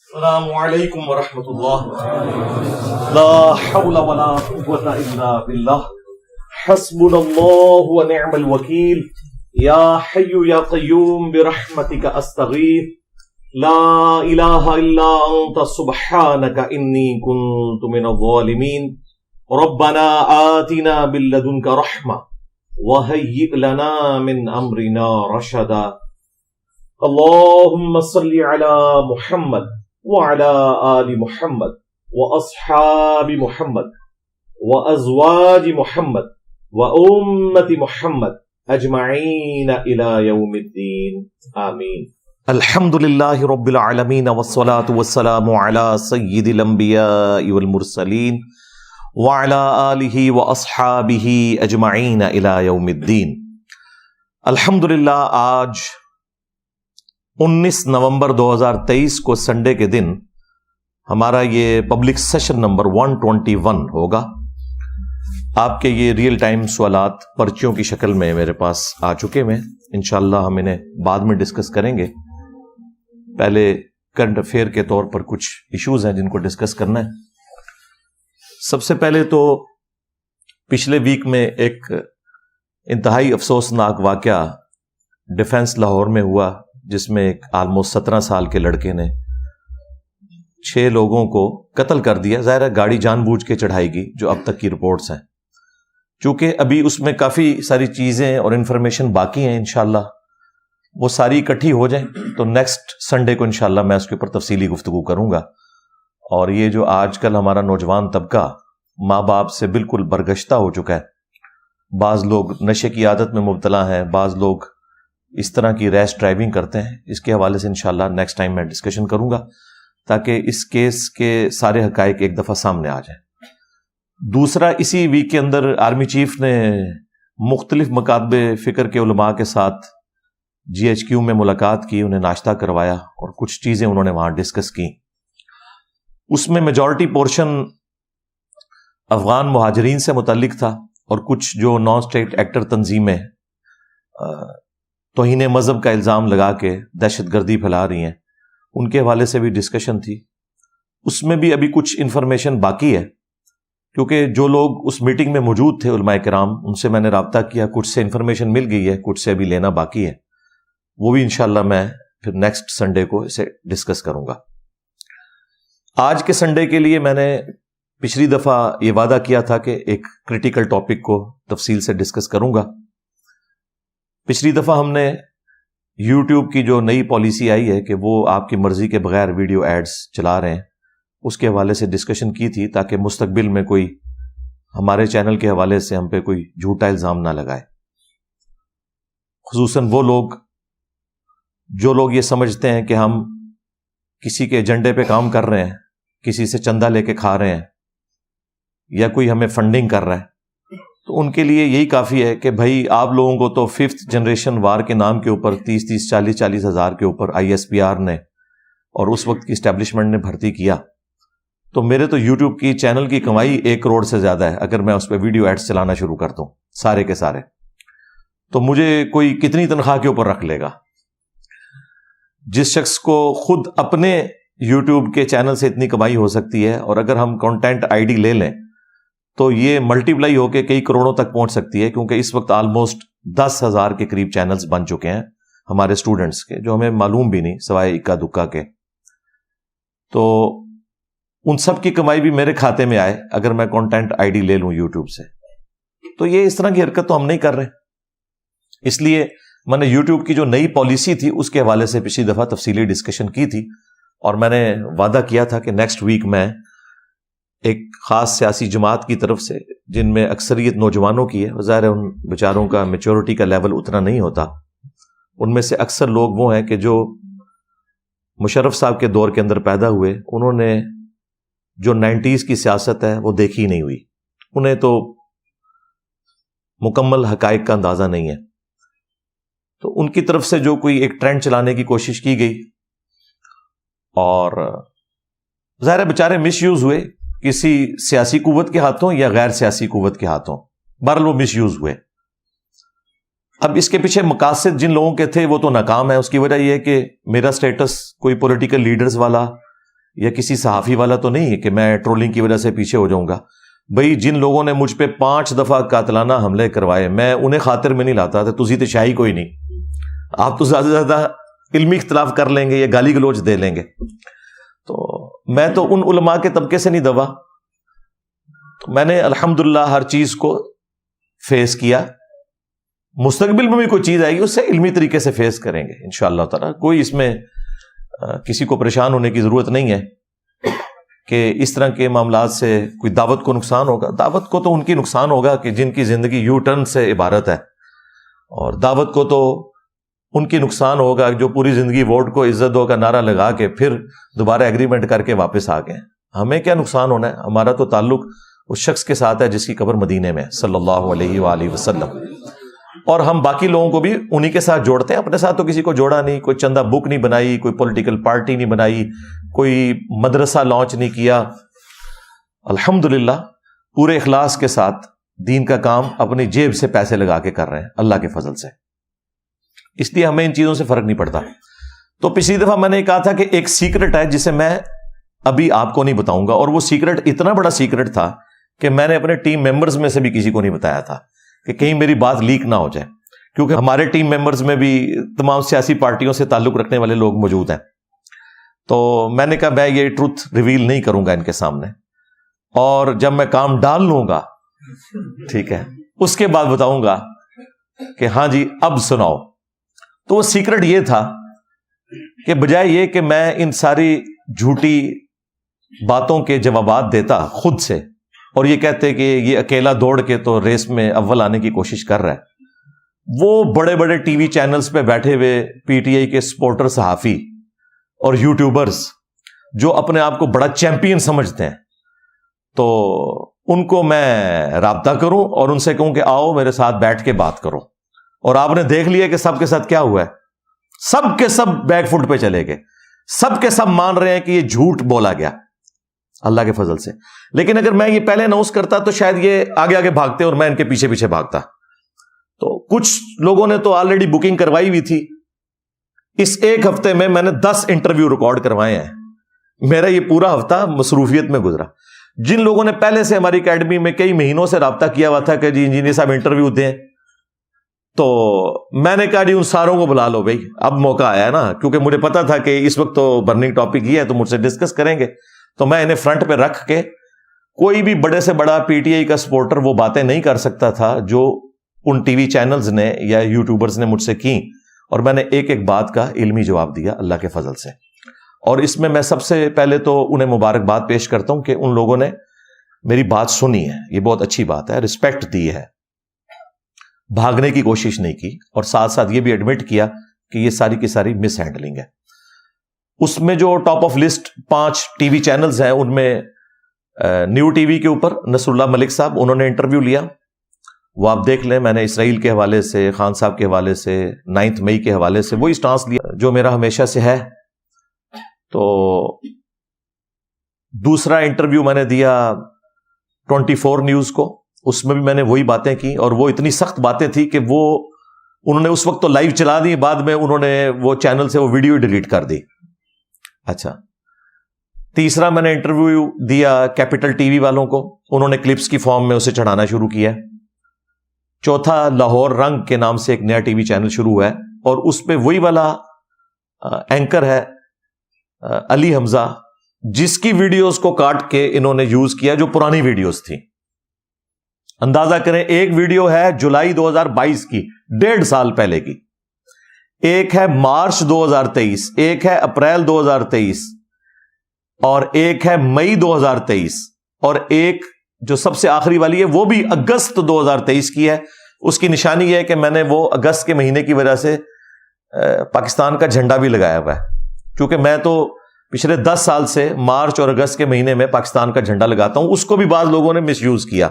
السلام علیکم ورحمۃ اللہ. لا حول ولا قوة الا باللہ. حسبنا اللہ ونعم الوکیل. یا حی یا قیوم برحمتک استغیث. لا الہ الا انت سبحانک انی کنت من الظالمین. ربنا آتنا من لدنک رحمہ وہیئ لنا من امرنا رشدا. اللہم صلی علی محمد وعلى آل محمد وأصحاب محمد وأزواج محمد وأمة محمد أجمعين إلى يوم الدين آمين. الحمد لله رب العالمين والصلاة والسلام على سيد الأنبياء والمرسلين وعلى آله وأصحابه أجمعين إلى يوم الدين. الحمد للہ آج 19 نومبر 2023 کو سنڈے کے دن ہمارا یہ پبلک سیشن نمبر 121 ہوگا. آپ کے یہ ریئل ٹائم سوالات پرچیوں کی شکل میں میرے پاس آ چکے ہیں. انشاءاللہ ہم انہیں بعد میں ڈسکس کریں گے. پہلے کرنٹ افیئر کے طور پر کچھ ایشوز ہیں جن کو ڈسکس کرنا ہے. سب سے پہلے تو پچھلے ویک میں ایک انتہائی افسوسناک واقعہ ڈیفنس لاہور میں ہوا، جس میں ایک آلموسٹ 17 سال کے لڑکے نے 6 لوگوں کو قتل کر دیا. ظاہر ہے گاڑی جان بوجھ کے چڑھائی گئی، جو اب تک کی رپورٹس ہیں. چونکہ ابھی اس میں کافی ساری چیزیں اور انفارمیشن باقی ہیں، انشاءاللہ وہ ساری اکٹھی ہو جائیں تو نیکسٹ سنڈے کو انشاءاللہ میں اس کے اوپر تفصیلی گفتگو کروں گا. اور یہ جو آج کل ہمارا نوجوان طبقہ ماں باپ سے بالکل برگشتہ ہو چکا ہے، بعض لوگ نشے کی عادت میں مبتلا ہیں، بعض لوگ اس طرح کی ریش ڈرائیونگ کرتے ہیں، اس کے حوالے سے انشاءاللہ نیکسٹ ٹائم میں ڈسکشن کروں گا تاکہ اس کیس کے سارے حقائق ایک دفعہ سامنے آ جائیں. دوسرا، اسی ویک کے اندر آرمی چیف نے مختلف مکاتب فکر کے علماء کے ساتھ GHQ میں ملاقات کی، انہیں ناشتہ کروایا اور کچھ چیزیں انہوں نے وہاں ڈسکس کی. اس میں میجورٹی پورشن افغان مہاجرین سے متعلق تھا اور کچھ جو نان اسٹیٹ ایکٹر تنظیمیں توہین مذہب کا الزام لگا کے دہشت گردی پھیلا رہی ہیں، ان کے حوالے سے بھی ڈسکشن تھی. اس میں بھی ابھی کچھ انفارمیشن باقی ہے، کیونکہ جو لوگ اس میٹنگ میں موجود تھے علماء کرام، ان سے میں نے رابطہ کیا، کچھ سے انفارمیشن مل گئی ہے، کچھ سے ابھی لینا باقی ہے. وہ بھی انشاءاللہ میں پھر نیکسٹ سنڈے کو اسے ڈسکس کروں گا. آج کے سنڈے کے لیے میں نے پچھلی دفعہ یہ وعدہ کیا تھا کہ ایک کریٹیکل ٹاپک کو تفصیل سے ڈسکس کروں گا. پچھلی دفعہ ہم نے یوٹیوب کی جو نئی پالیسی آئی ہے کہ وہ آپ کی مرضی کے بغیر ویڈیو ایڈز چلا رہے ہیں، اس کے حوالے سے ڈسکشن کی تھی تاکہ مستقبل میں کوئی ہمارے چینل کے حوالے سے ہم پہ کوئی جھوٹا الزام نہ لگائے. خصوصاً وہ لوگ جو لوگ یہ سمجھتے ہیں کہ ہم کسی کے ایجنڈے پہ کام کر رہے ہیں، کسی سے چندہ لے کے کھا رہے ہیں یا کوئی ہمیں فنڈنگ کر رہا ہے، تو ان کے لیے یہی کافی ہے کہ بھائی آپ لوگوں کو تو 5th جنریشن وار کے نام کے اوپر 30 40 ہزار کے اوپر ISPR نے اور اس وقت کی اسٹیبلشمنٹ نے بھرتی کیا، تو میرے تو یوٹیوب کی چینل کی کمائی 1 کروڑ سے زیادہ ہے اگر میں اس پہ ویڈیو ایڈز چلانا شروع کرتا ہوں سارے کے سارے. تو مجھے کوئی کتنی تنخواہ کے اوپر رکھ لے گا؟ جس شخص کو خود اپنے یوٹیوب کے چینل سے اتنی کمائی ہو سکتی ہے، اور اگر ہم کانٹینٹ ID لے لیں تو یہ ملٹیپلائی ہو کے کئی کروڑوں تک پہنچ سکتی ہے، کیونکہ اس وقت آلموسٹ 10,000 کے قریب چینلز بن چکے ہیں ہمارے اسٹوڈنٹس کے، جو ہمیں معلوم بھی نہیں سوائے اکا دکا کے. تو ان سب کی کمائی بھی میرے کھاتے میں آئے اگر میں کانٹینٹ ID لے لوں یوٹیوب سے. تو یہ اس طرح کی حرکت تو ہم نہیں کر رہے. اس لیے میں نے یوٹیوب کی جو نئی پالیسی تھی اس کے حوالے سے پچھلی دفعہ تفصیلی ڈسکشن کی تھی، اور میں نے وعدہ کیا تھا کہ نیکسٹ ویک میں ایک خاص سیاسی جماعت کی طرف سے، جن میں اکثریت نوجوانوں کی ہے، ظاہر ہے ان بیچاروں کا میچورٹی کا لیول اتنا نہیں ہوتا، ان میں سے اکثر لوگ وہ ہیں کہ جو مشرف صاحب کے دور کے اندر پیدا ہوئے، انہوں نے جو 90s کی سیاست ہے وہ دیکھی نہیں ہوئی، انہیں تو مکمل حقائق کا اندازہ نہیں ہے. تو ان کی طرف سے جو کوئی ایک ٹرینڈ چلانے کی کوشش کی گئی، اور ظاہر ہے بیچارے مس یوز ہوئے کسی سیاسی قوت کے ہاتھوں یا غیر سیاسی قوت کے ہاتھوں، بہرحال وہ مس یوز ہوئے. اب اس کے پیچھے مقاصد جن لوگوں کے تھے وہ تو ناکام ہے. اس کی وجہ یہ ہے کہ میرا سٹیٹس کوئی پولیٹیکل لیڈرز والا یا کسی صحافی والا تو نہیں ہے کہ میں ٹرولنگ کی وجہ سے پیچھے ہو جاؤں گا. بھئی جن لوگوں نے مجھ پہ 5 دفعہ قاتلانہ حملے کروائے میں انہیں خاطر میں نہیں لاتا تھا. تسی تو شاہی کوئی نہیں, آپ تو زیادہ سے زیادہ علمی اختلاف کر لیں گے یا گالی گلوچ دے لیں گے. تو میں تو ان علماء کے طبقے سے نہیں دبا. تو میں نے الحمدللہ ہر چیز کو فیس کیا. مستقبل میں بھی کوئی چیز آئے گی اس سے علمی طریقے سے فیس کریں گے انشاءاللہ تعالی. کوئی اس میں کسی کو پریشان ہونے کی ضرورت نہیں ہے کہ اس طرح کے معاملات سے کوئی دعوت کو نقصان ہوگا. دعوت کو تو ان کی نقصان ہوگا کہ جن کی زندگی یو ٹرن سے عبارت ہے, اور دعوت کو تو ان کی نقصان ہوگا جو پوری زندگی ووٹ کو عزت دو کا نعرہ لگا کے پھر دوبارہ ایگریمنٹ کر کے واپس آ گئے. ہمیں کیا نقصان ہونا ہے؟ ہمارا تو تعلق اس شخص کے ساتھ ہے جس کی قبر مدینے میں صلی اللہ علیہ وآلہ وسلم, اور ہم باقی لوگوں کو بھی انہی کے ساتھ جوڑتے ہیں. اپنے ساتھ تو کسی کو جوڑا نہیں, کوئی چندہ بک نہیں بنائی, کوئی پولیٹیکل پارٹی نہیں بنائی, کوئی مدرسہ لانچ نہیں کیا. الحمدللہ پورے اخلاص کے ساتھ دین کا کام اپنی جیب سے پیسے لگا کے کر رہے ہیں اللہ کے فضل سے. اس لیے ہمیں ان چیزوں سے فرق نہیں پڑتا. تو پچھلی دفعہ میں نے کہا تھا کہ ایک سیکرٹ ہے جسے میں ابھی آپ کو نہیں بتاؤں گا, اور وہ سیکرٹ اتنا بڑا سیکرٹ تھا کہ میں نے اپنے ٹیم ممبرز میں سے بھی کسی کو نہیں بتایا تھا کہ کہیں میری بات لیک نہ ہو جائے, کیونکہ ہمارے ٹیم ممبرز میں بھی تمام سیاسی پارٹیوں سے تعلق رکھنے والے لوگ موجود ہیں. تو میں نے کہا میں یہ ٹروتھ ریویل نہیں کروں گا ان کے سامنے, اور جب میں کام ڈال لوں گا ٹھیک ہے اس کے بعد بتاؤں گا کہ ہاں جی اب سناؤ. تو وہ سیکرٹ یہ تھا کہ بجائے یہ کہ میں ان ساری جھوٹی باتوں کے جوابات دیتا خود سے, اور یہ کہتے کہ یہ اکیلا دوڑ کے تو ریس میں اول آنے کی کوشش کر رہا ہے, وہ بڑے بڑے ٹی وی چینلز پہ بیٹھے ہوئے پی ٹی آئی کے سپورٹر صحافی اور یوٹیوبرز جو اپنے آپ کو بڑا چیمپئن سمجھتے ہیں, تو ان کو میں رابطہ کروں اور ان سے کہوں کہ آؤ میرے ساتھ بیٹھ کے بات کرو. اور آپ نے دیکھ لیا کہ سب کے ساتھ کیا ہوا ہے, سب کے سب بیک فٹ پہ چلے گئے, سب کے سب مان رہے ہیں کہ یہ جھوٹ بولا گیا اللہ کے فضل سے. لیکن اگر میں یہ پہلے اناؤنس کرتا تو شاید یہ آگے آگے بھاگتے اور میں ان کے پیچھے پیچھے بھاگتا. تو کچھ لوگوں نے تو آلریڈی بکنگ کروائی ہوئی تھی. اس ایک ہفتے میں نے 10 انٹرویو ریکارڈ کروائے ہیں. میرا یہ پورا ہفتہ مصروفیت میں گزرا. جن لوگوں نے پہلے سے ہماری اکیڈمی میں کئی مہینوں سے رابطہ کیا ہوا تھا کہ جی انجینئر صاحب انٹرویو دیں, تو میں نے کہا جی ان ساروں کو بلا لو بھائی, اب موقع آیا ہے نا, کیونکہ مجھے پتا تھا کہ اس وقت تو برننگ ٹاپک یہ ہے تو مجھ سے ڈسکس کریں گے. تو میں انہیں فرنٹ پہ رکھ کے, کوئی بھی بڑے سے بڑا پی ٹی آئی کا سپورٹر وہ باتیں نہیں کر سکتا تھا جو ان ٹی وی چینلز نے یا یوٹیوبرز نے مجھ سے کی, اور میں نے ایک ایک بات کا علمی جواب دیا اللہ کے فضل سے. اور اس میں سب سے پہلے تو انہیں مبارکباد پیش کرتا ہوں کہ ان لوگوں نے میری بات سنی ہے, یہ بہت اچھی بات ہے, رسپیکٹ دی ہے, بھاگنے کی کوشش نہیں کی, اور ساتھ ساتھ یہ بھی ایڈمٹ کیا کہ یہ ساری کی ساری مس ہینڈلنگ ہے. اس میں جو top of list 5 T V channels ہیں ان میں نیو ٹی وی کے اوپر نصر اللہ ملک صاحب انہوں نے انٹرویو لیا, وہ آپ دیکھ لیں. میں نے اسرائیل کے حوالے سے, خان صاحب کے حوالے سے, 9 مئی کے حوالے سے وہی سٹانس لیا جو میرا ہمیشہ سے ہے. تو دوسرا انٹرویو میں نے دیا 24 نیوز کو, اس میں بھی میں نے وہی باتیں کی, اور وہ اتنی سخت باتیں تھی کہ وہ انہوں نے اس وقت تو لائیو چلا دی, بعد میں انہوں نے وہ چینل سے وہ ویڈیو ڈیلیٹ کر دی. اچھا, تیسرا میں نے انٹرویو دیا کیپٹل ٹی وی والوں کو, انہوں نے کلپس کی فارم میں اسے چڑھانا شروع کیا. چوتھا لاہور رنگ کے نام سے ایک نیا ٹی وی چینل شروع ہوا ہے, اور اس پہ وہی والا اینکر ہے علی حمزہ, جس کی ویڈیوز کو کاٹ کے انہوں نے یوز کیا جو پرانی ویڈیوز تھی. اندازہ کریں, ایک ویڈیو ہے جولائی 2022 کی, 1.5 سال پہلے کی, ایک ہے مارچ 2023, ایک ہے اپریل 2023, اور ایک ہے مئی 2023, اور ایک جو سب سے آخری والی ہے وہ بھی اگست 2023 کی ہے. اس کی نشانی یہ ہے کہ میں نے وہ اگست کے مہینے کی وجہ سے پاکستان کا جھنڈا بھی لگایا ہوا ہے, کیونکہ میں تو پچھلے 10 سال سے مارچ اور اگست کے مہینے میں پاکستان کا جھنڈا لگاتا ہوں. اس کو بھی بعض لوگوں نے مس یوز کیا,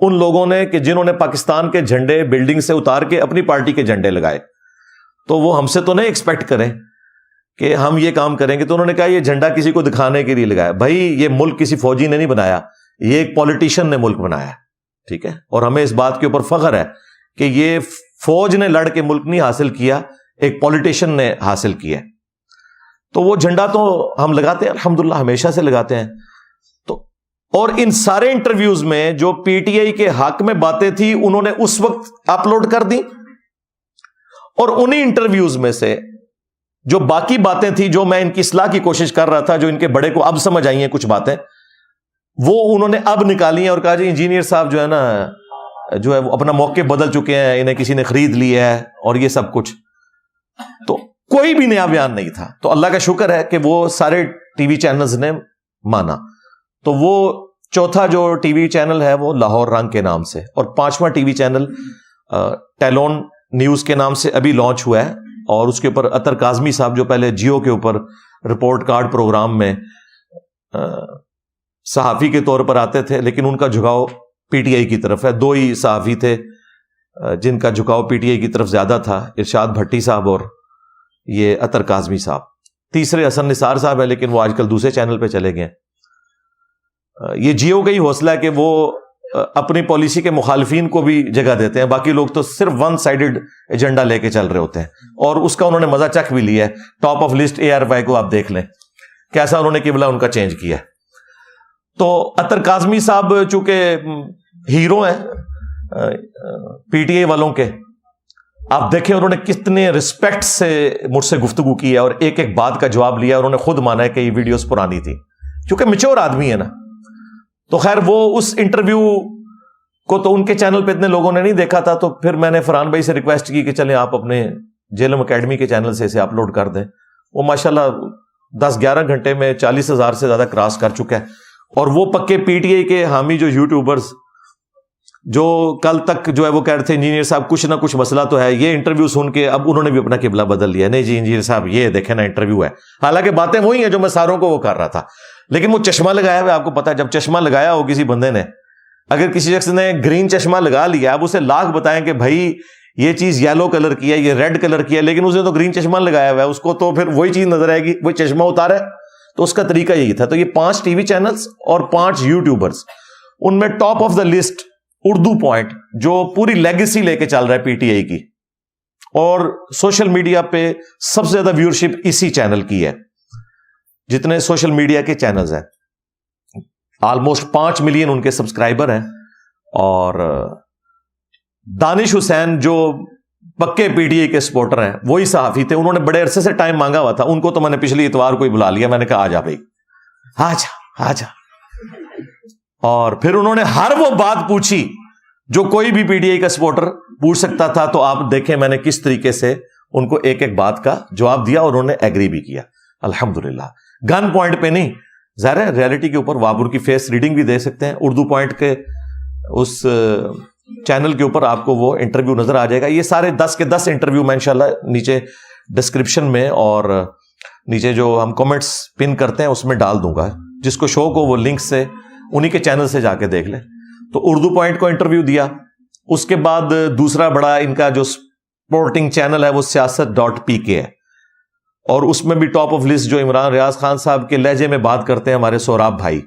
ان لوگوں نے کہ جنہوں نے پاکستان کے جھنڈے بلڈنگ سے اتار کے اپنی پارٹی کے جھنڈے لگائے. تو وہ ہم سے تو نہیں ایکسپیکٹ کریں کہ ہم یہ کام کریں گے. تو انہوں نے کہا یہ جھنڈا کسی کو دکھانے کے لیے لگایا. بھائی یہ ملک کسی فوجی نے نہیں بنایا, یہ ایک پولیٹیشین نے ملک بنایا, ٹھیک ہے, اور ہمیں اس بات کے اوپر فخر ہے کہ یہ فوج نے لڑ کے ملک نہیں حاصل کیا, ایک پولیٹیشین نے حاصل کیا. تو وہ جھنڈا تو ہم لگاتے ہیں الحمدللہ، ہمیشہ سے لگاتے ہیں. تو اور ان سارے انٹرویوز میں جو پی ٹی آئی کے حق میں باتیں تھی انہوں نے اس وقت اپلوڈ کر دی، اور انہی انٹرویوز میں سے جو باقی باتیں تھی جو میں ان کی اصلاح کی کوشش کر رہا تھا، جو ان کے بڑے کو اب سمجھ آئی ہیں کچھ باتیں، وہ انہوں نے اب نکالی ہیں اور کہا جی انجینئر صاحب جو ہے نا جو ہے وہ اپنا موقع بدل چکے ہیں، انہیں کسی نے خرید لیا ہے اور یہ سب کچھ. تو کوئی بھی نیا بیان نہیں تھا. تو اللہ کا شکر ہے کہ وہ سارے ٹی وی چینلز نے مانا. تو وہ چوتھا جو ٹی وی چینل ہے وہ لاہور رنگ کے نام سے، اور پانچواں T V channel talon news کے نام سے ابھی لانچ ہوا ہے، اور اس کے اوپر اطہر کاظمی صاحب جو پہلے جیو کے اوپر رپورٹ کارڈ پروگرام میں صحافی کے طور پر آتے تھے، لیکن ان کا جھکاؤ پی ٹی آئی کی طرف ہے. 2 ہی صحافی تھے جن کا جھکاؤ پی ٹی آئی کی طرف زیادہ تھا، ارشاد بھٹی صاحب اور یہ اطہر کاظمی صاحب. تیسرے حسن نثار صاحب ہے، لیکن وہ آج کل دوسرے چینل پہ چلے گئے. یہ جیو کا ہی حوصلہ ہے کہ وہ اپنی پالیسی کے مخالفین کو بھی جگہ دیتے ہیں، باقی لوگ تو صرف ون سائیڈڈ ایجنڈا لے کے چل رہے ہوتے ہیں، اور اس کا انہوں نے مزہ چکھ بھی لیا ہے. ٹاپ آف لسٹ ARY کو آپ دیکھ لیں کیسا انہوں نے قبلہ ان کا چینج کیا ہے. تو اطہر کاظمی صاحب چونکہ ہیرو ہیں پی ٹی آئی والوں کے، آپ دیکھیں انہوں نے کتنے رسپیکٹ سے مجھ سے گفتگو کی ہے اور ایک ایک بات کا جواب لیا. انہوں نے خود مانا ہے کہ یہ ویڈیوز پرانی تھی، کیونکہ میچور آدمی ہے نا. تو خیر وہ اس انٹرویو کو تو ان کے چینل پہ اتنے لوگوں نے نہیں دیکھا تھا، تو پھر میں نے فرحان بھائی سے ریکویسٹ کی کہ چلیں آپ اپنے جیلم اکیڈمی کے چینل سے اسے اپلوڈ کر دیں. وہ ماشاءاللہ 10-11 گھنٹے میں 40,000 سے زیادہ کراس کر چکا ہے. اور وہ پکے پی ٹی آئی کے حامی جو یوٹیوبرز جو کل تک جو ہے وہ کہہ رہے تھے انجینئر صاحب کچھ نہ کچھ مسئلہ تو ہے، یہ انٹرویو سن کے اب انہوں نے بھی اپنا قبلہ بدل لیا. نہیں جی انجینئر صاحب یہ دیکھیں نا انٹرویو ہے، حالانکہ باتیں وہی ہیں جو میں ساروں کو وہ کر رہا تھا، لیکن وہ چشمہ لگایا ہوا. آپ کو پتا ہے جب چشمہ لگایا ہو کسی بندے نے، اگر کسی شخص نے گرین چشمہ لگا لیا، اب اسے لاکھ بتائیں کہ بھائی یہ چیز یلو کلر کی ہے، یہ ریڈ کلر کی ہے، لیکن اس نے تو گرین چشمہ لگایا ہوا ہے، اس کو تو پھر وہی چیز نظر آئے گی، وہی چشمہ اتارا ہے. تو اس کا طریقہ یہی تھا. تو یہ 5 ٹی وی چینلز اور 5 یوٹیوبرز، ان میں top of the list Urdu point جو پوری لیگیسی لے کے چل رہا ہے پی ٹی آئی کی، اور سوشل میڈیا پہ سب سے زیادہ ویورشپ اسی چینل کی ہے. جتنے سوشل میڈیا کے چینلز ہیں آلموسٹ 5 ملین ان کے سبسکرائبر ہیں. اور دانش حسین جو پکے پی ٹی آئی کے سپورٹر ہیں، وہی صحافی تھے، انہوں نے بڑے عرصے سے ٹائم مانگا ہوا تھا. ان کو تو میں نے پچھلی اتوار کو ہی بلا لیا، میں نے کہا آ جا بھائی آ جا. اور پھر انہوں نے ہر وہ بات پوچھی جو کوئی بھی پی ٹی آئی کا سپورٹر پوچھ سکتا تھا. تو آپ دیکھیں میں نے کس طریقے سے ان کو ایک ایک بات کا جواب دیا، اور انہوں نے ایگری بھی کیا الحمدللہ. گن پوائنٹ پہ نہیں، ظاہر ہے ریئلٹی کے اوپر آپ ان کی فیس ریڈنگ بھی دے سکتے ہیں. اردو پوائنٹ کے اس چینل کے اوپر آپ کو وہ انٹرویو نظر آ جائے گا. یہ سارے 10 کے 10 انٹرویو میں انشاءاللہ نیچے ڈسکرپشن میں اور نیچے جو ہم کمنٹس پن کرتے ہیں اس میں ڈال دوں گا. جس کو شوق ہو وہ لنک سے انہی کے چینل سے جا کے دیکھ لیں. تو اردو پوائنٹ کو انٹرویو دیا. اس کے بعد دوسرا بڑا ان کا جو سپورٹنگ چینل ہے وہ سیاست.pk ہے، اور اس میں بھی ٹاپ آف لسٹ جو عمران ریاض خان صاحب کے لہجے میں بات کرتے ہیں ہمارے سوراب بھائی.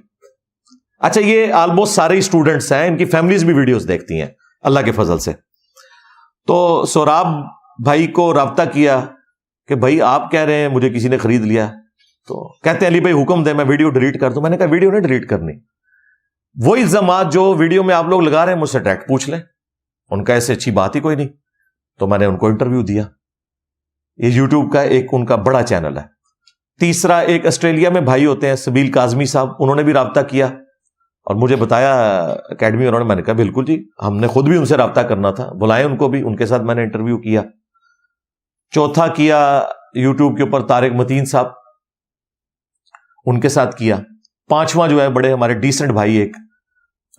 اچھا یہ آلموسٹ سارے اسٹوڈنٹس ہیں، ان کی فیملیز بھی ویڈیوز دیکھتی ہیں اللہ کے فضل سے. تو سوراب بھائی کو رابطہ کیا کہ بھائی آپ کہہ رہے ہیں مجھے کسی نے خرید لیا، تو کہتے ہیں علی بھائی حکم دے میں ویڈیو ڈیلیٹ کر دوں. میں نے کہا ویڈیو نہیں ڈیلیٹ کرنی، وہی الزامات جو ویڈیو میں آپ لوگ لگا رہے ہیں مجھ سے ڈائریکٹ پوچھ لیں. ان کا ایسے اچھی بات ہی کوئی نہیں. تو میں نے ان کو انٹرویو دیا. یہ یوٹیوب کا ایک ان کا بڑا چینل ہے. تیسرا ایک آسٹریلیا میں بھائی ہوتے ہیں سبیل کاظمی صاحب، انہوں نے بھی رابطہ کیا اور مجھے بتایا اکیڈمی والوں نے. میں نے کہا بالکل جی، ہم نے خود بھی ان سے رابطہ کرنا تھا، بلائیں ان کو بھی، ان کے ساتھ میں نے انٹرویو کیا. چوتھا کیا یوٹیوب کے اوپر طارق متین صاحب، ان کے ساتھ کیا. پانچواں جو ہے بڑے ہمارے ڈیسنٹ بھائی ایک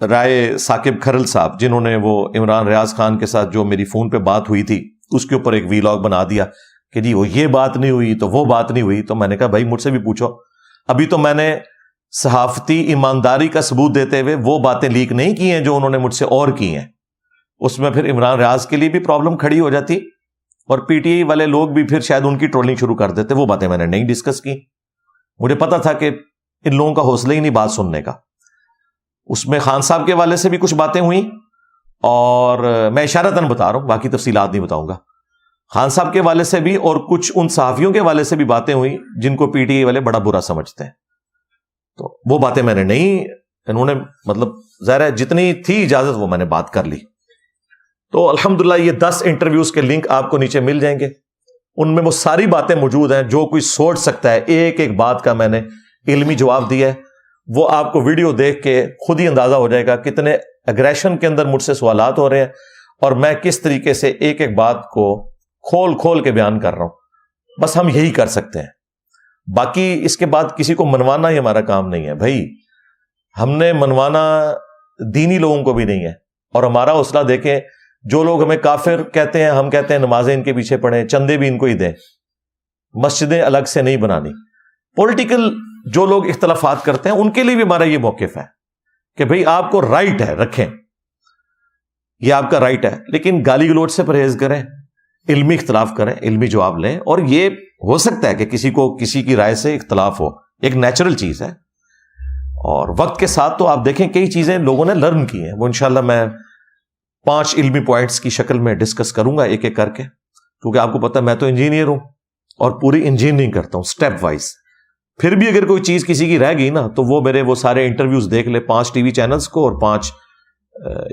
رائے ثاقب کھرل صاحب، جنہوں نے وہ عمران ریاض خان کے ساتھ جو میری فون پہ بات ہوئی تھی اس کے اوپر ایک ویلاگ بنا دیا کہ جی وہ یہ بات نہیں ہوئی تو وہ بات نہیں ہوئی. تو میں نے کہا بھائی مجھ سے بھی پوچھو. ابھی تو میں نے صحافتی ایمانداری کا ثبوت دیتے ہوئے وہ باتیں لیک نہیں کی ہیں جو انہوں نے مجھ سے اور کی ہیں. اس میں پھر عمران ریاض کے لیے بھی پرابلم کھڑی ہو جاتی، اور پی ٹی آئی والے لوگ بھی پھر شاید ان کی ٹرولنگ شروع کر دیتے. وہ باتیں میں نے نہیں ڈسکس کی. مجھے پتا تھا کہ ان لوگوں کا حوصلہ ہی نہیں بات سننے کا. اس میں خان صاحب کے والے سے بھی کچھ باتیں ہوئیں، اور میں اشارتاً بتا رہا ہوں، باقی تفصیلات نہیں بتاؤں گا. خان صاحب کے والے سے بھی اور کچھ ان صحافیوں کے والے سے بھی باتیں ہوئی جن کو پی ٹی آئی والے بڑا برا سمجھتے ہیں. تو وہ باتیں میں نے نہیں, انہوں نے مطلب ظاہر ہے جتنی تھی اجازت وہ میں نے بات کر لی. تو الحمدللہ یہ 10 انٹرویوز کے لنک آپ کو نیچے مل جائیں گے, ان میں وہ ساری باتیں موجود ہیں جو کوئی سوچ سکتا ہے. ایک ایک بات کا میں نے علمی جواب دیا ہے. وہ آپ کو ویڈیو دیکھ کے خود ہی اندازہ ہو جائے گا کتنے اگریشن کے اندر مجھ سے سوالات ہو رہے ہیں اور میں کس طریقے سے ایک ایک بات کو کھول کھول کے بیان کر رہا ہوں. بس ہم یہی کر سکتے ہیں, باقی اس کے بعد کسی کو منوانا ہی ہمارا کام نہیں ہے. بھائی ہم نے منوانا دینی لوگوں کو بھی نہیں ہے, اور ہمارا حوصلہ دیکھیں, جو لوگ ہمیں کافر کہتے ہیں ہم کہتے ہیں نمازیں ان کے پیچھے پڑھیں, چندے بھی ان کو ہی دیں, مسجدیں الگ سے نہیں بنانی. پولیٹیکل جو لوگ اختلافات کرتے ہیں ان کے لیے بھی ہمارا یہ موقف ہے کہ بھئی آپ کو رائٹ ہے, رکھیں, یہ آپ کا رائٹ ہے, لیکن گالی گلوچ سے پرہیز کریں, علمی اختلاف کریں, علمی جواب لیں. اور یہ ہو سکتا ہے کہ کسی کو کسی کی رائے سے اختلاف ہو, ایک نیچرل چیز ہے. اور وقت کے ساتھ تو آپ دیکھیں کئی چیزیں لوگوں نے لرن کی ہیں, وہ انشاءاللہ میں 5 علمی پوائنٹس کی شکل میں ڈسکس کروں گا ایک ایک کر کے, کیونکہ آپ کو پتہ ہے میں تو انجینئر ہوں اور پوری انجینئرنگ کرتا ہوں سٹیپ وائز. پھر بھی اگر کوئی چیز کسی کی رہ گئی نا تو وہ میرے وہ سارے انٹرویوز دیکھ لے, 5 ٹی وی چینلز کو اور 5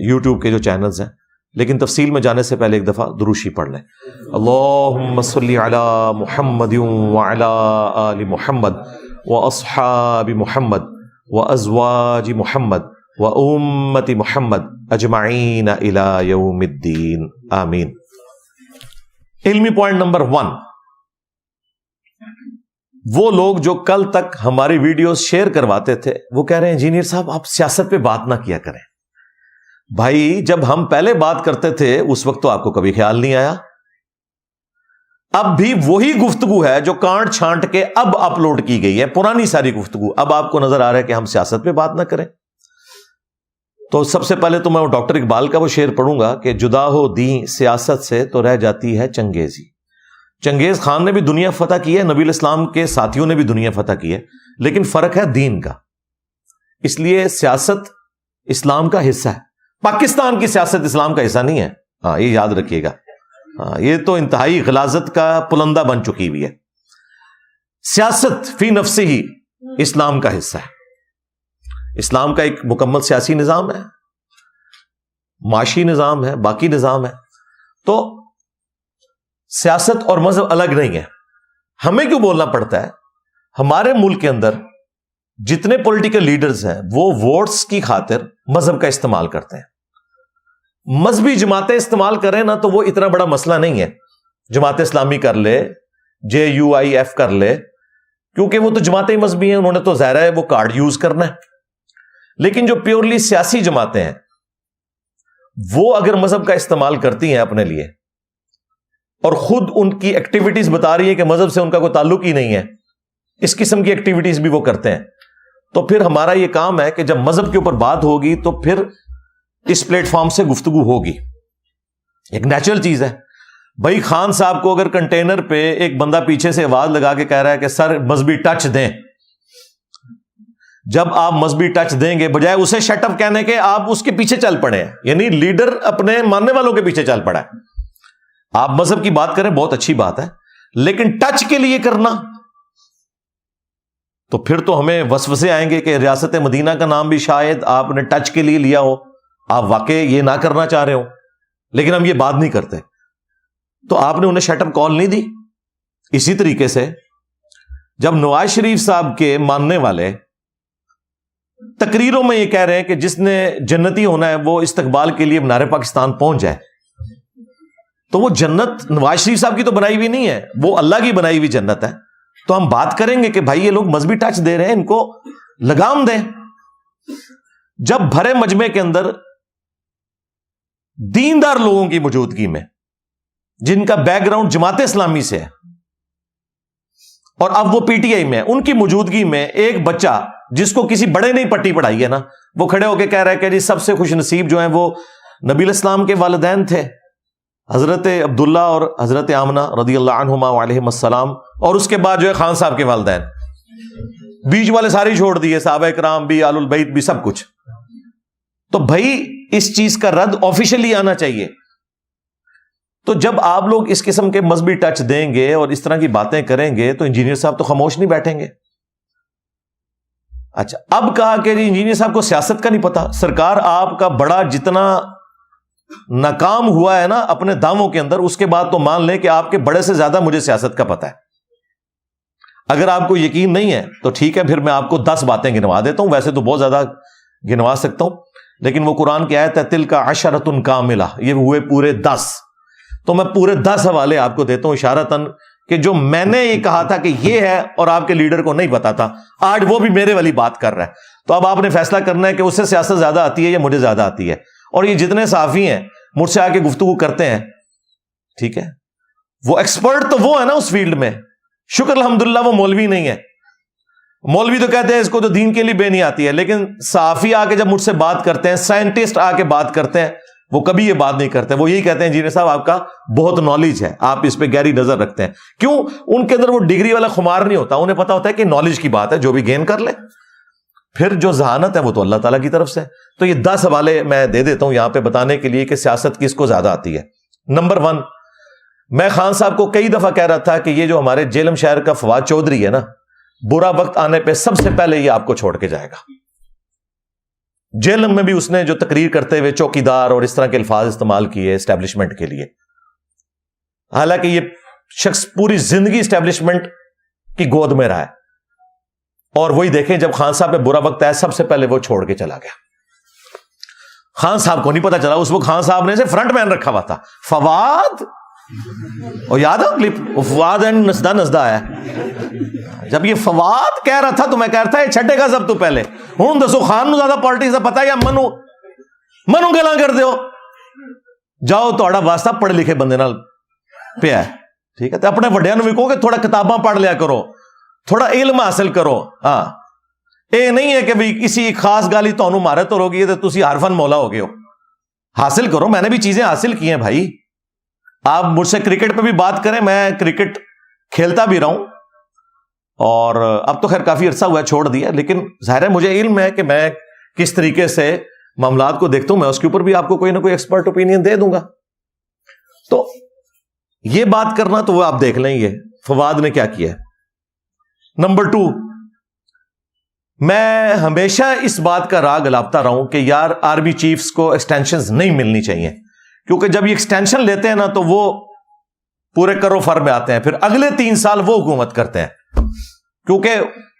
یوٹیوب کے جو چینلز ہیں. لیکن تفصیل میں جانے سے پہلے ایک دفعہ دروشی پڑھ لیں. اللہم صلی علی محمد وعلی آل محمد واصحاب محمد وازواج محمد وامت محمد اجمعین الی یوم الدین آمین. علمی پوائنٹ نمبر 1, وہ لوگ جو کل تک ہماری ویڈیوز شیئر کرواتے تھے وہ کہہ رہے ہیں انجینئر صاحب آپ سیاست پہ بات نہ کیا کریں. بھائی جب ہم پہلے بات کرتے تھے اس وقت تو آپ کو کبھی خیال نہیں آیا. اب بھی وہی گفتگو ہے جو کانٹ چھانٹ کے اب اپلوڈ کی گئی ہے, پرانی ساری گفتگو. اب آپ کو نظر آ رہا ہے کہ ہم سیاست پہ بات نہ کریں. تو سب سے پہلے تو میں ڈاکٹر اقبال کا وہ شعر پڑھوں گا کہ جدا ہو دین سیاست سے تو رہ جاتی ہے چنگیزی. چنگیز خان نے بھی دنیا فتح کی ہے, نبی الاسلام کے ساتھیوں نے بھی دنیا فتح کی ہے, لیکن فرق ہے دین کا. اس لیے سیاست اسلام کا حصہ ہے. پاکستان کی سیاست اسلام کا حصہ نہیں ہے, ہاں یہ یاد رکھیے گا. ہاں یہ تو انتہائی غلاظت کا پلندہ بن چکی ہوئی ہے. سیاست فی نفسہ ہی اسلام کا حصہ ہے. اسلام کا ایک مکمل سیاسی نظام ہے, معاشی نظام ہے, باقی نظام ہے. تو سیاست اور مذہب الگ نہیں ہے. ہمیں کیوں بولنا پڑتا ہے؟ ہمارے ملک کے اندر جتنے پولیٹیکل لیڈرز ہیں وہ ووٹس کی خاطر مذہب کا استعمال کرتے ہیں. مذہبی جماعتیں استعمال کریں نا تو وہ اتنا بڑا مسئلہ نہیں ہے. جماعت اسلامی کر لے, JUIF کر لے, کیونکہ وہ تو جماعتیں مذہبی ہیں, انہوں نے تو ظاہر ہے وہ کارڈ یوز کرنا ہے. لیکن جو پیورلی سیاسی جماعتیں ہیں وہ اگر مذہب کا استعمال کرتی ہیں اپنے لیے اور خود ان کی ایکٹیویٹیز بتا رہی ہے کہ مذہب سے ان کا کوئی تعلق ہی نہیں ہے, اس قسم کی ایکٹیویٹیز بھی وہ کرتے ہیں, تو پھر ہمارا یہ کام ہے کہ جب مذہب کے اوپر بات ہوگی تو پھر اس پلیٹ فارم سے گفتگو ہوگی. ایک نیچرل چیز ہے. بھائی خان صاحب کو اگر کنٹینر پہ ایک بندہ پیچھے سے آواز لگا کے کہہ رہا ہے کہ سر مذہبی ٹچ دیں, جب آپ مذہبی ٹچ دیں گے بجائے اسے شٹ اپ کہنے کے آپ اس کے پیچھے چل پڑے ہیں, یعنی لیڈر اپنے ماننے والوں کے پیچھے چل پڑا ہے. آپ مذہب کی بات کریں بہت اچھی بات ہے, لیکن ٹچ کے لیے کرنا تو پھر تو ہمیں وسوسے آئیں گے کہ ریاست مدینہ کا نام بھی شاید آپ نے ٹچ کے لیے لیا ہو, آپ واقعی یہ نہ کرنا چاہ رہے ہو, لیکن ہم یہ بات نہیں کرتے. تو آپ نے انہیں شٹ اپ کال نہیں دی. اسی طریقے سے جب نواز شریف صاحب کے ماننے والے تقریروں میں یہ کہہ رہے ہیں کہ جس نے جنتی ہونا ہے وہ استقبال کے لیے منار پاکستان پہنچ جائے, تو وہ جنت نواز شریف صاحب کی تو بنائی ہوئی نہیں ہے, وہ اللہ کی بنائی ہوئی جنت ہے. تو ہم بات کریں گے کہ بھائی یہ لوگ مذہبی ٹچ دے رہے ہیں, ان کو لگام دیں. جب بھرے مجمع کے اندر دیندار لوگوں کی موجودگی میں جن کا بیک گراؤنڈ جماعت اسلامی سے ہے اور اب وہ PTI میں, ان کی موجودگی میں ایک بچہ جس کو کسی بڑے نے پٹی پڑھائی ہے نا, وہ کھڑے ہو کے کہہ رہا ہے کہ جی سب سے خوش نصیب جو ہیں وہ نبی الاسلام کے والدین تھے, حضرت عبداللہ اور حضرت آمنہ رضی اللہ عنہما وعلیہم السلام, اور اس کے بعد جو ہے خان صاحب کے والدین, بیچ والے سارے چھوڑ دیے, صحابہ کرام بھی, آل البیت بھی, سب کچھ. تو بھائی اس چیز کا رد آفیشلی آنا چاہیے. تو جب آپ لوگ اس قسم کے مذہبی ٹچ دیں گے اور اس طرح کی باتیں کریں گے تو انجینئر صاحب تو خاموش نہیں بیٹھیں گے. اچھا اب کہا کہ انجینئر صاحب کو سیاست کا نہیں پتا. سرکار آپ کا بڑا جتنا ناکام ہوا ہے نا اپنے دعووں کے اندر, اس کے بعد تو مان لیں کہ آپ کے بڑے سے زیادہ مجھے سیاست کا پتا ہے. اگر آپ کو یقین نہیں ہے تو ٹھیک ہے, پھر میں آپ کو 10 باتیں گنوا دیتا ہوں. ویسے تو بہت زیادہ گنوا سکتا ہوں, لیکن وہ قرآن کی آیت ہے تلک عشرۃ کاملہ, یہ ہوئے پورے 10. تو میں پورے 10 حوالے آپ کو دیتا ہوں اشارتاً کہ جو میں نے یہ کہا تھا کہ یہ ہے اور آپ کے لیڈر کو نہیں پتا تھا, آج وہ بھی میرے والی بات کر رہا ہے. تو اب آپ نے فیصلہ کرنا ہے کہ اس سے سیاست زیادہ آتی ہے یا مجھے زیادہ آتی ہے. اور یہ جتنے صحافی ہیں مجھ سے آ کے گفتگو کرتے ہیں, ٹھیک ہے, وہ ایکسپرٹ تو وہ ہے نا اس فیلڈ میں. شکر الحمدللہ وہ مولوی نہیں ہے. مولوی تو کہتے ہیں اس کو تو دین کے لیے بے نہیں آتی ہے, لیکن صحافی آ کے جب مجھ سے بات کرتے ہیں, سائنٹسٹ آ کے بات کرتے ہیں, وہ کبھی یہ بات نہیں کرتے. وہ یہی کہتے ہیں انجینئر صاحب آپ کا بہت نالج ہے, آپ اس پہ گہری نظر رکھتے ہیں. کیوں؟ ان کے اندر وہ ڈگری والا خمار نہیں ہوتا, انہیں پتا ہوتا ہے کہ نالج کی بات ہے, جو بھی گین کر لے. پھر جو ذہانت ہے وہ تو اللہ تعالیٰ کی طرف سے. تو یہ 10 حوالے میں دے دیتا ہوں یہاں پہ بتانے کے لیے کہ سیاست کس کو زیادہ آتی ہے. نمبر 1, میں خان صاحب کو کئی دفعہ کہہ رہا تھا کہ یہ جو ہمارے جیلم شہر کا فواد چودھری ہے نا, برا وقت آنے پہ سب سے پہلے یہ آپ کو چھوڑ کے جائے گا. جیلم میں بھی اس نے جو تقریر کرتے ہوئے چوکیدار اور اس طرح کے الفاظ استعمال کیے اسٹیبلشمنٹ کے لیے, حالانکہ یہ شخص پوری زندگی اسٹیبلشمنٹ کی گود میں رہا ہے. اور وہی دیکھیں جب خان صاحب پہ برا وقت آیا سب سے پہلے وہ چھوڑ کے چلا گیا. خان صاحب کو نہیں پتا چلا, اس وقت خان صاحب نے اسے فرنٹ مین رکھا ہوا تھا. فواد, اور یاد ہے کلپ, فواد اینڈ نسدہ نسدہ آیا. جب یہ فواد کہہ رہا تھا تو میں کہہ رہا تھا یہ چھٹے گا سب تو پہلے. ہوں دسو خان نو زیادہ پالیٹکس کا پتا ہے یا منو گلاں کر دیو. جاؤ تہاڈا واسطہ پڑھے لکھے بندے نال پیا ہے, ٹھیک ہے, تو اپنے وڈیاں نو بھی کہو کہ تھوڑا کتاباں پڑھ لیا کرو, تھوڑا علم حاصل کرو. ہاں یہ نہیں ہے کہ بھئی کسی خاص گالی تانوں مارے تو روگی تو تسی حرفن مولا ہو گئے ہو. حاصل کرو, میں نے بھی چیزیں حاصل کی ہیں بھائی. آپ مجھ سے کرکٹ پہ بھی بات کریں, میں کرکٹ کھیلتا بھی رہا ہوں, اور اب تو خیر کافی عرصہ ہوا ہے چھوڑ دیا, لیکن ظاہر ہے مجھے علم ہے کہ میں کس طریقے سے معاملات کو دیکھتا ہوں. میں اس کے اوپر بھی آپ کو کوئی نہ کوئی ایکسپرٹ اوپینین دے دوں گا. تو یہ بات کرنا تو وہ آپ دیکھ لیں یہ فواد نے کیا کیا ہے. نمبر 2, میں ہمیشہ اس بات کا راگ الاپتا رہا ہوں کہ یار آرمی چیفز کو ایکسٹینشنز نہیں ملنی چاہیے, کیونکہ جب یہ ایکسٹینشن لیتے ہیں نا تو وہ پورے کرو فر میں آتے ہیں, پھر اگلے 3 سال وہ حکومت کرتے ہیں, کیونکہ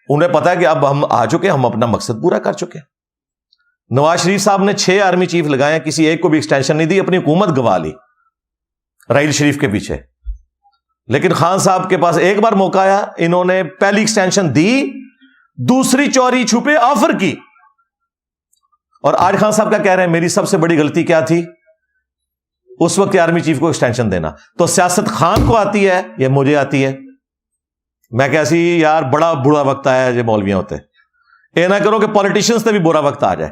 انہیں پتا ہے کہ اب ہم آ چکے, ہم اپنا مقصد پورا کر چکے. نواز شریف صاحب نے 6 آرمی چیف لگائے, کسی ایک کو بھی ایکسٹینشن نہیں دی, اپنی حکومت گوا لی راحیل شریف کے پیچھے. لیکن خان صاحب کے پاس ایک بار موقع آیا, انہوں نے پہلی ایکسٹینشن دی, دوسری چوری چھپے آفر کی. اور آج خان صاحب کیا کہہ رہے ہیں, میری سب سے بڑی غلطی کیا تھی اس وقت آرمی چیف کو ایکسٹینشن دینا. تو سیاست خان کو آتی ہے یا مجھے آتی ہے؟ میں کیسی یار بڑا برا وقت آیا ہے, یہ مولویاں ہوتے یہ نہ کرو کہ پولیٹیشنز سے بھی برا وقت آ جائے.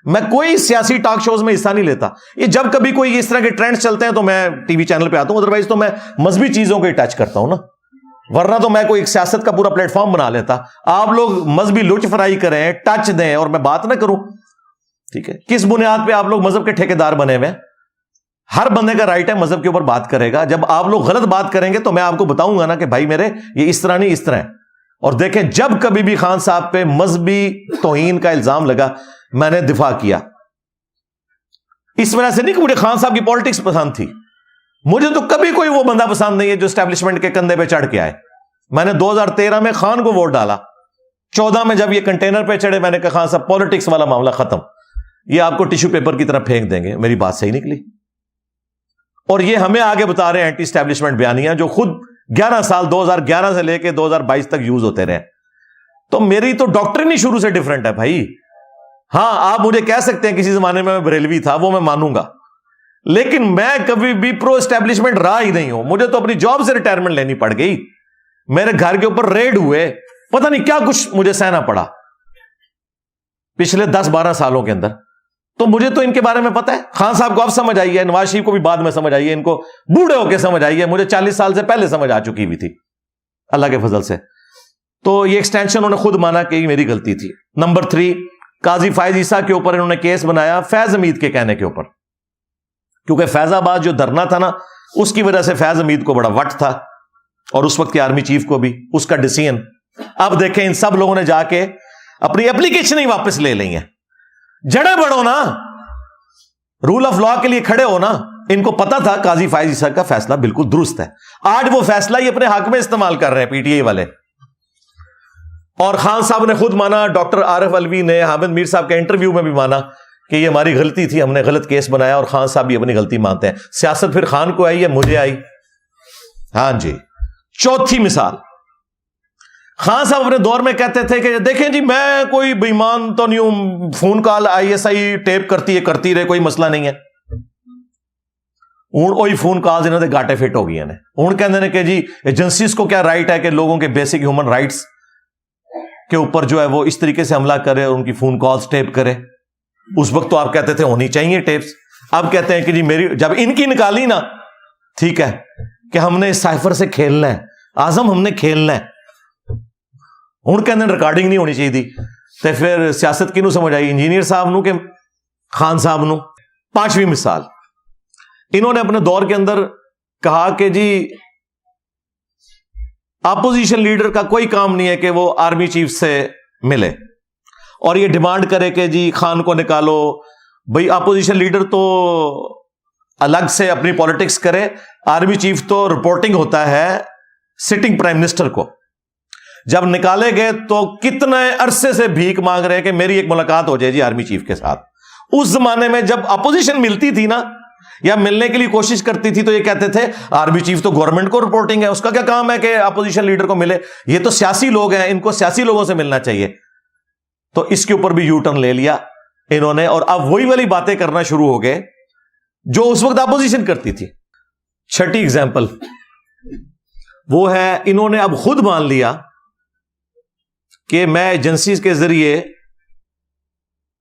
میں کوئی سیاسی ٹاک شوز میں حصہ نہیں لیتا. یہ جب کبھی کوئی اس طرح کے ٹرینڈز چلتے ہیں تو میں ٹی وی چینل پہ آتا ہوں, ادروائز تو میں مذہبی چیزوں کو ٹچ کرتا ہوں نا, ورنہ تو میں کوئی ایک سیاست کا پورا پلیٹ فارم بنا لیتا. آپ لوگ مذہبی لچ فرائی کریں, ٹچ دیں اور میں بات نہ کروں, ٹھیک ہے. کس بنیاد پہ آپ لوگ مذہب کے ٹھیکیدار بنے ہوئے ہیں؟ ہر بندے کا رائٹ ہے مذہب کے اوپر بات کرے گا. جب آپ لوگ غلط بات کریں گے تو میں آپ کو بتاؤں گا نا کہ بھائی میرے یہ اس طرح نہیں اس طرح ہے. اور دیکھیں جب کبھی بھی خان صاحب پہ مذہبی توہین کا الزام لگا میں نے دفاع کیا. اس وجہ سے نہیں کہ مجھے خان صاحب کی پالیٹکس پسند تھی, مجھے تو کبھی کوئی وہ بندہ پسند نہیں ہے جو اسٹیبلشمنٹ کے کندھے پہ چڑھ کے آئے. میں نے 2013 میں خان کو ووٹ ڈالا, 14 میں جب یہ کنٹینر پہ چڑھے میں نے کہا خان صاحب پالیٹکس والا معاملہ ختم, یہ آپ کو ٹیشو پیپر کی طرح پھینک دیں گے. میری بات صحیح نکلی. اور یہ ہمیں آگے بتا رہے ہیں اینٹی اسٹیبلشمنٹ بیانیاں جو خود 11 سال 2011 سے لے کے 2022 تک یوز ہوتے رہے. تو میری تو ڈاکٹرن ہی شروع سے ڈیفرنٹ ہے بھائی. ہاں آپ مجھے کہہ سکتے ہیں کسی زمانے میں بریلوی تھا, وہ میں مانوں گا, لیکن میں کبھی بھی پرو اسٹیبلشمنٹ رہا ہی نہیں ہوں. مجھے تو اپنی جاب سے ریٹائرمنٹ لینی پڑ گئی, میرے گھر کے اوپر ریڈ ہوئے, پتہ نہیں کیا کچھ مجھے سہنا پڑا پچھلے 10-12 سالوں کے اندر. تو مجھے تو ان کے بارے میں پتا ہے. خان صاحب کو اب سمجھ آئی ہے, نواز شریف کو بھی بعد میں سمجھ آئی ہے, ان کو بوڑھے ہو کے سمجھ آئی ہے, مجھے 40 سال سے پہلے سمجھ آ چکی ہوئی تھی اللہ کے فضل سے. تو یہ ایکسٹینشن انہوں نے خود مانا کہ یہ میری غلطی تھی. نمبر 3, قاضی فائز عیسیٰ کے اوپر انہوں نے کیس بنایا فیض حمید کے کہنے کے اوپر, کیونکہ فیض آباد جو دھرنا تھا نا اس کی وجہ سے فیض حمید کو بڑا وٹ تھا اور اس وقت کے آرمی چیف کو بھی اس کا ڈیسیژن. اب دیکھیں ان سب لوگوں نے جا کے اپنی اپلیکیشن ہی واپس لے لی ہیں. جڑے بڑھو نا, رول آف لا کے لیے کھڑے ہو نا. ان کو پتا تھا قاضی فائز عیسیٰ کا فیصلہ بالکل درست ہے. آج وہ فیصلہ ہی اپنے حق میں استعمال کر رہے ہیں پی ٹی آئی والے. اور خان صاحب نے خود مانا, ڈاکٹر عارف علوی نے حامد میر صاحب کے انٹرویو میں بھی مانا کہ یہ ہماری غلطی تھی, ہم نے غلط کیس بنایا, اور خان صاحب بھی اپنی غلطی مانتے ہیں. سیاست پھر خان کو آئی ہے, مجھے آئی. ہاں جی. چوتھی مثال, خان صاحب اپنے دور میں کہتے تھے کہ دیکھیں جی میں کوئی بے ایمان تو نہیں ہوں, phone call I S I tap کرتی رہے, کوئی مسئلہ نہیں ہے. ہوں وہی فون کالز انہوں نے گاٹے فٹ ہو گئی ہیں. ہوں کہتے ہیں کہ جی ایجنسیز کو کیا رائٹ ہے کہ لوگوں کے بیسک ہیومن رائٹس کے اوپر جو ہے وہ اس طریقے سے حملہ کرے اور ان کی فون کالز ٹیپ کرے. اس وقت تو آپ کہتے تھے ہونی چاہیے ٹیپس. اب کہتے ہیں کہ جی میری جب ان کی نکالی نا, ٹھیک ہے کہ ہم نے اس سائفر سے کھیلنا ہے, اعظم ہم نے کھیلنا ہے. ہوں کہتے ہیں ریکارڈنگ نہیں ہونی چاہیے تھی. تو پھر سیاست کنوں سمجھ آئی, انجینئر صاحب نو کہ خان صاحب نو. پانچویں مثال, انہوں نے اپنے دور کے اندر کہا کہ جی اپوزیشن لیڈر کا کوئی کام نہیں ہے کہ وہ آرمی چیف سے ملے اور یہ ڈیمانڈ کرے کہ جی خان کو نکالو. بھائی اپوزیشن لیڈر تو الگ سے اپنی پالیٹکس کرے, آرمی چیف تو رپورٹنگ ہوتا ہے سٹنگ پرائم منسٹر کو. جب نکالے گئے تو کتنے عرصے سے بھیک مانگ رہے ہیں کہ میری ایک ملاقات ہو جائے جی آرمی چیف کے ساتھ. اس زمانے میں جب اپوزیشن ملتی تھی نا یا ملنے کے لیے کوشش کرتی تھی تو یہ کہتے تھے آرمی چیف تو گورنمنٹ کو رپورٹنگ ہے, اس کا کیا کام ہے کہ اپوزیشن لیڈر کو ملے, یہ تو سیاسی لوگ ہیں, ان کو سیاسی لوگوں سے ملنا چاہیے. تو اس کے اوپر بھی یو ٹرن لے لیا انہوں نے, اور اب وہی والی باتیں کرنا شروع ہو گئے جو اس وقت اپوزیشن کرتی تھی. چھٹی ایگزامپل وہ ہے, انہوں نے اب خود مان لیا کہ میں ایجنسیز کے ذریعے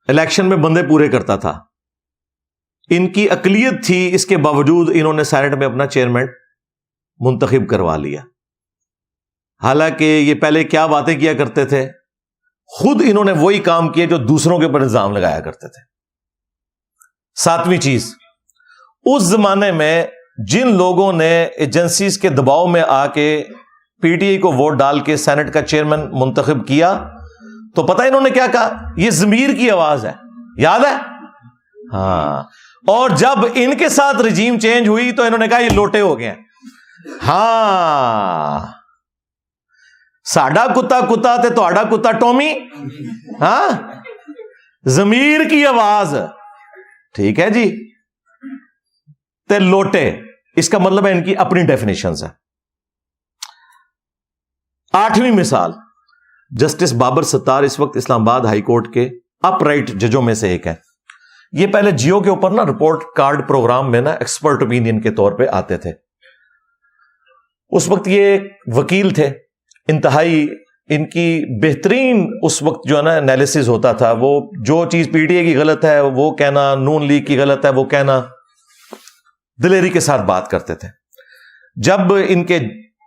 الیکشن میں بندے پورے کرتا تھا. ان کی اقلیت تھی, اس کے باوجود انہوں نے سینٹ میں اپنا چیئرمین منتخب کروا لیا. حالانکہ یہ پہلے کیا باتیں کیا کرتے تھے, خود انہوں نے وہی کام کیے جو دوسروں کے اوپر الزام لگایا کرتے تھے. ساتویں چیز, اس زمانے میں جن لوگوں نے ایجنسیز کے دباؤ میں آ کے پی ٹی آئی کو ووٹ ڈال کے سینٹ کا چیئرمین منتخب کیا, تو پتہ انہوں نے کیا کہا, یہ ضمیر کی آواز ہے, یاد ہے؟ ہاں. اور جب ان کے ساتھ رجیم چینج ہوئی تو انہوں نے کہا یہ لوٹے ہو گئے ہیں. ہاں, ساڈا کتا کتا تے تہاڈا کتا ٹومی. ہاں, ضمیر کی آواز, ٹھیک ہے جی, تے لوٹے, اس کا مطلب ہے ان کی اپنی ڈیفینیشنز ہے. آٹھویں مثال, جسٹس بابر ستار اس وقت اسلام آباد ہائی کورٹ کے اپ رائٹ ججوں میں سے ایک ہے. یہ پہلے جیو کے اوپر نا رپورٹ کارڈ پروگرام میں نا ایکسپرٹ اوپینین کے طور پہ آتے تھے. اس وقت یہ وکیل تھے, انتہائی ان کی بہترین اس وقت جو ہے نا انالیسز ہوتا تھا. وہ جو چیز پی ٹی اے کی غلط ہے وہ کہنا, نون لیگ کی غلط ہے وہ کہنا, دلیری کے ساتھ بات کرتے تھے. جب ان کے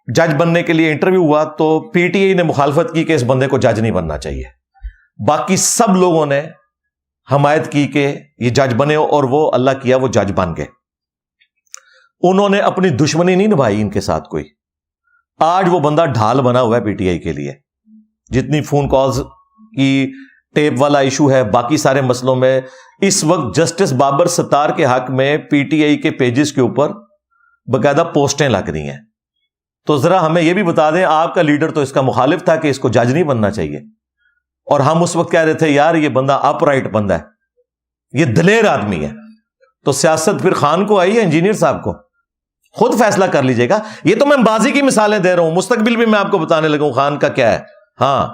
جج بننے کے لیے انٹرویو ہوا تو پی ٹی اے نے مخالفت کی کہ اس بندے کو جج نہیں بننا چاہیے. باقی سب لوگوں نے حمایت کی کہ یہ جج بنے, اور وہ اللہ کیا وہ جج بن گئے. انہوں نے اپنی دشمنی نہیں نبھائی ان کے ساتھ کوئی. آج وہ بندہ ڈھال بنا ہوا ہے پی ٹی آئی کے لیے. جتنی فون کالز کی ٹیپ والا ایشو ہے, باقی سارے مسئلوں میں اس وقت جسٹس بابر ستار کے حق میں پی ٹی آئی کے پیجز کے اوپر باقاعدہ پوسٹیں لگ رہی ہیں. تو ذرا ہمیں یہ بھی بتا دیں, آپ کا لیڈر تو اس کا مخالف تھا کہ اس کو جج نہیں بننا چاہیے, اور ہم اس وقت کہہ رہے تھے یار یہ بندہ اپ رائٹ بندہ ہے, یہ دلیر آدمی ہے. تو سیاست پھر خان کو آئی ہے انجینئر صاحب کو, خود فیصلہ کر لیجئے گا. یہ تو میں بازی کی مثالیں دے رہا ہوں, مستقبل بھی میں آپ کو بتانے لگا ہوں خان کا کیا ہے. ہاں,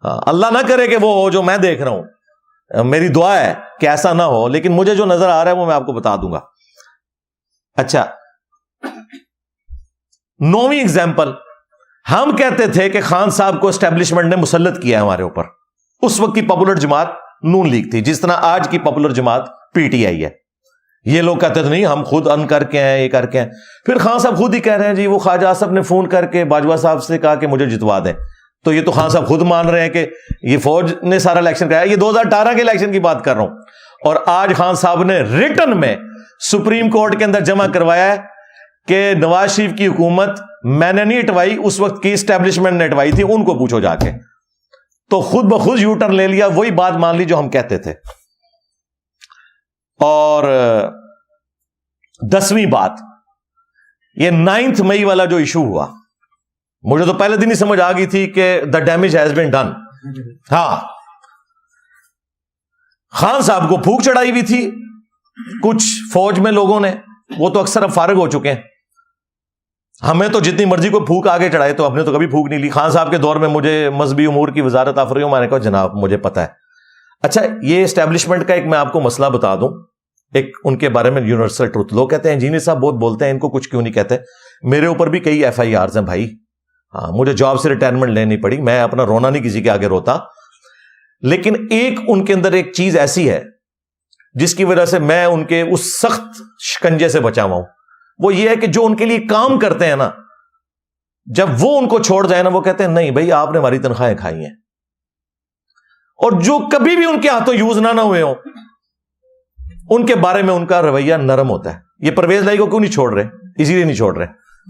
اللہ نہ کرے کہ وہ ہو جو میں دیکھ رہا ہوں, میری دعا ہے کہ ایسا نہ ہو, لیکن مجھے جو نظر آ رہا ہے وہ میں آپ کو بتا دوں گا. اچھا, 9ویں ایگزامپل, ہم کہتے تھے کہ خان صاحب کو اسٹیبلشمنٹ نے مسلط کیا ہے ہمارے اوپر. اس وقت کی پاپولر جماعت نون لیگ تھی, جس طرح آج کی پاپولر جماعت پی ٹی آئی ہے. یہ لوگ کہتے تھے نہیں ہم خود ان کر کے ہیں, یہ کر کے ہیں. پھر خان صاحب خود ہی کہہ رہے ہیں جی وہ خواجہ آصف نے فون کر کے باجوہ صاحب سے کہا کہ مجھے جتوا دیں. تو یہ تو خان صاحب خود مان رہے ہیں کہ یہ فوج نے سارا الیکشن کرایا. یہ 2018 کے الیکشن کی بات کر رہا ہوں. اور آج خان صاحب نے ریٹن میں سپریم کورٹ کے اندر جمع کروایا ہے کہ نواز شریف کی حکومت میں نے نہیں ہٹوائی، اس وقت کی اسٹیبلشمنٹ نے ہٹوائی تھی، ان کو پوچھو جا کے. تو خود بخود یو ٹرن لے لیا، وہی بات مان لی جو ہم کہتے تھے. اور 10ویں بات، یہ 9 مئی والا جو ایشو ہوا، مجھے تو پہلے دن ہی سمجھ آ گئی تھی کہ the damage has been done. ہاں، خان صاحب کو پھونک چڑھائی ہوئی تھی کچھ فوج میں لوگوں نے، وہ تو اکثر اب فارغ ہو چکے ہیں. ہمیں تو جتنی مرضی کو پھونک آگے چڑھائے، تو ہم نے تو کبھی پھونک نہیں لی. خان صاحب کے دور میں مجھے مذہبی امور کی وزارت آفر ہوں، میں نے کہا جناب مجھے پتا ہے. اچھا، یہ اسٹیبلشمنٹ کا ایک میں آپ کو مسئلہ بتا دوں، ایک ان کے بارے میں یونیورسل ٹروتھ. لوگ کہتے ہیں انجینئر صاحب بہت بولتے ہیں، ان کو کچھ کیوں نہیں کہتے. میرے اوپر بھی کئی FIRs ہیں بھائی. ہاں، مجھے جاب سے ریٹائرمنٹ لینی پڑی، میں اپنا رونا نہیں کسی کے آگے روتا. لیکن ایک ان کے اندر ایک چیز ایسی ہے جس کی وجہ سے میں ان کے اس سخت شکنجے سے بچا ہوا ہوں. وہ یہ ہے کہ جو ان کے لیے کام کرتے ہیں نا، جب وہ ان کو چھوڑ جائے نا، وہ کہتے ہیں نہیں بھائی آپ نے ہماری تنخواہیں کھائی ہیں. اور جو کبھی بھی ان کے ہاتھوں یوز نہ ہوئے ہوں، ان کے بارے میں ان کا رویہ نرم ہوتا ہے. یہ پرویز لائی کو کیوں نہیں چھوڑ رہے؟ اسی لیے نہیں چھوڑ رہے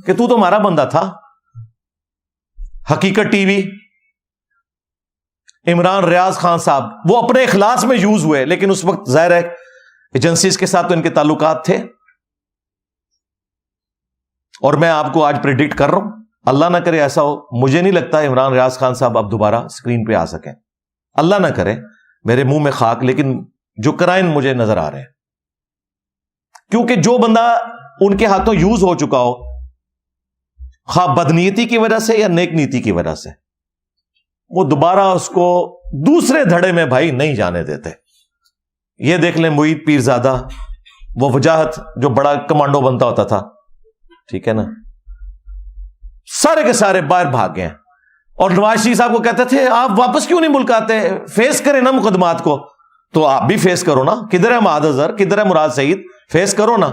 کہ تو ہمارا بندہ تھا. حقیقت ٹی وی، عمران ریاض خان صاحب، وہ اپنے اخلاص میں یوز ہوئے، لیکن اس وقت ظاہر ہے ایجنسیز کے ساتھ تو ان کے تعلقات تھے. اور میں آپ کو آج پریڈکٹ کر رہا ہوں، اللہ نہ کرے ایسا ہو، مجھے نہیں لگتا عمران ریاض خان صاحب اب دوبارہ اسکرین پہ آ سکیں. اللہ نہ کرے، میرے منہ میں خاک، لیکن جو کرائن مجھے نظر آ رہے ہیں، کیونکہ جو بندہ ان کے ہاتھوں یوز ہو چکا ہو، خواہ بدنیتی کی وجہ سے یا نیک نیتی کی وجہ سے، وہ دوبارہ اس کو دوسرے دھڑے میں بھائی نہیں جانے دیتے. یہ دیکھ لیں معید پیرزادہ، وہ وجاہت جو بڑا کمانڈو بنتا ہوتا تھا، ٹھیک ہے نا، سارے کے سارے باہر بھاگ گئے. اور نواز شریف صاحب کو کہتے تھے آپ واپس کیوں نہیں ملک آتے، فیس کریں نا مقدمات کو. تو آپ بھی فیس کرو نا، کدھر ہے معاذ اظہر، کدھر ہے مراد سعید، فیس کرو نا.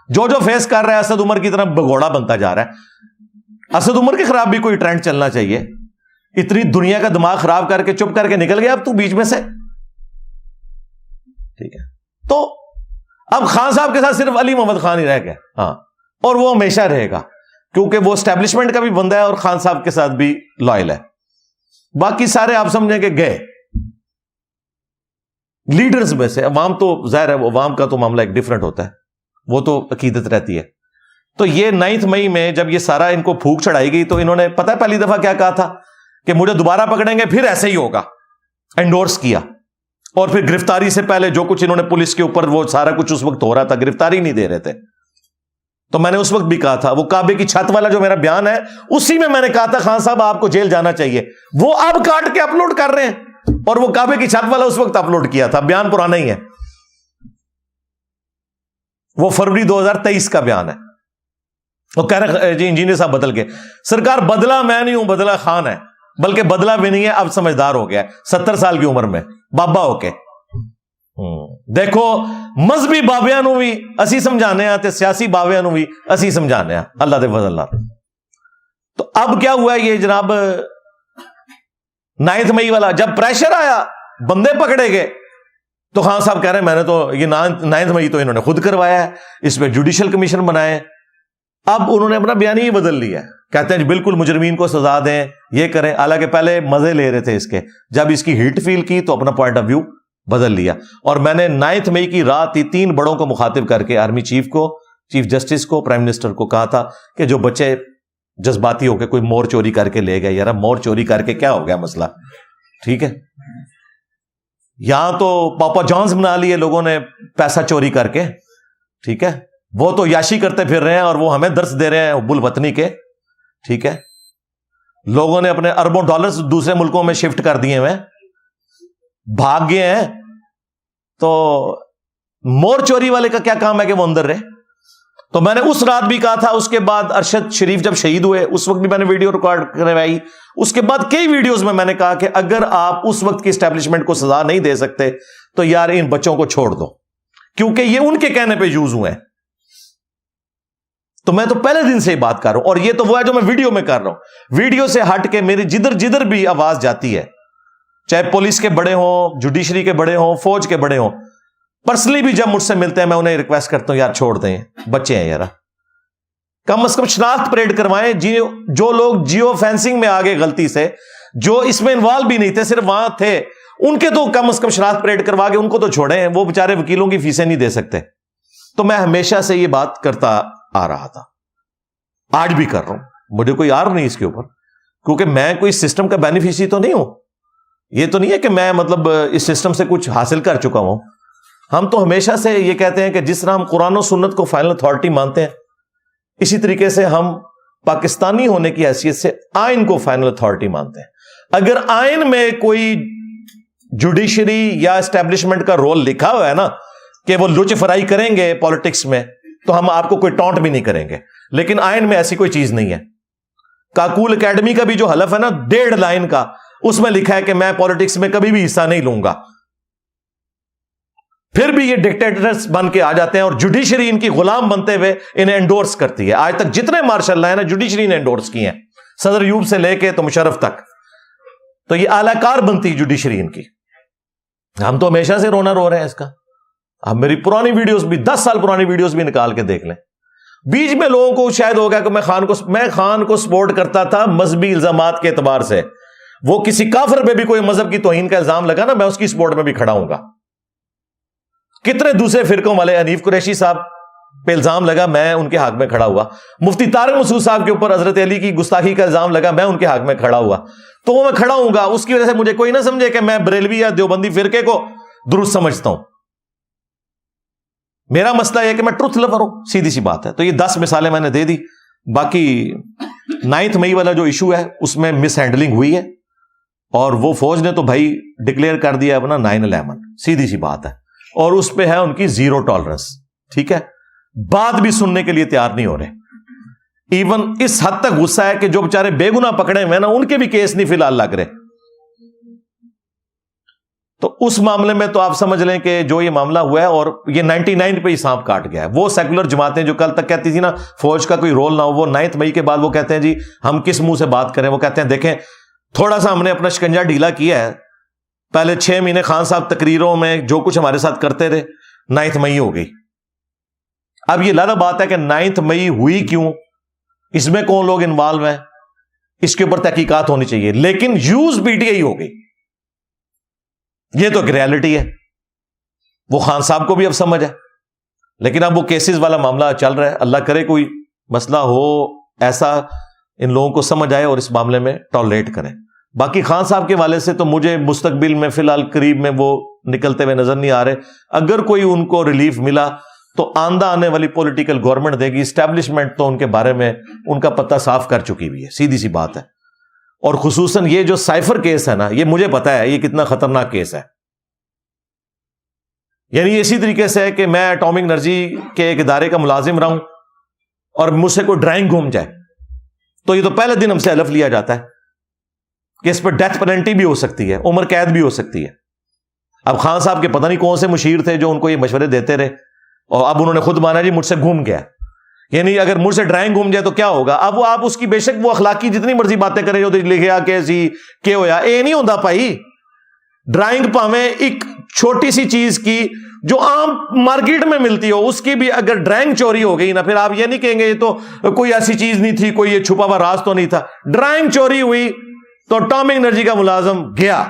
جو فیس کر رہا ہے اسد عمر کی طرح بگوڑا بنتا جا رہا ہے. اسد عمر کے خلاف بھی کوئی ٹرینڈ چلنا چاہیے. اتنی دنیا کا دماغ خراب کر کے چپ کر کے نکل گیا اب تو بیچ میں سے، ٹھیک ہے. تو اب خان صاحب کے ساتھ صرف علی محمد خان ہی رہ گیا. ہاں، اور وہ ہمیشہ رہے گا کیونکہ وہ اسٹیبلشمنٹ کا بھی بندہ ہے اور خان صاحب کے ساتھ بھی لائل ہے. باقی سارے آپ سمجھیں کہ گئے لیڈرز میں سے. عوام تو ظاہر ہے، عوام کا تو معاملہ ایک ڈفرنٹ ہوتا ہے، وہ تو عقیدت رہتی ہے. تو یہ 9 مئی میں جب یہ سارا ان کو پھونک چڑھائی گئی، تو انہوں نے پتہ ہے پہلی دفعہ کیا کہا تھا کہ مجھے دوبارہ پکڑیں گے پھر ایسے ہی ہوگا. انڈورس کیا. اور پھر گرفتاری سے پہلے جو کچھ انہوں نے پولیس کے اوپر، وہ سارا کچھ اس وقت ہو رہا تھا، گرفتاری نہیں دے رہے تھے. تو میں نے اس وقت بھی کہا تھا، وہ کعبے کی چھت والا جو میرا بیان ہے، اسی میں نے کہا تھا خان صاحب آپ کو جیل جانا چاہیے. وہ اب کاٹ کے اپلوڈ کر رہے ہیں، اور وہ کعبے کی چھت والا اس وقت اپلوڈ کیا تھا. بیان پرانا ہی ہے، وہ فروری 2023 کا بیان ہے. وہ کہہ رہے جی انجینئر صاحب بدل کے. سرکار بدلا میں نہیں ہوں، بدلا خان ہے، بلکہ بدلا بھی نہیں ہے، اب سمجھدار ہو گیا 70 سال کی عمر میں بابا ہو کے. دیکھو مذہبی بابیاں نو بھی اسی سمجھانے ہیں تے سیاسی بابیاں نو بھی اسی سمجھانے ہیں اللہ دے فضل نال. تو اب کیا ہوا ہے یہ جناب 9 مئی والا، جب پریشر آیا بندے پکڑے گئے، تو خان صاحب کہہ رہے ہیں میں نے تو یہ 9 مئی تو انہوں نے خود کروایا ہے، اس پہ جوڈیشل کمیشن بنائے. اب انہوں نے اپنا بیان ہی بدل لیا، کہتے ہیں بالکل مجرمین کو سزا دیں، یہ کریں. حالانکہ پہلے مزے لے رہے تھے اس کے، جب اس کی ہیٹ فیل کی تو اپنا پوائنٹ آف ویو بدل لیا. اور میں نے 9 مئی کی رات ہی 3 بڑوں کو مخاطب کر کے، آرمی چیف کو، چیف جسٹس کو، پرائم منسٹر کو کہا تھا کہ جو بچے جذباتی ہو کے کوئی مور چوری کر کے لے گئے، یار مور چوری کر کے کیا ہو گیا مسئلہ، ٹھیک ہے. یہاں تو پاپا جانز بنا لیے لوگوں نے پیسہ چوری کر کے، ٹھیک ہے. وہ تو یاشی کرتے پھر رہے ہیں اور وہ ہمیں درس دے رہے ہیں حب الوطنی کے، ٹھیک ہے. لوگوں نے اپنے اربوں ڈالرز دوسرے ملکوں میں شفٹ کر دیے ہوئے، بھاگ گئے ہیں. تو مور چوری والے کا کیا کام ہے کہ وہ اندر رہے. تو میں نے اس رات بھی کہا تھا. اس کے بعد ارشد شریف جب شہید ہوئے اس وقت بھی میں نے ویڈیو ریکارڈ کروائی. اس کے بعد کئی ویڈیوز میں نے کہا کہ اگر آپ اس وقت کی اسٹیبلشمنٹ کو سزا نہیں دے سکتے تو یار ان بچوں کو چھوڑ دو، کیونکہ یہ ان کے کہنے پہ یوز ہوئے ہیں. تو میں تو پہلے دن سے ہی بات کر رہا ہوں، اور یہ تو وہ ہے جو میں ویڈیو میں کر رہا ہوں. ویڈیو سے ہٹ کے میری جدھر بھی آواز جاتی ہے، چاہے پولیس کے بڑے ہوں، جوڈیشری کے بڑے ہوں، فوج کے بڑے ہوں، پرسنلی بھی جب مجھ سے ملتے ہیں میں انہیں ریکویسٹ کرتا ہوں یار چھوڑ دیں، بچے ہیں یار. کم از کم شناخت پریڈ کروائیں. جو لوگ جیو فینسنگ میں آگے غلطی سے, جو اس میں انوالو بھی نہیں تھے, صرف وہاں تھے, ان کے تو کم از کم شناخت پریڈ کروا کے ان کو تو چھوڑیں, وہ بیچارے وکیلوں کی فیسیں نہیں دے سکتے. تو میں ہمیشہ سے یہ بات کرتا آ رہا تھا, آج بھی کر رہا ہوں, مجھے کوئی آر نہیں اس کے اوپر, کیونکہ میں کوئی سسٹم کا بینیفیشری تو نہیں ہوں. یہ تو نہیں ہے کہ میں مطلب اس سسٹم سے کچھ حاصل کر چکا ہوں. ہم تو ہمیشہ سے یہ کہتے ہیں کہ جس طرح ہم قرآن و سنت کو فائنل اتھارٹی مانتے ہیں, اسی طریقے سے ہم پاکستانی ہونے کی حیثیت سے آئین کو فائنل اتھارٹی مانتے ہیں. اگر آئین میں کوئی جوڈیشری یا اسٹیبلشمنٹ کا رول لکھا ہوا ہے نا کہ وہ لچ فرائی کریں گے پالیٹکس میں, تو ہم آپ کو کوئی ٹونٹ بھی نہیں کریں گے. لیکن آئین میں ایسی کوئی چیز نہیں ہے. کاکول اکیڈمی کا بھی جو حلف ہے نا 1.5 لائن کا, اس میں لکھا ہے کہ میں پالیٹکس میں کبھی بھی حصہ نہیں لوں گا. پھر بھی یہ ڈکٹیٹرز بن کے آ جاتے ہیں, اور جوڈیشری ان کی غلام بنتے ہوئے انہیں انڈورس کرتی ہے. آج تک جتنے مارشل اللہ ہے نا جوڈیشری نے انڈورس کی ہیں, صدر ایوب سے لے کے تو مشرف تک. تو یہ اعلی کار بنتی جوڈیشری ان کی. ہم تو ہمیشہ سے رونا رو رہے ہیں اس کا. اب میری پرانی ویڈیوز بھی 10 سال پرانی ویڈیوز بھی نکال کے دیکھ لیں. بیچ میں لوگوں کو شاید ہو گیا کہ میں خان کو سپورٹ کرتا تھا مذہبی الزامات کے اعتبار سے. وہ کسی کافر پہ بھی کوئی مذہب کی توہین کا الزام لگا نا, میں اس کی سپورٹ میں بھی کھڑا ہوں گا. کتنے دوسرے فرقوں والے, حنیف قریشی صاحب پہ الزام لگا, میں ان کے حق میں کھڑا ہوا. مفتی طارق مسعود صاحب کے اوپر حضرت علی کی گستاخی کا الزام لگا, میں ان کے حق میں کھڑا ہوا. تو وہ میں کھڑا ہوں گا. اس کی وجہ سے مجھے کوئی نہ سمجھے کہ میں بریلوی یا دیوبندی فرقے کو درست سمجھتا ہوں. میرا مسئلہ یہ کہ میں ٹروتھ لور ہوں, سیدھی سی بات ہے. تو یہ 10 مثالیں میں نے دے دی. باقی 9 مئی والا جو ایشو ہے اس میں مس ہینڈلنگ ہوئی ہے, اور وہ فوج نے تو بھائی ڈکلیئر کر دیا اپنا 9/11, سیدھی سی بات ہے. اور اس پہ ہے ان کی 0 ٹالرنس. ٹھیک ہے, بات بھی سننے کے لیے تیار نہیں ہو رہے. ایون اس حد تک غصہ ہے کہ جو بیچارے بے گناہ پکڑے ہوئے نا ان کے بھی کیس نہیں فی الحال لگ رہے. تو اس معاملے میں تو آپ سمجھ لیں کہ جو یہ معاملہ ہوا ہے, اور یہ 99 پہ ہی سانپ کاٹ گیا ہے. وہ سیکولر جماعتیں جو کل تک کہتی تھی نا فوج کا کوئی رول نہ ہو, وہ 9 مئی کے بعد وہ کہتے ہیں جی ہم کس منہ سے بات کریں. وہ کہتے ہیں دیکھیں تھوڑا سا ہم نے اپنا شکنجا ڈھیلا کیا ہے. پہلے 6 مہینے خان صاحب تقریروں میں جو کچھ ہمارے ساتھ کرتے رہے, 9 مئی ہو گئی. اب یہ لازم بات ہے کہ 9 مئی ہوئی کیوں, اس میں کون لوگ انوالو ہیں, اس کے اوپر تحقیقات ہونی چاہیے. لیکن یوز پی ٹی آئی ہو گئی, یہ تو ایک ریالٹی ہے. وہ خان صاحب کو بھی اب سمجھ ہے. لیکن اب وہ کیسز والا معاملہ چل رہا ہے. اللہ کرے کوئی مسئلہ ہو ایسا ان لوگوں کو سمجھ آئے اور اس معاملے میں ٹالریٹ کریں. باقی خان صاحب کے والے سے تو مجھے مستقبل میں فی الحال قریب میں وہ نکلتے ہوئے نظر نہیں آ رہے. اگر کوئی ان کو ریلیف ملا تو آندہ آنے والی پولیٹیکل گورنمنٹ دے گی. اسٹیبلشمنٹ تو ان کے بارے میں ان کا پتہ صاف کر چکی ہوئی ہے, سیدھی سی بات ہے. اور خصوصاً یہ جو سائفر کیس ہے نا, یہ مجھے پتا ہے یہ کتنا خطرناک کیس ہے. یعنی اسی طریقے سے کہ میں ایٹامک انرجی کے ایک ادارے کا ملازم رہا ہوں اور مجھ سے کوئی ڈرائنگ گھوم جائے تو یہ تو پہلے دن ہم سے حلف لیا جاتا ہے کہ اس پہ ڈیتھ پینلٹی بھی ہو سکتی ہے, عمر قید بھی ہو سکتی ہے. اب خان صاحب کے پتہ نہیں کون سے مشیر تھے جو ان کو یہ مشورے دیتے رہے, اور اب انہوں نے خود مانا جی مجھ سے گھوم گیا. یعنی اگر مجھ سے ڈرائنگ گھوم جائے تو کیا ہوگا. اب وہ آپ اس کی بے شک وہ اخلاقی جتنی مرضی باتیں کریں جو لکھیا کیسی کہ ہویا, اے نہیں ہوتا بھائی. ڈرائنگ پاویں ایک چھوٹی سی چیز کی جو عام مارکیٹ میں ملتی ہو, اس کی بھی اگر ڈرائنگ چوری ہو گئی نا, پھر آپ یہ نہیں کہیں گے یہ تو کوئی ایسی چیز نہیں تھی, کوئی یہ چھپا ہوا راز تو نہیں تھا. ڈرائنگ چوری ہوئی تو ایٹامک انرجی کا ملازم گیا,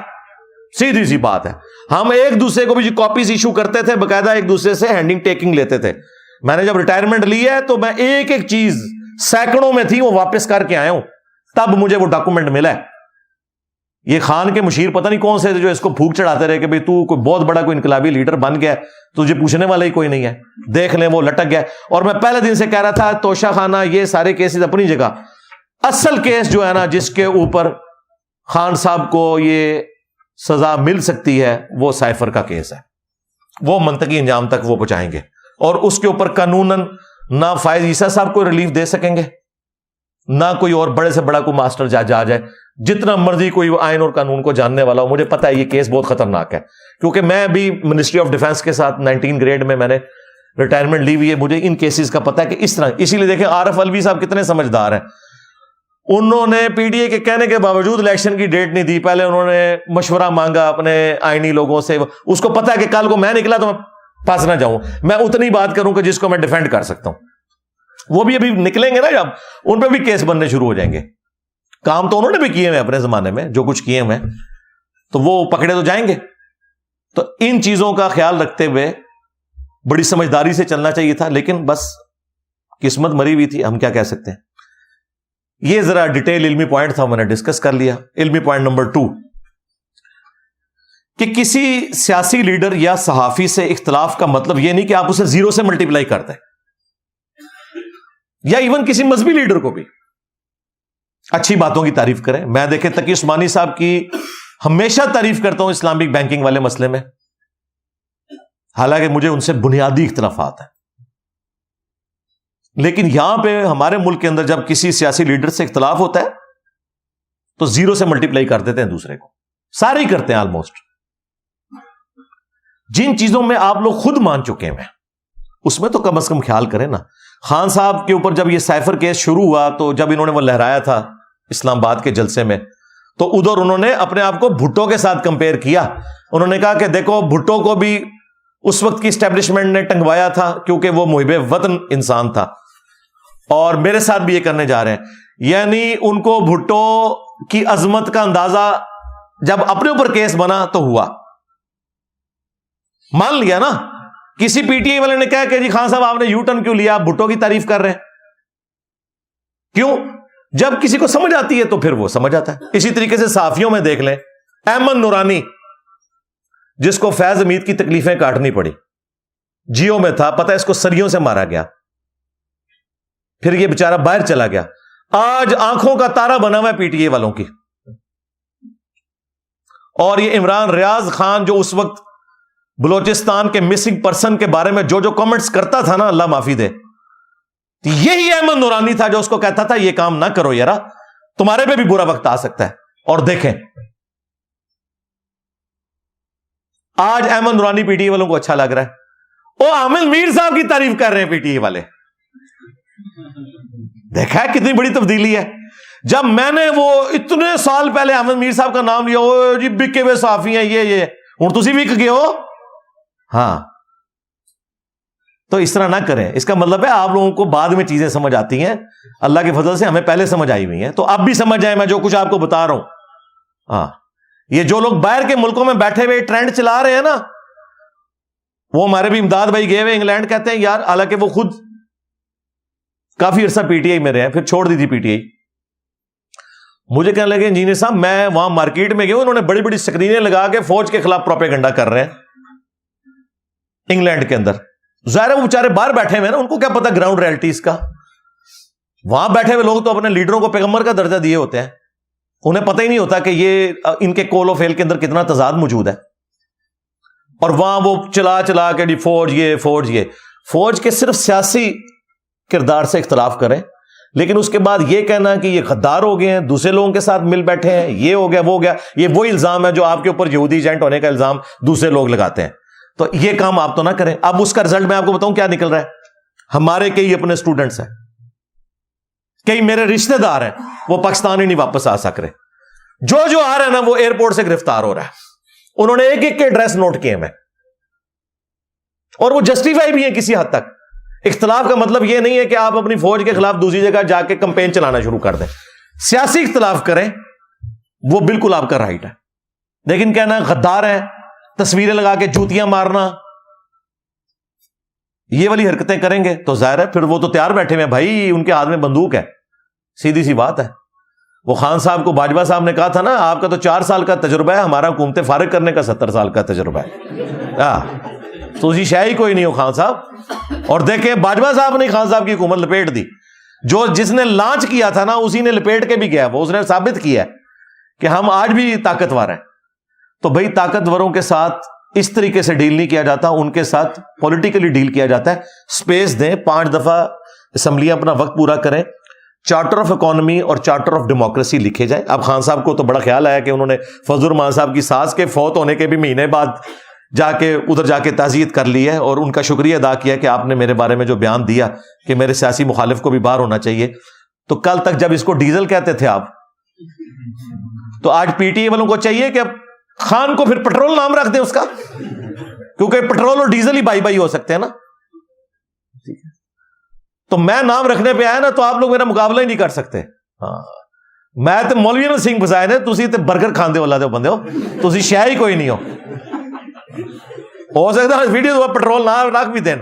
سیدھی سی بات ہے. ہم ایک دوسرے کو بھی کاپیز ایشو کرتے تھے, باقاعدہ ایک دوسرے سے ہینڈنگ ٹیکنگ لیتے تھے. میں نے جب ریٹائرمنٹ لی ہے تو میں ایک ایک چیز سینکڑوں میں تھی وہ واپس کر کے آیا ہوں, تب مجھے وہ ڈاکومنٹ ملا ہے. یہ خان کے مشیر پتہ نہیں کون سے جو اس کو پھونک چڑھاتے رہے کہ بھئی تو کوئی بہت بڑا کوئی انقلابی لیڈر بن گیا, تجھے پوچھنے والا ہی کوئی نہیں ہے, دیکھ لیں وہ لٹک گیا. اور میں پہلے دن سے کہہ رہا تھا توشہ خانہ یہ سارے کیسز اپنی جگہ, اصل کیس جو ہے نا جس کے اوپر خان صاحب کو یہ سزا مل سکتی ہے وہ سائفر کا کیس ہے. وہ منطقی انجام تک وہ پہنچائیں گے, اور اس کے اوپر قانوناً نہ فائز عیسیٰ صاحب کو ریلیف دے سکیں گے, نہ کوئی اور بڑے سے بڑا کوئی ماسٹر جج آ جائے, جتنا مرضی کوئی آئین اور قانون کو جاننے والا ہو. مجھے پتا ہے یہ کیس بہت خطرناک ہے, کیونکہ میں بھی منسٹری آف ڈیفنس کے ساتھ 19 گریڈ میں نے ریٹائرمنٹ لی ہوئی ہے. مجھے ان کیسز کا پتا ہے کہ اس طرح, اسی لیے دیکھیں عارف الوی صاحب کتنے سمجھدار ہیں. انہوں نے پی ڈی اے کے کہنے کے باوجود الیکشن کی ڈیٹ نہیں دی, پہلے انہوں نے مشورہ مانگا اپنے آئینی لوگوں سے. اس کو پتا ہے کہ کل کو میں نکلا تو میں پھنس نہ جاؤں, میں اتنی بات کروں کہ جس کو میں ڈیفینڈ کر سکتا ہوں. وہ بھی ابھی نکلیں گے نا جب, ان پہ بھی کیس بننے شروع ہو جائیں گے. کام تو انہوں نے بھی کیے ہیں اپنے زمانے میں, جو کچھ کیے ہیں, تو وہ پکڑے تو جائیں گے. تو ان چیزوں کا خیال رکھتے ہوئے بڑی سمجھداری سے چلنا چاہیے تھا, لیکن بس قسمت مری ہوئی تھی, ہم کیا کہہ سکتے ہیں. یہ ذرا ڈیٹیل علمی پوائنٹ تھا, میں نے ڈسکس کر لیا. علمی پوائنٹ نمبر 2, کہ کسی سیاسی لیڈر یا صحافی سے اختلاف کا مطلب یہ نہیں کہ آپ اسے 0 سے ملٹیپلائی کرتے ہیں, یا ایون کسی مذہبی لیڈر کو بھی اچھی باتوں کی تعریف کریں. میں دیکھیں تقی عثمانی صاحب کی ہمیشہ تعریف کرتا ہوں اسلامک بینکنگ والے مسئلے میں, حالانکہ مجھے ان سے بنیادی اختلافات ہیں. لیکن یہاں پہ ہمارے ملک کے اندر جب کسی سیاسی لیڈر سے اختلاف ہوتا ہے تو 0 سے ملٹیپلائی کر دیتے ہیں دوسرے کو. سارے ہی کرتے ہیں آلموسٹ. جن چیزوں میں آپ لوگ خود مان چکے ہیں اس میں تو کم از کم خیال کریں نا. خان صاحب کے اوپر جب یہ سائفر کیس شروع ہوا تو جب انہوں نے وہ لہرایا تھا اسلام آباد کے جلسے میں, تو ادھر انہوں نے اپنے آپ کو بھٹو کے ساتھ کمپیئر کیا. انہوں نے کہا کہ دیکھو بھٹو کو بھی اس وقت کی اسٹیبلشمنٹ نے ٹنگوایا تھا کیونکہ وہ محب وطن انسان تھا, اور میرے ساتھ بھی یہ کرنے جا رہے ہیں. یعنی ان کو بھٹو کی عظمت کا اندازہ جب اپنے اوپر کیس بنا تو ہوا, مان لیا نا. کسی پی ٹی آئی والے نے کہا کہ جی خان صاحب آپ نے یو ٹرن کیوں لیا, آپ بھٹو کی تعریف کر رہے ہیں. کیوں؟ جب کسی کو سمجھ آتی ہے تو پھر وہ سمجھ آتا ہے. اسی طریقے سے صحافیوں میں دیکھ لیں, احمد نورانی جس کو فیض حمید کی تکلیفیں کاٹنی پڑی, جیو میں تھا, پتہ اس کو سریوں سے مارا گیا, پھر یہ بیچارہ باہر چلا گیا, آج آنکھوں کا تارا بنا ہوا ہے پی ٹی آئی والوں کی. اور یہ عمران ریاض خان جو اس وقت بلوچستان کے مسنگ پرسن کے بارے میں جو کامنٹس کرتا تھا نا, اللہ معافی دے, یہی احمد نورانی تھا جو اس کو کہتا تھا یہ کام نہ کرو یارا, تمہارے پہ بھی برا وقت آ سکتا ہے. اور دیکھیں آج احمد نورانی پی ٹی آئی والوں کو اچھا لگ رہا ہے, وہ عامر میر صاحب کی تعریف کر رہے ہیں پی ٹی آئی والے. دیکھا ہے کتنی بڑی تبدیلی ہے. جب میں نے وہ اتنے سال پہلے احمد میر صاحب کا نام لیا, وہ جی بکے ہوئے صحافی ہیں یہ ہوں تسی وک گئے ہو. ہاں تو اس طرح نہ کریں. اس کا مطلب ہے آپ لوگوں کو بعد میں چیزیں سمجھ آتی ہیں, اللہ کے فضل سے ہمیں پہلے سمجھ آئی ہوئی ہیں, تو اب بھی سمجھ آئے میں جو کچھ آپ کو بتا رہا ہوں. ہاں یہ جو لوگ باہر کے ملکوں میں بیٹھے ہوئے ٹرینڈ چلا رہے ہیں نا, وہ ہمارے بھی امداد بھائی گئے ہوئے انگلینڈ, کہتے ہیں یار, حالانکہ وہ خود کافی عرصہ پی ٹی آئی میں رہے ہیں, پھر چھوڑ دی تھی پی ٹی آئی. مجھے کہنے لگے انجینئر صاحب میں وہاں مارکیٹ میں گیا, انہوں نے بڑی بڑی سکرینیں لگا کے فوج کے خلاف پروپیگنڈا کر رہے ہیں انگلینڈ کے اندر. ظاہر ہے وہ بیچارے باہر بیٹھے ہوئے نا, ان کو کیا پتا گراؤنڈ ریئلٹیز کا. وہاں بیٹھے ہوئے لوگ تو اپنے لیڈروں کو پیغمبر کا درجہ دیے ہوتے ہیں, انہیں پتہ ہی نہیں ہوتا کہ یہ ان کے کول و فیل کے اندر کتنا تضاد موجود ہے. اور وہاں وہ چلا کے فوج کے صرف سیاسی کردار سے اختلاف کریں, لیکن اس کے بعد یہ کہنا کہ یہ غدار ہو گئے ہیں, دوسرے لوگوں کے ساتھ مل بیٹھے ہیں, یہ ہو گیا وہ ہو گیا, یہ وہی الزام ہے جو آپ کے اوپر یہودی ایجنٹ ہونے کا الزام دوسرے لوگ لگاتے ہیں. تو یہ کام آپ تو نہ کریں. اب اس کا رزلٹ میں آپ کو بتاؤں کیا نکل رہا ہے. ہمارے کئی اپنے اسٹوڈنٹس ہیں, کئی میرے رشتہ دار ہیں, وہ پاکستان ہی نہیں واپس آ سک رہے. جو آ رہا ہے نا وہ ایئرپورٹ سے گرفتار ہو رہا ہے. انہوں نے ایک کے ایڈریس نوٹ کیے میں, اور وہ جسٹیفائی بھی ہے کسی حد تک. اختلاف کا مطلب یہ نہیں ہے کہ آپ اپنی فوج کے خلاف دوسری جگہ جا کے کمپین چلانا شروع کر دیں. سیاسی اختلاف کریں, وہ بالکل آپ کا رائٹ ہے, لیکن کہنا غدار ہے, تصویریں لگا کے جوتیاں مارنا, یہ والی حرکتیں کریں گے تو ظاہر ہے پھر وہ تو تیار بیٹھے ہوئے ہیں بھائی, ان کے ہاتھ میں بندوق ہے, سیدھی سی بات ہے. وہ خان صاحب کو باجوہ صاحب نے کہا تھا نا, آپ کا تو 4 سال کا تجربہ ہے, ہمارا حکومتیں فارغ کرنے کا 70 سال کا تجربہ ہے. تو اسی شاہی کوئی نہیں ہو خان صاحب. اور دیکھیں باجوہ صاحب نے خان صاحب کی حکومت لپیٹ دی, جس نے لانچ کیا تھا نا اسی نے لپیٹ کے بھی گیا, وہ اس نے ثابت کیا ہے کہ ہم آج بھی طاقتور ہیں. تو بھائی طاقتوروں کے ساتھ اس طریقے سے ڈیل نہیں کیا جاتا, ان کے ساتھ پولیٹیکلی ڈیل کیا جاتا ہے. سپیس دیں, 5 دفعہ اسمبلیاں اپنا وقت پورا کریں, چارٹر آف اکانومی اور چارٹر آف ڈیموکریسی لکھے جائیں. اب خان صاحب کو تو بڑا خیال آیا کہ انہوں نے فضل الرحمان صاحب کی ساس کے فوت ہونے کے بھی مہینے بعد ادھر جا کے تعزیت کر لی ہے, اور ان کا شکریہ ادا کیا کہ آپ نے میرے بارے میں جو بیان دیا کہ میرے سیاسی مخالف کو بھی باہر ہونا چاہیے. تو کل تک جب اس کو ڈیزل کہتے تھے آپ, تو آج پی ٹی آئی والوں کو چاہیے کہ خان کو پھر پٹرول نام رکھ دیں اس کا, کیونکہ پٹرول اور ڈیزل ہی بائی بائی ہو سکتے ہیں نا. تو میں نام رکھنے پہ آیا نا تو آپ لوگ میرا مقابلہ ہی نہیں کر سکتے. ہاں میں تو مولوی نال سنگھ بسائے نے, تسی تے برگر کھاندے والا دے بندے ہو, تسی شے ہی کوئی نہیں ہو سکتا ہے ویڈیو پٹرول نہ رکھ بھی دین.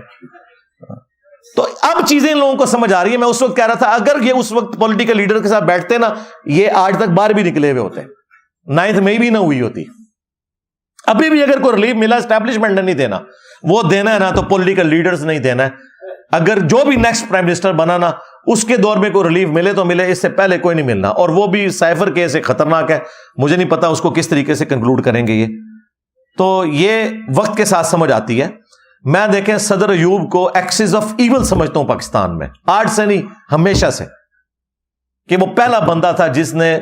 تو اب چیزیں ان لوگوں کو سمجھ آ رہی ہے. میں اس وقت کہہ رہا تھا اگر یہ اس وقت پولیٹیکل لیڈر کے ساتھ بیٹھتے نا, یہ آج تک باہر بھی نکلے ہوئے ہوتے, 9 مئی بھی نہ ہوئی ہوتی. ابھی بھی اگر کوئی ریلیف ملا اسٹیبلشمنٹ نے نہیں دینا, وہ دینا ہے نا تو پولیٹیکل لیڈرز نہیں دینا ہے. اگر جو بھی نیکسٹ پرائم منسٹر بنا نا اس کے دور میں کوئی ریلیف ملے تو ملے, اس سے پہلے کوئی نہیں ملنا. اور وہ بھی سائفر کیس ایک خطرناک ہے, مجھے نہیں پتا اس کو کس طریقے سے کنکلوڈ کریں گے یہ. تو یہ وقت کے ساتھ سمجھ آتی ہے. میں دیکھیں صدر ایوب کو ایکسس آف ایول سمجھتا ہوں پاکستان میں, آج سے نہیں ہمیشہ سے, کہ وہ پہلا بندہ تھا جس نے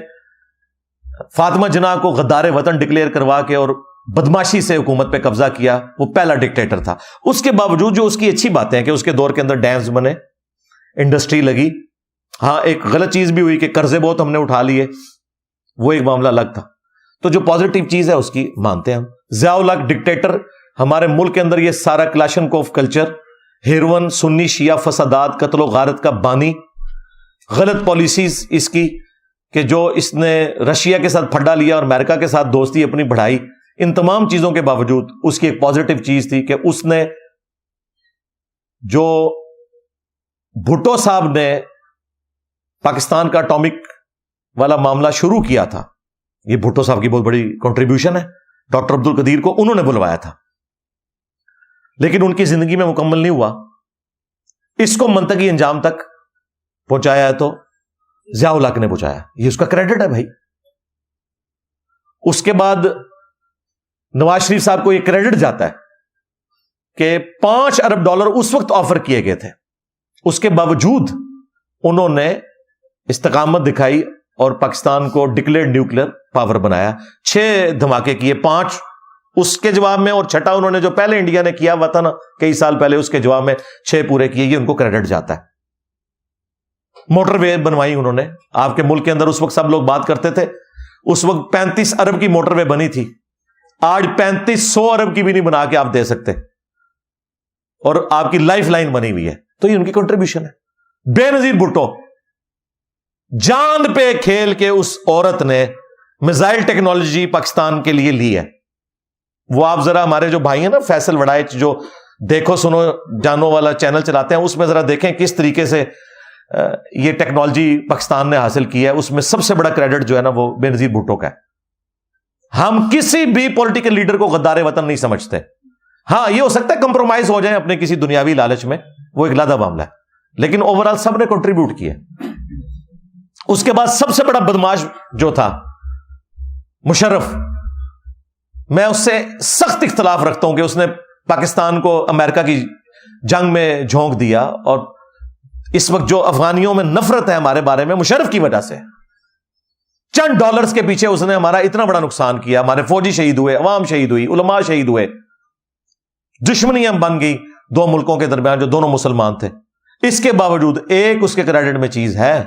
فاطمہ جناح کو غدار وطن ڈکلیئر کروا کے اور بدماشی سے حکومت پہ قبضہ کیا. وہ پہلا ڈکٹیٹر تھا. اس کے باوجود جو اس کی اچھی باتیں ہیں کہ اس کے دور کے اندر ڈیمز بنے, انڈسٹری لگی. ہاں ایک غلط چیز بھی ہوئی کہ قرضے بہت ہم نے اٹھا لیے, وہ ایک معاملہ الگ تھا. تو جو پازیٹیو چیز ہے اس کی مانتے ہیں ہم. ضیاء الحق ڈکٹیٹر, ہمارے ملک کے اندر یہ سارا کلاشنکوف کلچر, ہیروئن, سنی شیعہ فسادات, قتل و غارت کا بانی, غلط پالیسیز اس کی کہ جو اس نے رشیا کے ساتھ پھڈا لیا اور امریکہ کے ساتھ دوستی اپنی بڑھائی. ان تمام چیزوں کے باوجود اس کی ایک پازیٹیو چیز تھی کہ اس نے جو بھٹو صاحب نے پاکستان کا اٹامک والا معاملہ شروع کیا تھا, یہ بھٹو صاحب کی بہت بڑی کنٹریبیوشن ہے. ڈاکٹر عبد القدیر کو انہوں نے بلوایا تھا, لیکن ان کی زندگی میں مکمل نہیں ہوا. اس کو منطقی انجام تک پہنچایا ہے تو ضیاء الحق نے پہنچایا, یہ اس کا کریڈٹ ہے بھائی. اس کے بعد نواز شریف صاحب کو یہ کریڈٹ جاتا ہے کہ $5 ارب اس وقت آفر کیے گئے تھے, اس کے باوجود انہوں نے استقامت دکھائی اور پاکستان کو ڈکلیئرڈ نیوکلیر پاور بنایا. 6 دھماکے کیے, 5 اس کے جواب میں, اور 6 انہوں نے جو پہلے انڈیا نے کیا ہوا تھا نا کئی سال پہلے, اس کے جواب میں 6 پورے کیے. یہ ان کو کریڈٹ جاتا ہے. موٹر وے بنوائی انہوں نے آپ کے ملک کے اندر. اس وقت سب لوگ بات کرتے تھے, اس وقت 35 ارب کی موٹر وے بنی تھی, آج 3500 ارب کی بھی نہیں بنا کے آپ دے سکتے, اور آپ کی لائف لائن بنی ہوئی ہے. تو یہ ان کی کنٹریبیوشن ہے. بے نظیر بھٹو, جان پہ کھیل کے اس عورت نے میزائل ٹیکنالوجی پاکستان کے لیے لی ہے. وہ آپ ذرا ہمارے جو بھائی ہیں نا فیصل وڑائچ, جو دیکھو سنو جانو والا چینل چلاتے ہیں, اس میں ذرا دیکھیں کس طریقے سے یہ ٹیکنالوجی پاکستان نے حاصل کی ہے. اس میں سب سے بڑا کریڈٹ جو ہے نا وہ بے نظیر بھٹو کا ہے. ہم کسی بھی پولیٹیکل لیڈر کو غدار وطن نہیں سمجھتے. ہاں یہ ہو سکتا ہے کمپرومائز ہو جائیں اپنے کسی دنیاوی لالچ میں, وہ ایک علیحدہ معاملہ ہے, لیکن اوور آل سب نے کنٹریبیوٹ کیا. اس کے بعد سب سے بڑا بدماش جو تھا مشرف, میں اس سے سخت اختلاف رکھتا ہوں کہ اس نے پاکستان کو امریکہ کی جنگ میں جھونک دیا, اور اس وقت جو افغانیوں میں نفرت ہے ہمارے بارے میں مشرف کی وجہ سے, چند ڈالرز کے پیچھے اس نے ہمارا اتنا بڑا نقصان کیا. ہمارے فوجی شہید ہوئے, عوام شہید ہوئی, علماء شہید ہوئے, دشمنیاں بن گئی 2 ملکوں کے درمیان جو دونوں مسلمان تھے. اس کے باوجود ایک اس کے کریڈٹ میں چیز ہے,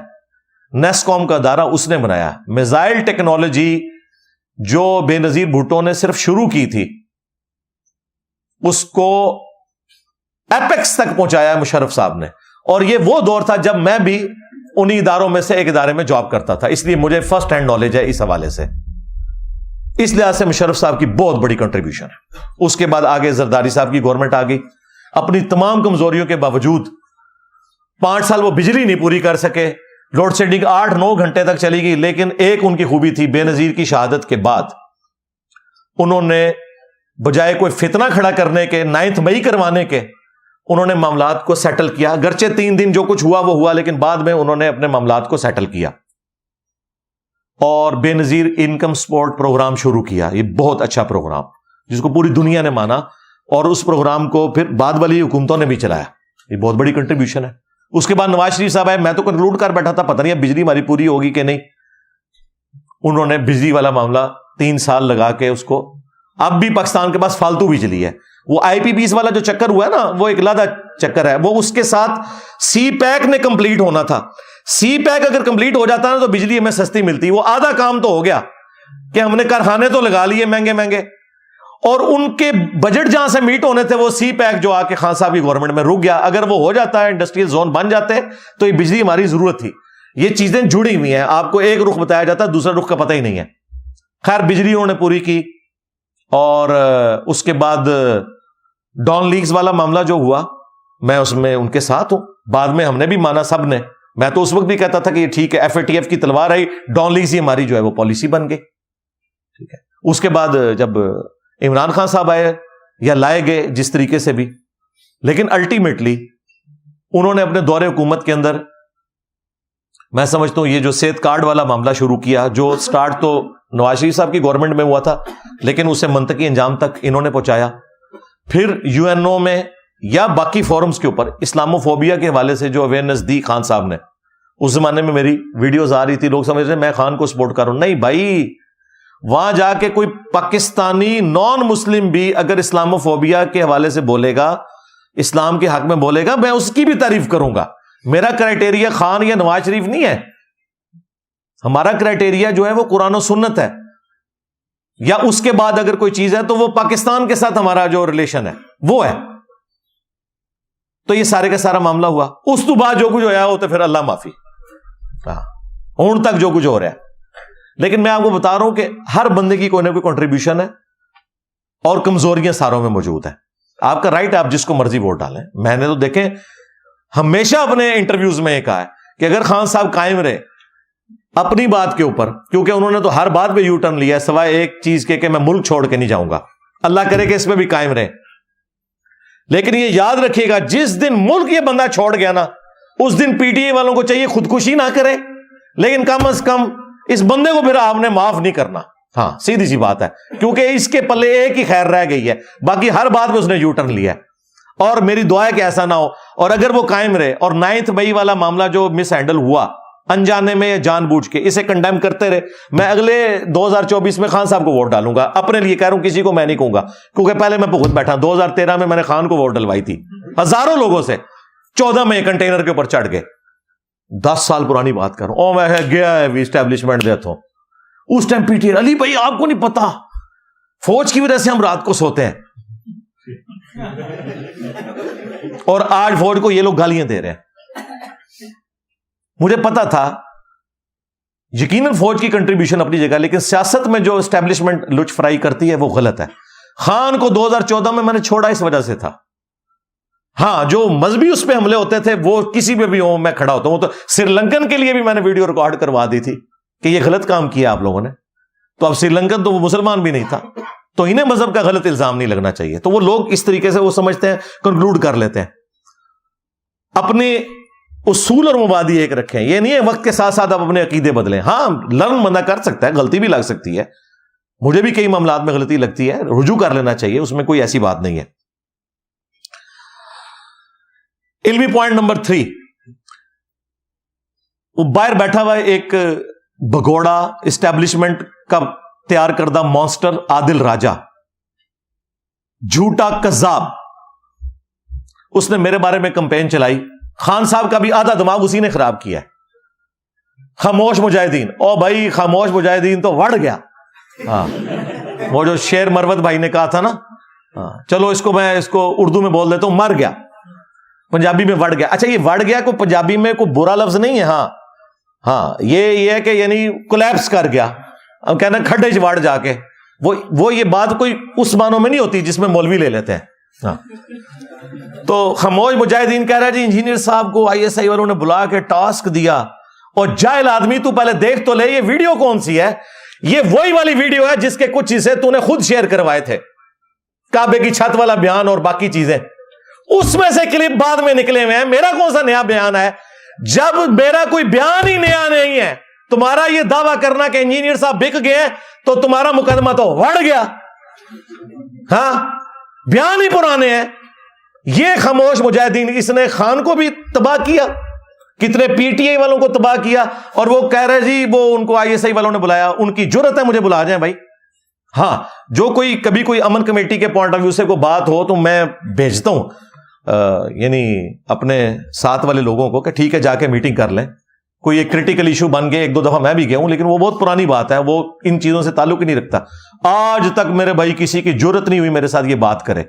نیسکوم کا ادارہ اس نے بنایا. میزائل ٹیکنالوجی جو بے نظیر بھٹو نے صرف شروع کی تھی, اس کو ایپیکس تک پہنچایا مشرف صاحب نے. اور یہ وہ دور تھا جب میں بھی انہی اداروں میں سے ایک ادارے میں جاب کرتا تھا, اس لیے مجھے فرسٹ ہینڈ نالج ہے اس حوالے سے. اس لحاظ سے مشرف صاحب کی بہت بڑی کنٹریبیوشن ہے. اس کے بعد آگے زرداری صاحب کی گورنمنٹ آ گئی. اپنی تمام کمزوریوں کے باوجود 5 سال وہ بجلی نہیں پوری کر سکے, لوڈ شیڈنگ 8-9 گھنٹے تک چلی گئی. لیکن ایک ان کی خوبی تھی, بے نظیر کی شہادت کے بعد انہوں نے بجائے کوئی فتنہ کھڑا کرنے کے, 9 مئی کروانے کے, انہوں نے معاملات کو سیٹل کیا. اگرچہ 3 دن جو کچھ ہوا وہ ہوا, لیکن بعد میں انہوں نے اپنے معاملات کو سیٹل کیا اور بے نظیر انکم سپورٹ پروگرام شروع کیا. یہ بہت اچھا پروگرام جس کو پوری دنیا نے مانا, اور اس پروگرام کو پھر بعد والی حکومتوں نے بھی چلایا. یہ بہت بڑی کنٹریبیوشن ہے. اس کے بعد نواز شریف صاحب آئے, میں تو کنکلوڈ کر بیٹھا تھا پتہ نہیں اب بجلی ہماری پوری ہوگی کہ نہیں. انہوں نے بجلی والا معاملہ 3 سال لگا کے اس کو, اب بھی پاکستان کے پاس فالتو بجلی ہے. وہ آئی پی پیز والا جو چکر ہوا ہے نا, وہ ایک علیحدہ چکر ہے. وہ اس کے ساتھ سی پیک نے کمپلیٹ ہونا تھا. سی پیک اگر کمپلیٹ ہو جاتا نا تو بجلی ہمیں سستی ملتی. وہ آدھا کام تو ہو گیا کہ ہم نے کارخانے تو لگا لیے مہنگے مہنگے, اور ان کے بجٹ جہاں سے میٹ ہونے تھے وہ سی پیک جو آ کے خان صاحب کی گورنمنٹ میں رک گیا. اگر وہ ہو جاتا ہے, انڈسٹریل زون بن جاتے, تو یہ بجلی ہماری ضرورت تھی. یہ چیزیں جڑی ہوئی ہیں, آپ کو ایک رخ بتایا جاتا ہے, دوسرا رخ کا پتہ ہی نہیں ہے. خیر بجلی انہوں نے پوری کی, اور اس کے بعد ڈان لیگز والا معاملہ جو ہوا, میں اس میں ان کے ساتھ ہوں. بعد میں ہم نے بھی مانا سب نے. میں تو اس وقت بھی کہتا تھا کہ یہ ٹھیک ہے, FATF کی تلوار آئی, ڈان لیگز ہی ہماری جو ہے وہ پالیسی بن گئی. ٹھیک ہے. اس کے بعد جب عمران خان صاحب آئے یا لائے گئے جس طریقے سے بھی, لیکن الٹیمیٹلی انہوں نے اپنے دور حکومت کے اندر, میں سمجھتا ہوں یہ جو صحت کارڈ والا معاملہ شروع کیا, جو سٹارٹ تو نواز شریف صاحب کی گورنمنٹ میں ہوا تھا, لیکن اسے منطقی انجام تک انہوں نے پہنچایا. پھر UNO میں یا باقی فورمز کے اوپر اسلاموفوبیا کے حوالے سے جو اویئرنیس دی خان صاحب نے. اس زمانے میں میری ویڈیوز آ رہی تھی, لوگ سمجھ رہے میں خان کو سپورٹ کر رہا ہوں. نہیں بھائی, وہاں جا کے کوئی پاکستانی نان مسلم بھی اگر اسلاموفوبیا کے حوالے سے بولے گا, اسلام کے حق میں بولے گا, میں اس کی بھی تعریف کروں گا. میرا کرائٹیریا خان یا نواز شریف نہیں ہے. ہمارا کرائٹیریا جو ہے وہ قرآن و سنت ہے, یا اس کے بعد اگر کوئی چیز ہے تو وہ پاکستان کے ساتھ ہمارا جو ریلیشن ہے وہ ہے. تو یہ سارے کا سارا معاملہ ہوا. اس تو بعد جو کچھ ہوا وہ تو پھر اللہ معافی, ہوں تک جو کچھ ہو رہا ہے. لیکن میں آپ کو بتا رہا ہوں کہ ہر بندے کی کوئی نہ کوئی کنٹریبیوشن ہے, اور کمزوریاں ساروں میں موجود ہیں. آپ کا رائٹ ہے, آپ جس کو مرضی ووٹ ڈالیں. میں نے تو دیکھیں ہمیشہ اپنے انٹرویوز میں یہ کہا ہے کہ اگر خان صاحب قائم رہے اپنی بات کے اوپر, کیونکہ انہوں نے تو ہر بات پہ یو ٹرن لیا ہے سوائے ایک چیز کے کہ میں ملک چھوڑ کے نہیں جاؤں گا, اللہ کرے کہ اس پہ بھی قائم رہے. لیکن یہ یاد رکھیے گا, جس دن ملک یہ بندہ چھوڑ گیا نا, اس دن PTI والوں کو چاہیے خودکشی نہ کرے, لیکن کم از کم اس بندے کو پھر آپ نے معاف نہیں کرنا. ہاں سیدھی سی بات ہے, کیونکہ اس کے پلے ایک ہی خیر رہ گئی ہے, باقی ہر بات میں اس نے یو ٹرن لیا ہے. اور میری دعا ہے کہ ایسا نہ ہو. اور اگر وہ قائم رہے, اور 9 مئی والا معاملہ جو مس ہینڈل ہوا انجانے میں یا جان بوجھ کے, اسے کنڈیم کرتے رہے, میں اگلے 2024 میں خان صاحب کو ووٹ ڈالوں گا. اپنے لیے کہہ رہا ہوں, کسی کو میں نہیں کہوں گا, کیونکہ پہلے میں خود بیٹھا. 2013 میں نے خان کو ووٹ ڈلوائی تھی ہزاروں لوگوں سے, 14 میں کنٹینر کے اوپر چڑھ گئے. 10 سال پرانی بات کر رہا ہوں. میں گیا ہے اسٹیبلشمنٹ دیتا ہوں. اس ٹائم PTI, علی بھائی آپ کو نہیں پتا, فوج کی وجہ سے ہم رات کو سوتے ہیں. اور آج فوج کو یہ لوگ گالیاں دے رہے ہیں. مجھے پتا تھا یقیناً فوج کی کنٹریبیوشن اپنی جگہ, لیکن سیاست میں جو اسٹیبلشمنٹ لچ فرائی کرتی ہے وہ غلط ہے. خان کو 2014 میں نے چھوڑا اس وجہ سے تھا. ہاں جو مذہبی اس پہ حملے ہوتے تھے وہ کسی پہ بھی ہوں میں کھڑا ہوتا ہوں. تو سری لنکن کے لیے بھی میں نے ویڈیو ریکارڈ کروا دی تھی کہ یہ غلط کام کیا آپ لوگوں نے. تو اب سری لنکن تو وہ مسلمان بھی نہیں تھا, تو انہیں مذہب کا غلط الزام نہیں لگنا چاہیے. تو وہ لوگ اس طریقے سے وہ سمجھتے ہیں, کنکلوڈ کر لیتے ہیں. اپنے اصول اور مبادی ایک رکھیں. یہ نہیں ہے وقت کے ساتھ ساتھ آپ اپنے عقیدے بدلیں. ہاں لرن بندہ کر سکتا ہے, غلطی بھی لگ سکتی ہے, مجھے بھی کئی معاملات میں غلطی لگتی ہے, رجوع کر لینا چاہیے, اس میں کوئی ایسی بات نہیں ہے. علمی پوائنٹ نمبر 3, باہر بیٹھا ہوا ایک بگوڑا اسٹیبلشمنٹ کا تیار کردہ مانسٹر عادل راجہ, جھوٹا کذاب. اس نے میرے بارے میں کمپین چلائی. خان صاحب کا بھی آدھا دماغ اسی نے خراب کیا ہے. خاموش مجاہدین, او بھائی خاموش مجاہدین تو وڑ گیا. ہاں وہ جو شیر مروت بھائی نے کہا تھا نا, چلو میں اس کو اردو میں بول دیتا ہوں, مر گیا. پنجابی میں وڑ گیا. اچھا یہ وڑ گیا کو پنجابی میں کوئی برا لفظ نہیں ہے. ہاں یہ ہے کہ یعنی کولیپس کر گیا, اب کہنا کھڈے چ وڑ جا کے. وہ یہ بات کوئی اس معنوں میں نہیں ہوتی جس میں مولوی لے لیتے ہیں. ہاں تو خاموش مجاہدین کہہ رہا ہے جی انجینئر صاحب کو ISI والوں نے بلا کے ٹاسک دیا, اور جاہل آدمی تو پہلے دیکھ تو لے یہ ویڈیو کون سی ہے. یہ وہی والی ویڈیو ہے جس کے کچھ چیزیں تو نے خود شیئر کروائے تھے, کعبے کی چھت والا بیان اور باقی چیزیں. اس میں سے کلپ بعد میں نکلے ہوئے ہیں. میرا کون سا نیا بیان ہے؟ جب میرا کوئی بیان ہی نیا نہیں ہے, تمہارا یہ دعویٰ کرنا کہ انجینئر صاحب بک گئے تو تمہارا مقدمہ تو وڑ گیا. ہاں بیان ہی پرانے ہیں. یہ خاموش مجاہدین, اس نے خان کو بھی تباہ کیا, کتنے PTI والوں کو تباہ کیا, اور وہ کہہ رہے جی وہ ان کو ISI والوں نے بلایا. ان کی جرت ہے مجھے بلا جائیں بھائی. ہاں جو کبھی کوئی امن کمیٹی کے پوائنٹ آف ویو سے کوئی بات ہو تو میں بھیجتا ہوں یعنی اپنے ساتھ والے لوگوں کو کہ ٹھیک ہے جا کے میٹنگ کر لیں, کوئی ایک کرٹیکل ایشو بن گئے, 1-2 دفعہ میں بھی گیا ہوں, لیکن وہ بہت پرانی بات ہے, وہ ان چیزوں سے تعلق ہی نہیں رکھتا. آج تک میرے بھائی کسی کی جرت نہیں ہوئی میرے ساتھ یہ بات کرے.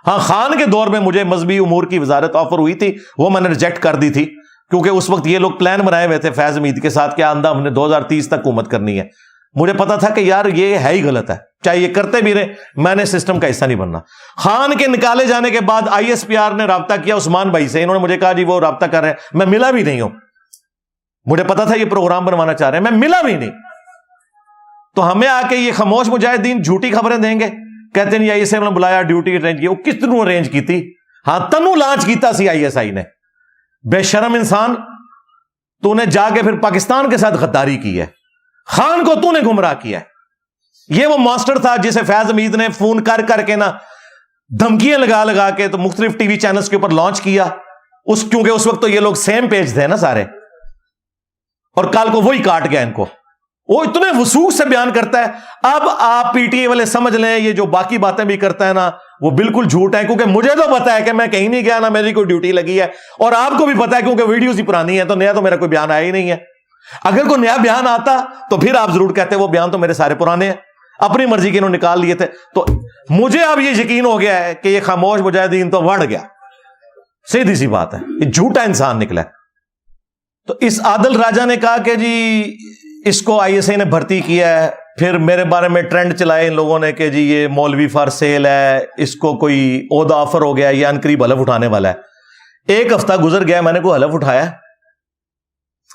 ہاں, خان کے دور میں مجھے مذہبی امور کی وزارت آفر ہوئی تھی, وہ میں نے ریجیکٹ کر دی تھی, کیونکہ اس وقت یہ لوگ پلان بنائے ہوئے تھے فیض حمید کے ساتھ کہ آندہ ہم نے 2030 تک حکومت کرنی ہے. مجھے پتا تھا کہ یار یہ ہے ہی غلط ہے, چاہے یہ کرتے بھی رہے, میں نے سسٹم کا حصہ نہیں بننا. خان کے نکالے جانے کے بعد ISPR نے رابطہ کیا عثمان بھائی سے, انہوں نے مجھے کہا جی وہ رابطہ کر رہے ہیں, میں ملا بھی نہیں ہوں. مجھے پتا تھا یہ پروگرام بنوانا چاہ رہے ہیں, میں ملا بھی نہیں. تو ہمیں آ کے یہ خاموش مجاہدین جھوٹی خبریں دیں گے, کہتے ہیں ISI نے بلایا, ڈیوٹی ارینج کی. وہ کس طرح ارینج کی تھی؟ ہاں, تنو لانچ کیتا سی ISI نے. بے شرم انسان, تو نے جا کے پھر پاکستان کے ساتھ غداری کی ہے, خان کو تو نے گمراہ کیا ہے. یہ وہ ماسٹر تھا جسے فیض حمید نے فون کر کر کے نا دھمکیاں لگا لگا کے تو مختلف ٹی وی چینلز کے اوپر لانچ کیا. کیونکہ اس وقت تو یہ لوگ سیم پیج تھے نا سارے, اور کل کو وہی کاٹ گیا ان کو. وہ اتنے وثوق سے بیان کرتا ہے. اب آپ PTI والے سمجھ لیں یہ جو باقی باتیں بھی کرتا ہے نا وہ بالکل جھوٹ ہے, کیونکہ مجھے تو پتا ہے کہ میں کہیں نہیں گیا, نہ میری کوئی ڈیوٹی لگی ہے, اور آپ کو بھی پتا ہے کیونکہ ویڈیوز ہی پرانی ہے, تو نیا تو میرا کوئی بیان آیا ہی نہیں ہے. اگر کوئی نیا بیان آتا تو پھر آپ ضرور کہتے وہ بیان تو میرے سارے پرانے ہیں, اپنی مرضی کے انہوں نے نکال لیے تھے. تو مجھے اب یہ یقین ہو گیا ہے کہ یہ خاموش مجاہدین تو وڑ گیا. سیدھی سی بات ہے, یہ جھوٹا انسان نکلا. تو اس عادل راجہ نے کہا کہ جی اس کو ISI نے بھرتی کیا ہے. پھر میرے بارے میں ٹرینڈ چلائے ان لوگوں نے کہ جی یہ مولوی فار سیل ہے, اس کو کوئی عہدہ آفر ہو گیا, یہ عنقریب حلف اٹھانے والا ہے. 1 ہفتہ گزر گیا, میں نے کوئی حلف اٹھایا.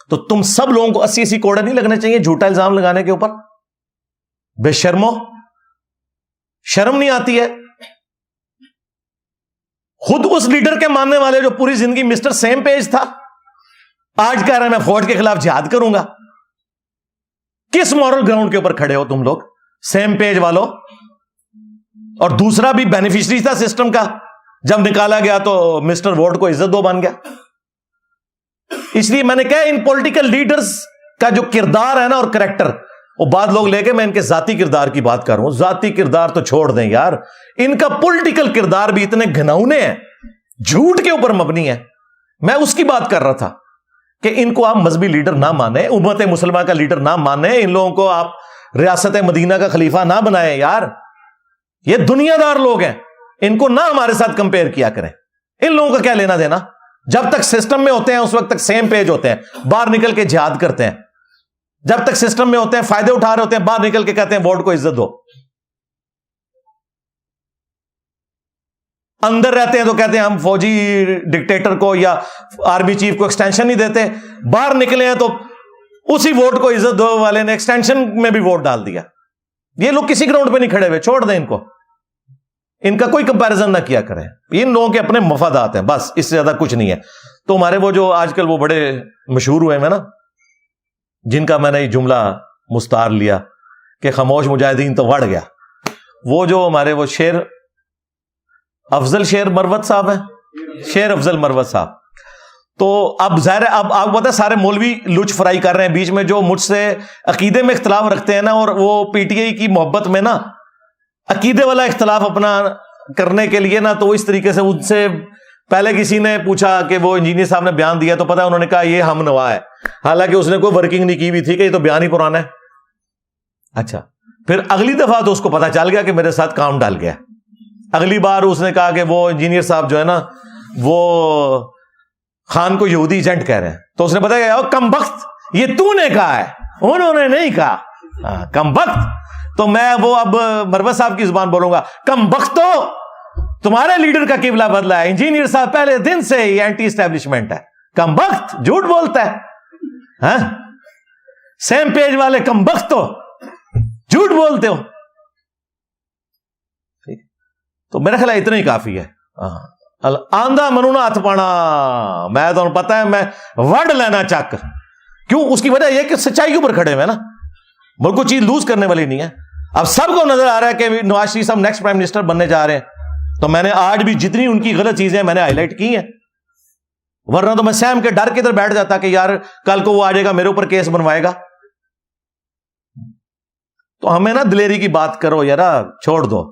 تو تم سب لوگوں کو 80 کوڑے نہیں لگنے چاہیے جھوٹا الزام لگانے کے اوپر؟ بے شرمو, شرم نہیں آتی ہے؟ خود اس لیڈر کے ماننے والے جو پوری زندگی مسٹر سیم پیج تھا, آج کہہ رہے ہیں میں فوج کے خلاف جہاد کروں گا. کس مورل گراؤنڈ کے اوپر کھڑے ہو تم لوگ سیم پیج والوں؟ اور دوسرا بھی بینیفیشری تھا سسٹم کا, جب نکالا گیا تو مسٹر ووٹ کو عزت دو بن گیا. اس لیے میں نے کہا ان پولیٹیکل لیڈرز کا جو کردار ہے نا اور کریکٹر, وہ بعد لوگ لے کے میں ان کے ذاتی کردار کی بات کر رہا ہوں. ذاتی کردار تو چھوڑ دیں یار, ان کا پولیٹیکل کردار بھی اتنے گھناؤنے ہیں, جھوٹ کے اوپر مبنی ہے. میں اس کی بات کر رہا تھا کہ ان کو آپ مذہبی لیڈر نہ مانیں, امت مسلمہ کا لیڈر نہ مانیں, ان لوگوں کو آپ ریاست مدینہ کا خلیفہ نہ بنائیں. یار یہ دنیا دار لوگ ہیں, ان کو نہ ہمارے ساتھ کمپیئر کیا کریں. ان لوگوں کا کیا لینا دینا؟ جب تک سسٹم میں ہوتے ہیں اس وقت تک سیم پیج ہوتے ہیں, باہر نکل کے جہاد کرتے ہیں. جب تک سسٹم میں ہوتے ہیں فائدے اٹھا رہے ہوتے ہیں, باہر نکل کے کہتے ہیں ووٹ کو عزت دو. اندر رہتے ہیں تو کہتے ہیں ہم فوجی ڈکٹیٹر کو یا آرمی چیف کو ایکسٹینشن نہیں دیتے, باہر نکلے ہیں تو اسی ووٹ کو عزت دو والے نے ایکسٹینشن میں بھی ووٹ ڈال دیا. یہ لوگ کسی گراؤنڈ پہ نہیں کھڑے ہوئے, چھوڑ دیں ان کو, ان کا کوئی کمپیریزن نہ کیا کریں. ان لوگوں کے اپنے مفادات ہیں بس, اس سے زیادہ کچھ نہیں ہے. تو ہمارے وہ جو آج کل وہ بڑے مشہور ہوئے ہیں نا, جن کا میں نے یہ جملہ مستعار لیا کہ خاموش مجاہدین تو وڑ گیا, وہ جو ہمارے وہ شیر افضل شیر مروت صاحب ہیں, شیر افضل مروت صاحب. تو اب ظاہر ہے اب آپ پتہ ہے سارے مولوی لچ فرائی کر رہے ہیں بیچ میں, جو مجھ سے عقیدے میں اختلاف رکھتے ہیں نا, اور وہ PTI کی محبت میں نا عقیدے والا اختلاف اپنا کرنے کے لیے نا, تو اس طریقے سے ان سے پہلے کسی نے پوچھا کہ وہ انجینئر صاحب نے بیان دیا, تو پتا انہوں نے کہا یہ ہم نوا ہے, حالانکہ اس نے کوئی ورکنگ نہیں کی ہوئی تھی کہ یہ تو بیان ہی پرانا ہے. اچھا, پھر اگلی دفعہ تو اس کو پتا چل گیا کہ میرے ساتھ کام ڈال گیا. اگلی بار اس نے کہا کہ وہ انجینئر صاحب جو ہے نا وہ خان کو یہودی ایجنٹ کہہ رہے ہیں, تو اس نے بتایا کم بخت یہ تو نے کہا ہے, انہوں نے نہیں کہا, کم بخت. تو میں وہ اب مروت صاحب کی زبان بولوں گا, کم بخت تو تمہارے لیڈر کا قبلہ بدلا ہے, انجینئر صاحب پہلے دن سے ہی اینٹی اسٹیبلشمنٹ ہے. کم بخت جھوٹ بولتا ہے, سیم پیج والے کم بخت تو جھوٹ بولتے ہو. تو میرا خیال اتنا ہی کافی ہے. آندھا منونا ہاتھ پانا, میں تو پتا ہے میں ورڈ لینا چک. کیوں؟ اس کی وجہ یہ کہ سچائی کے اوپر کھڑے ہوئے نا, ملک کو چیز لوز کرنے والی نہیں ہے. اب سب کو نظر آ رہا ہے کہ نواز شریف صاحب نیکسٹ پرائم منسٹر بننے جا رہے ہیں, تو میں نے آج بھی جتنی ان کی غلط چیزیں میں نے ہائی لائٹ کی ہیں, ورنہ تو میں سیم کے ڈر کے ادھر بیٹھ جاتا کہ یار کل کو وہ آ جائے گا میرے اوپر کیس بنوائے گا. تو ہمیں نا دلیری کی بات کرو یار, چھوڑ دو.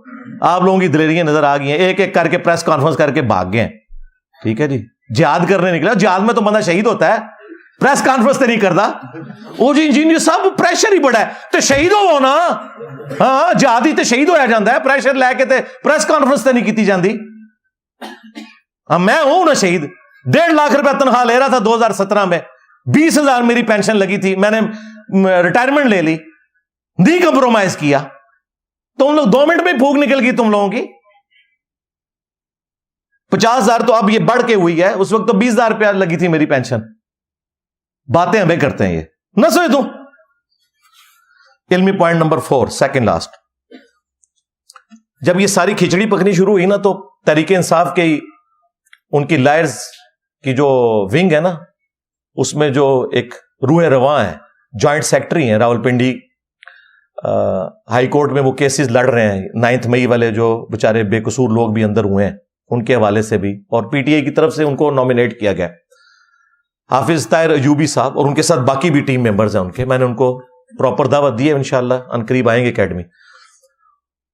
آپ لوگوں کی دلیریاں نظر آ گئی ہیں, ایک ایک کر کے پریس کانفرنس کر کے بھاگ گئے. ٹھیک ہے جی, جہاد کرنے نکلا. جہاد میں تو بندہ شہید ہوتا ہے, پریس کانفرنس تے نہیں کردا وہ جی انجینئر صاحب پریشر ہی بڑا ہے تے شہید ہو نا ہاں جہادی تے شہید ہویا جاندا ہے پریشر لے کے تے پریس کانفرنس تے نہیں کیتی جاندی ہاں میں ہوں نا شہید 1.5 لاکھ روپے تنخواہ لے رہا تھا 2017 میں 20,000 میری پینشن لگی تھی میں نے ریٹائرمنٹ لے لی نہیں کمپرومائز کیا تم لوگ 2 منٹ میں پھوک نکل گئی تم لوگوں کی 50,000 تو اب یہ بڑھ کے ہوئی ہے اس وقت تو 20,000 روپیہ لگی تھی میری پینشن باتیں ہمیں کرتے ہیں یہ نہ سوچ دوں علمی پوائنٹ نمبر 4 سیکنڈ لاسٹ جب یہ ساری کھچڑی پکنی شروع ہوئی نا تو تحریک انصاف کے ان کی لائرز کی جو ونگ ہے نا اس میں جو ایک روح رواں ہے جوائنٹ سیکٹری ہیں راولپنڈی ہائی کورٹ میں وہ کیسز لڑ رہے ہیں 9 مئی والے جو بےچارے بے قصور لوگ بھی اندر ہوئے ہیں ان کے حوالے سے بھی اور پی ٹی آئی کی طرف سے ان کو نامینیٹ کیا گیا حافظ طاہر ایوبی صاحب اور ان کے ساتھ باقی بھی ٹیم ممبرز ہیں ان کے میں نے ان کو پراپر دعوت دی ہے انشاءاللہ ان قریب آئیں گے اکیڈمی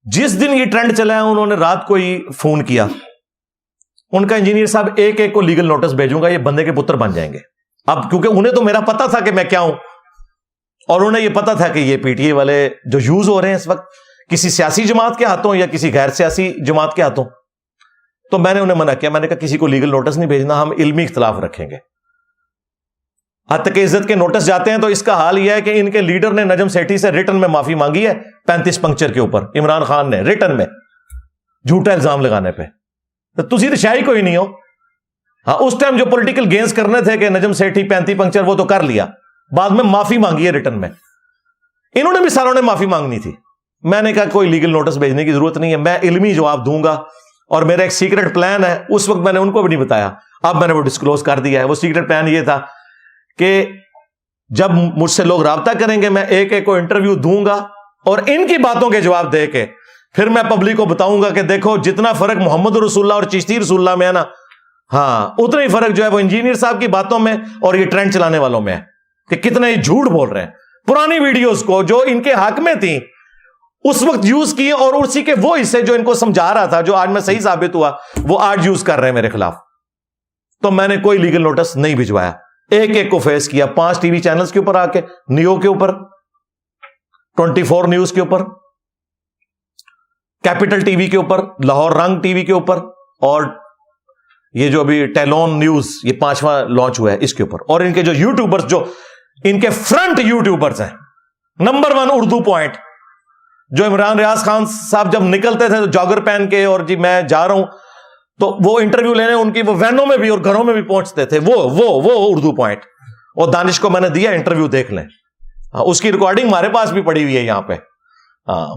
جس دن یہ ٹرینڈ چلا ہے انہوں نے رات کو ہی فون کیا ان کا انجینئر صاحب ایک کو لیگل نوٹس بھیجوں گا یہ بندے کے پتر بن جائیں گے اب کیونکہ انہیں تو میرا پتا تھا کہ میں کیا ہوں اور انہیں یہ پتا تھا کہ یہ پی ٹی آئی والے جو یوز ہو رہے ہیں اس وقت کسی سیاسی جماعت کے ہاتھوں یا کسی غیر سیاسی جماعت کے ہاتھوں تو میں نے انہیں منع کیا میں نے کہا کسی کو لیگل نوٹس نہیں بھیجنا ہم علمی اختلاف رکھیں گے حتی کہ عزت کے نوٹس جاتے ہیں تو اس کا حال یہ ہے کہ ان کے لیڈر نے نجم سیٹھی سے ریٹن میں معافی مانگی ہے 35 پنکچر کے اوپر عمران خان نے ریٹن میں جھوٹا الزام لگانے پہ تو تسی تو شاہی کوئی نہیں ہو ہاں اس ٹائم جو پولیٹیکل گینز کرنے تھے کہ نجم سیٹھی 35 پنکچر وہ تو کر لیا بعد میں معافی مانگی ہے ریٹن میں انہوں نے بھی ساروں نے معافی مانگنی تھی میں نے کہا کوئی لیگل نوٹس بھیجنے کی ضرورت نہیں ہے میں علمی جواب دوں گا اور میرا ایک سیکرٹ پلان ہے اس وقت میں نے ان کو بھی نہیں بتایا اب میں نے وہ ڈسکلوز کر دیا ہے وہ سیکرٹ پلان یہ تھا کہ جب مجھ سے لوگ رابطہ کریں گے میں ایک کو انٹرویو دوں گا اور ان کی باتوں کے جواب دے کے پھر میں پبلک کو بتاؤں گا کہ دیکھو جتنا فرق محمد رسول اللہ اور چشتی رسول اللہ میں ہے نا ہاں اتنا ہی فرق جو ہے وہ انجینئر صاحب کی باتوں میں اور یہ ٹرینڈ چلانے والوں میں ہے کہ کتنے ہی جھوٹ بول رہے ہیں پرانی ویڈیوز کو جو ان کے حق میں تھیں اس وقت یوز کیے اور اسی کے وہ حصے جو ان کو سمجھا رہا تھا جو آج میں صحیح ثابت ہوا وہ آج یوز کر رہے ہیں میرے خلاف تو میں نے کوئی لیگل نوٹس نہیں بھجوایا ایک کو فیس کیا 5 ٹی وی چینلز کے اوپر آ کے نیو کے اوپر 24 نیوز کے اوپر کیپٹل ٹی وی کے اوپر لاہور رنگ ٹی وی کے اوپر اور یہ جو ابھی ٹیلون نیوز یہ 5واں لانچ ہوا ہے اس کے اوپر اور ان کے جو یوٹیوبرز جو ان کے فرنٹ یوٹیوبرز ہیں نمبر 1 اردو پوائنٹ جو عمران ریاض خان صاحب جب نکلتے تھے جاگر پہن کے اور جی میں جا رہا ہوں تو وہ انٹرویو لینے ان کی وہ وینوں میں بھی اور گھروں میں بھی پہنچتے تھے وہ اردو پوائنٹ اور دانش کو میں نے دیا انٹرویو دیکھ لیں اس کی ریکارڈنگ ہمارے پاس بھی پڑی ہوئی ہے یہاں پہ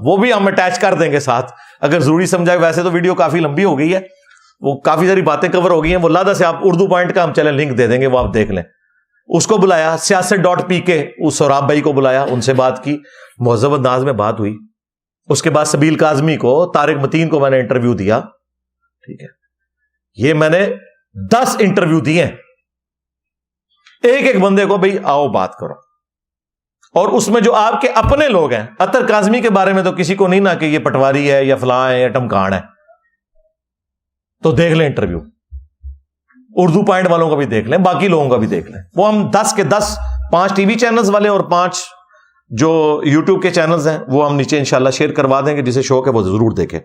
وہ بھی ہم اٹیچ کر دیں گے ساتھ اگر ضروری سمجھا ویسے تو ویڈیو کافی لمبی ہو گئی ہے وہ کافی ساری باتیں کور ہو گئی ہیں وہ لادہ سے آپ اردو پوائنٹ کا ہم چلیں لنک دے دیں گے وہ آپ دیکھ لیں اس کو بلایا سیاست.pk اس سوراب بھائی کو بلایا ان سے بات کی مہذب انداز میں بات ہوئی اس کے بعد سبیل کاظمی کو طارق متین کو میں نے انٹرویو دیا ٹھیک ہے یہ میں نے 10 انٹرویو دیے ایک بندے کو بھائی آؤ بات کرو اور اس میں جو آپ کے اپنے لوگ ہیں اطہر کاظمی کے بارے میں تو کسی کو نہیں نا کہ یہ پٹواری ہے یا فلاں ہے یا ٹمکان ہے تو دیکھ لیں انٹرویو اردو پوائنٹ والوں کا بھی دیکھ لیں باقی لوگوں کا بھی دیکھ لیں وہ ہم 10 کے 10 5 ٹی وی چینلز والے اور 5 جو یوٹیوب کے چینلز ہیں وہ ہم نیچے انشاءاللہ شیئر کروا دیں گے جسے شوق ہے وہ ضرور دیکھیں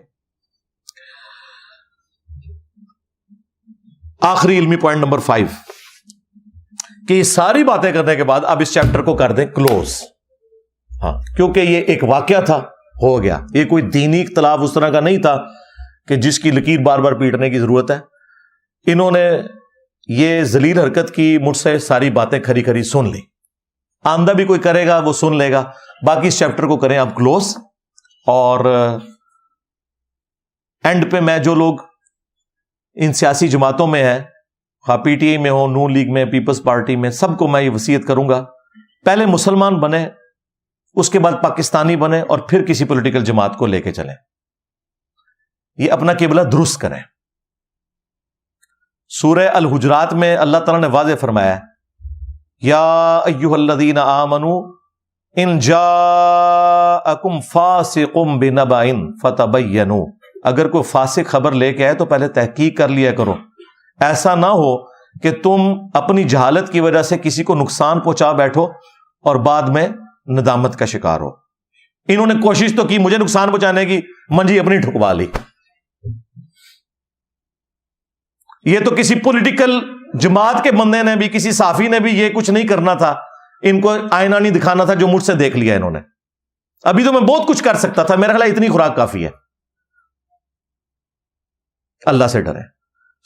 آخری علمی پوائنٹ نمبر 5 کہ یہ ساری باتیں کرنے کے بعد اب اس چیپٹر کو کر دیں کلوز ہاں کیونکہ یہ ایک واقعہ تھا ہو گیا یہ کوئی دینی اختلاف اس طرح کا نہیں تھا کہ جس کی لکیر بار بار پیٹنے کی ضرورت ہے انہوں نے یہ ذلیل حرکت کی مجھ سے ساری باتیں کھری کھری سن لی آمدہ بھی کوئی کرے گا وہ سن لے گا باقی اس چیپٹر کو کریں اب کلوز اور اینڈ پہ میں جو لوگ ان سیاسی جماعتوں میں ہیں خواہ پی ٹی آئی میں ہو نون لیگ میں پیپلز پارٹی میں سب کو میں یہ وصیت کروں گا پہلے مسلمان بنے اس کے بعد پاکستانی بنے اور پھر کسی پولیٹیکل جماعت کو لے کے چلیں یہ اپنا قبلہ درست کریں سورہ الحجرات میں اللہ تعالیٰ نے واضح فرمایا یا ایھا الذین آمنوا ان جاءکم فاسق بنبأ فتبینوا اگر کوئی فاسق خبر لے کے آئے تو پہلے تحقیق کر لیا کرو ایسا نہ ہو کہ تم اپنی جہالت کی وجہ سے کسی کو نقصان پہنچا بیٹھو اور بعد میں ندامت کا شکار ہو. انہوں نے کوشش تو کی مجھے نقصان پہنچانے کی، منجی اپنی ٹھکوا لی. یہ تو کسی پولیٹیکل جماعت کے بندے نے بھی، کسی صحافی نے بھی یہ کچھ نہیں کرنا تھا، ان کو آئینہ نہیں دکھانا تھا جو مجھ سے دیکھ لیا انہوں نے. ابھی تو میں بہت کچھ کر سکتا تھا، میرا خیال اتنی خوراک کافی ہے. اللہ سے ڈریں.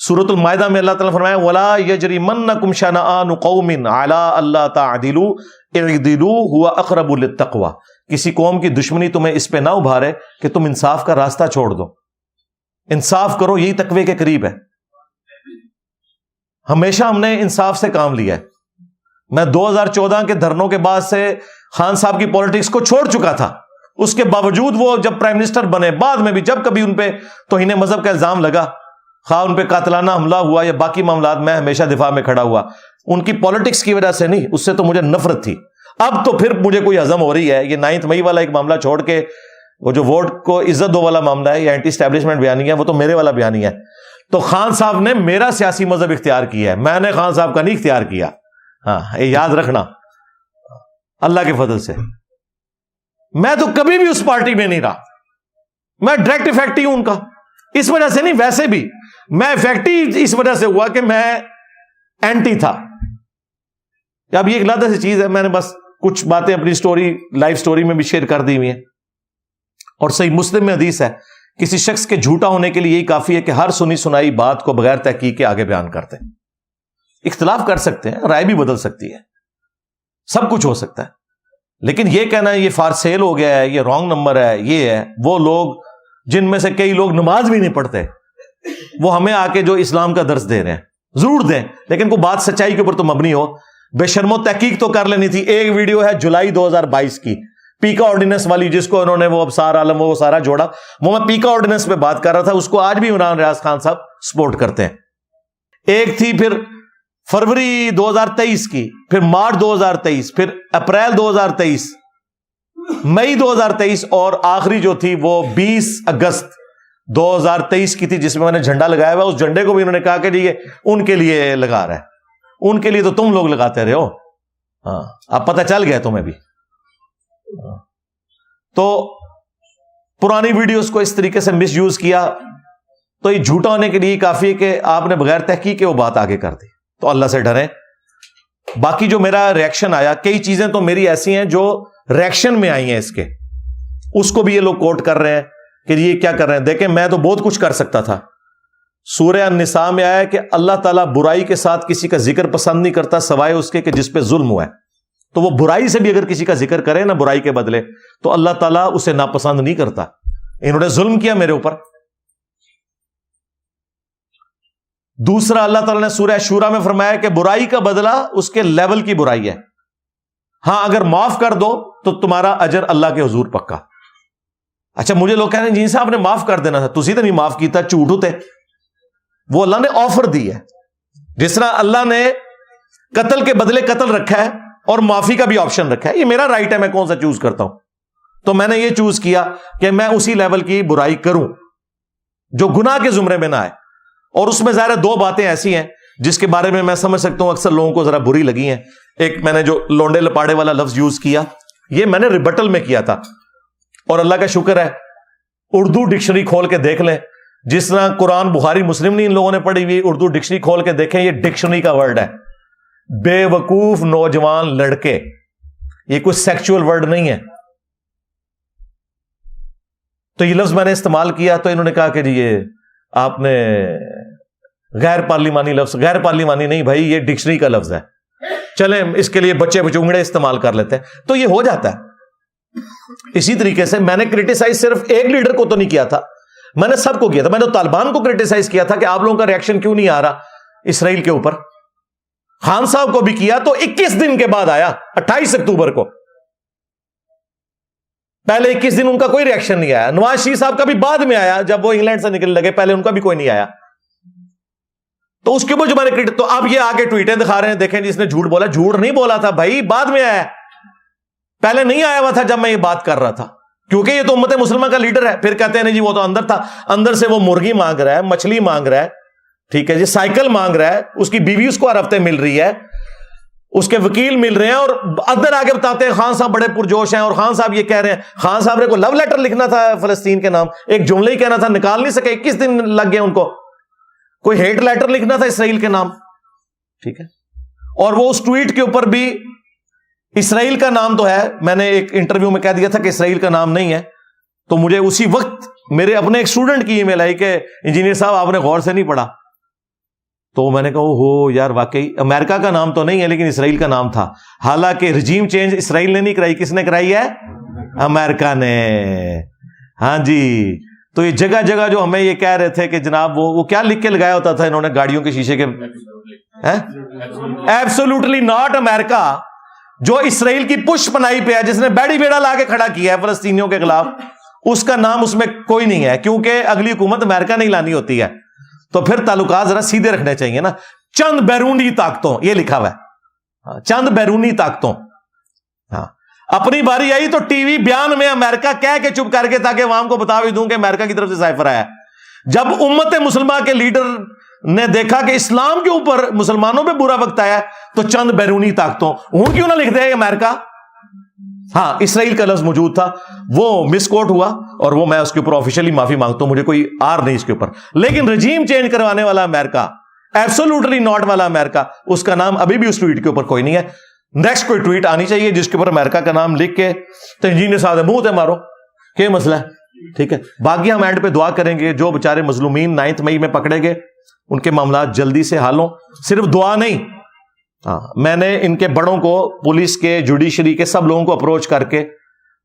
سورۃ المائدہ میں اللہ تعالیٰ فرمایا وَلَا يَجْرِمَنَّكُمْ شَنَآنُ قَوْمٍ عَلَىٰ أَلَّا تَعْدِلُوا اعْدِلُوا هُوَ أَقْرَبُ لِلتَّقْوَىٰ. کسی قوم کی دشمنی تمہیں اس پہ نہ ابھارے کہ تم انصاف کا راستہ چھوڑ دو. انصاف کرو، یہی تقوی کے قریب ہے. ہمیشہ ہم نے انصاف سے کام لیا ہے. میں 2014 کے دھرنوں کے بعد سے خان صاحب کی پولیٹکس کو چھوڑ چکا تھا. اس کے باوجود وہ جب پرائم منسٹر بنے، بعد میں بھی جب کبھی ان پہ توہین مذہب کا الزام لگا، خواہ ان پہ قاتلانہ حملہ ہوا یا باقی معاملات، میں ہمیشہ دفاع میں کھڑا ہوا. ان کی پولیٹکس کی وجہ سے نہیں، اس سے تو مجھے نفرت تھی. اب تو پھر مجھے کوئی ہضم ہو رہی ہے. یہ 9 مئی والا ایک معاملہ چھوڑ کے وہ جو ووٹ کو عزت دو والا معاملہ ہے، یہ اینٹی اسٹیبلشمنٹ بیانیہ ہے، وہ تو میرے والا بیانیہ ہے. تو خان صاحب نے میرا سیاسی مذہب اختیار کیا ہے، میں نے خان صاحب کا نہیں اختیار کیا. ہاں یہ یاد رکھنا اللہ کے فضل سے. میں تو کبھی بھی اس پارٹی میں نہیں رہا. میں ڈائریکٹ افیکٹ ہی ہوں ان کا. اس وجہ سے نہیں، ویسے بھی میں افیکٹ ہی اس وجہ سے ہوا کہ میں اینٹی تھا. اب یہ ایک علیحدہ سی چیز ہے، میں نے بس کچھ باتیں اپنی سٹوری، لائف سٹوری میں بھی شیئر کر دی ہوئی ہیں. اور صحیح مسلم میں حدیث ہے، کسی شخص کے جھوٹا ہونے کے لیے یہی کافی ہے کہ ہر سنی سنائی بات کو بغیر تحقیق کے آگے بیان کرتے ہیں. اختلاف کر سکتے ہیں، رائے بھی بدل سکتی ہے، سب کچھ ہو سکتا ہے، لیکن یہ کہنا ہے یہ فار سیل ہو گیا ہے، یہ رانگ نمبر ہے، یہ ہے. وہ لوگ جن میں سے کئی لوگ نماز بھی نہیں پڑھتے، وہ ہمیں آ کے جو اسلام کا درس دے رہے ہیں، ضرور دیں، لیکن کوئی بات سچائی کے اوپر تو مبنی ہو. بے شرم و تحقیق تو کر لینی تھی. ایک ویڈیو ہے جولائی 2022 کی، پیکا آرڈیننس والی، جس کو انہوں نے وہ ابصار عالم وہ سارا جوڑا، وہ میں پیکا آرڈیننس پہ بات کر رہا تھا. اس کو آج بھی عمران ریاض خان صاحب سپورٹ کرتے ہیں. ایک تھی پھر فروری 2023 کی، پھر مارچ 2023، پھر اپریل 2023، مئی 2023، اور آخری جو تھی وہ 20 اگست 2023 کی تھی، جس میں نے جھنڈا لگایا ہوا. اس جھنڈے کو بھی انہوں نے کہا کہ جی یہ ان کے لیے لگا رہا ہے، ان کے لیے تو تم لوگ لگاتے رہے ہو. ہاں اب پتہ چل گیا تمہیں بھی. تو پرانی ویڈیوز کو اس طریقے سے مس یوز کیا، تو یہ جھوٹا ہونے کے لیے کافی ہے کہ آپ نے بغیر تحقیق کے وہ بات آگے کر دی. تو اللہ سے ڈریں. باقی جو میرا ریئیکشن آیا، کئی چیزیں تو میری ایسی ہیں جو ریئیکشن میں آئی ہیں اس کے، اس کو بھی یہ لوگ کوٹ کر رہے ہیں کہ یہ کیا کر رہے ہیں. دیکھیں میں تو بہت کچھ کر سکتا تھا. سورہ النساء میں آیا کہ اللہ تعالیٰ برائی کے ساتھ کسی کا ذکر پسند نہیں کرتا سوائے اس کے کہ جس پہ ظلم ہوا ہے. تو وہ برائی سے بھی اگر کسی کا ذکر کرے نا برائی کے بدلے، تو اللہ تعالیٰ اسے ناپسند نہیں کرتا. انہوں نے ظلم کیا میرے اوپر. دوسرا اللہ تعالیٰ نے سورہ شورا میں فرمایا کہ برائی کا بدلہ اس کے لیول کی برائی ہے. ہاں اگر معاف کر دو تو تمہارا اجر اللہ کے حضور پکا. اچھا مجھے لوگ کہہ رہے ہیں جی صاحب نے معاف کر دینا تھا، تسی تو نہیں معاف کیتا، جھوٹ ہوتے. وہ اللہ نے آفر دی ہے. جس طرح اللہ نے قتل کے بدلے قتل رکھا ہے اور معافی کا بھی آپشن رکھا ہے. یہ میرا رائٹ ہے، میں کون سا چوز کرتا ہوں. تو میں نے یہ چوز کیا کہ میں اسی لیول کی برائی کروں جو گناہ کے زمرے میں نہ آئے. اور اس میں ظاہر 2 باتیں ایسی ہیں جس کے بارے میں سمجھ سکتا ہوں اکثر لوگوں کو ذرا بری لگی ہیں. ایک میں نے جو لونڈے لپاڑے والا لفظ یوز کیا، یہ میں نے ریبٹل میں کیا تھا، اور اللہ کا شکر ہے اردو ڈکشنری کھول کے دیکھ لیں. جس طرح قرآن بخاری مسلم نہیں ان لوگوں نے پڑھی ہوئی، اردو ڈکشنری کھول کے دیکھیں، یہ ڈکشنری کا ورڈ ہے. بے وقوف نوجوان لڑکے، یہ کوئی سیکچول ورڈ نہیں ہے. تو یہ لفظ میں نے استعمال کیا تو انہوں نے کہا کہ جی یہ آپ نے غیر پارلیمانی لفظ. غیر پارلیمانی نہیں بھائی، یہ ڈکشنری کا لفظ ہے. چلیں اس کے لیے بچے بچونگڑے استعمال کر لیتے ہیں. تو یہ ہو جاتا ہے. اسی طریقے سے میں نے کرٹیسائز صرف ایک لیڈر کو تو نہیں کیا تھا، میں نے سب کو کیا تھا. میں نے طالبان کو کرٹیسائز کیا تھا کہ آپ لوگوں کا ریئیکشن کیوں نہیں آ رہا اسرائیل کے اوپر. خان صاحب کو بھی کیا تو 21 دن کے بعد آیا، 28 اکتوبر کو. پہلے 21 دن ان کا کوئی ریئیکشن نہیں آیا. نواز شریف صاحب کا بھی بعد میں آیا جب وہ انگلینڈ سے نکلنے لگے، پہلے ان کا بھی کوئی نہیں آیا. تو اس کے اوپر جو میں نے تو اب یہ آگے ٹویٹیں دکھا رہے ہیں، دیکھیں جس نے جھوٹ بولا. جھوٹ نہیں بولا تھا بھائی، بعد میں آیا، پہلے نہیں آیا ہوا تھا جب میں یہ بات کر رہا تھا. کیونکہ یہ تو امت مسلمہ کا لیڈر ہے. پھر کہتے ہیں نہیں جی وہ تو اندر تھا، اندر سے وہ مرغی مانگ رہا ہے، مچھلی مانگ رہا ہے. ٹھیک ہے جی, سائیکل مانگ رہا ہے, اس کی بیوی اس کو ہر ہفتے مل رہی ہے, اس کے وکیل مل رہے ہیں, اور ادھر آگے بتاتے ہیں خان صاحب بڑے پرجوش ہیں, اور خان صاحب یہ کہہ رہے ہیں, خان صاحب نے کوئی لو لیٹر لکھنا تھا فلسطین کے نام, ایک جملہ ہی کہنا تھا, نکال نہیں سکے, 21 دن لگ گئے ان کو. کوئی ہیٹ لیٹر لکھنا تھا اسرائیل کے نام, ٹھیک ہے, اور وہ اس ٹویٹ کے اوپر بھی اسرائیل کا نام تو ہے, میں نے ایک انٹرویو میں کہہ دیا تھا کہ اسرائیل کا نام نہیں ہے, تو مجھے اسی وقت میرے اپنے ایک اسٹوڈنٹ کی ای میل آئی کہ انجینئر صاحب آپ نے غور سے نہیں پڑھا. تو میں نے کہا ہو یار, واقعی امریکہ کا نام تو نہیں ہے لیکن اسرائیل کا نام تھا, حالانکہ رجیم چینج اسرائیل نے نہیں کرائی, کس نے کرائی ہے؟ امریکہ نے. ہاں جی, تو یہ جگہ جگہ جو ہمیں یہ کہہ رہے تھے کہ جناب وہ کیا لکھ کے لگایا ہوتا تھا انہوں نے گاڑیوں کے شیشے کے, ایبسولوٹلی ناٹ امریکہ, جو اسرائیل کی پش پنائی پہ ہے, جس نے بیڑی بیڑا لا کے کھڑا کیا ہے فلسطینیوں کے خلاف, اس کا نام اس میں کوئی نہیں ہے, کیونکہ اگلی حکومت امریکہ نہیں لانی ہوتی ہے, تو پھر تعلقات ذرا سیدھے رکھنے چاہیے نا. چند بیرونی طاقتوں, یہ لکھا ہوا ہے, چند بیرونی طاقتوں. ہاں, اپنی باری آئی تو ٹی وی بیان میں امریکہ کہہ کے چپ کر کے, تاکہ عوام کو بتا بھی دوں کہ امریکہ کی طرف سے سائفر آیا. جب امت مسلمہ کے لیڈر نے دیکھا کہ اسلام کے اوپر مسلمانوں پہ برا وقت آیا, تو چند بیرونی طاقتوں, ہوں کیوں نہ لکھ دے امریکہ. ہاں, اسرائیل کا لفظ موجود تھا, وہ مس کوٹ ہوا, اور وہ میں اس کے اوپر آفیشیلی معافی مانگتا ہوں, مجھے کوئی آر نہیں اس کے اوپر. لیکن رجیم چینج کروانے والا امریکہ, ایبسولوٹلی ناٹ والا امریکہ, اس کا نام ابھی بھی اس ٹویٹ کے اوپر کوئی نہیں ہے. نیکسٹ کوئی ٹویٹ آنی چاہیے جس کے اوپر امریکہ کا نام لکھ کے تو انجینئر صاحب منہ تے مارو, کیا مسئلہ ہے, ٹھیک ہے. باقی ہم اینڈ پہ دعا کریں گے, جو بےچارے مظلومین 9 مئی میں پکڑے گئے ان کے معاملات جلدی سے حل ہوں. صرف دعا نہیں, ہاں, میں نے ان کے بڑوں کو, پولیس کے, جوڈیشری کے, سب لوگوں کو اپروچ کر کے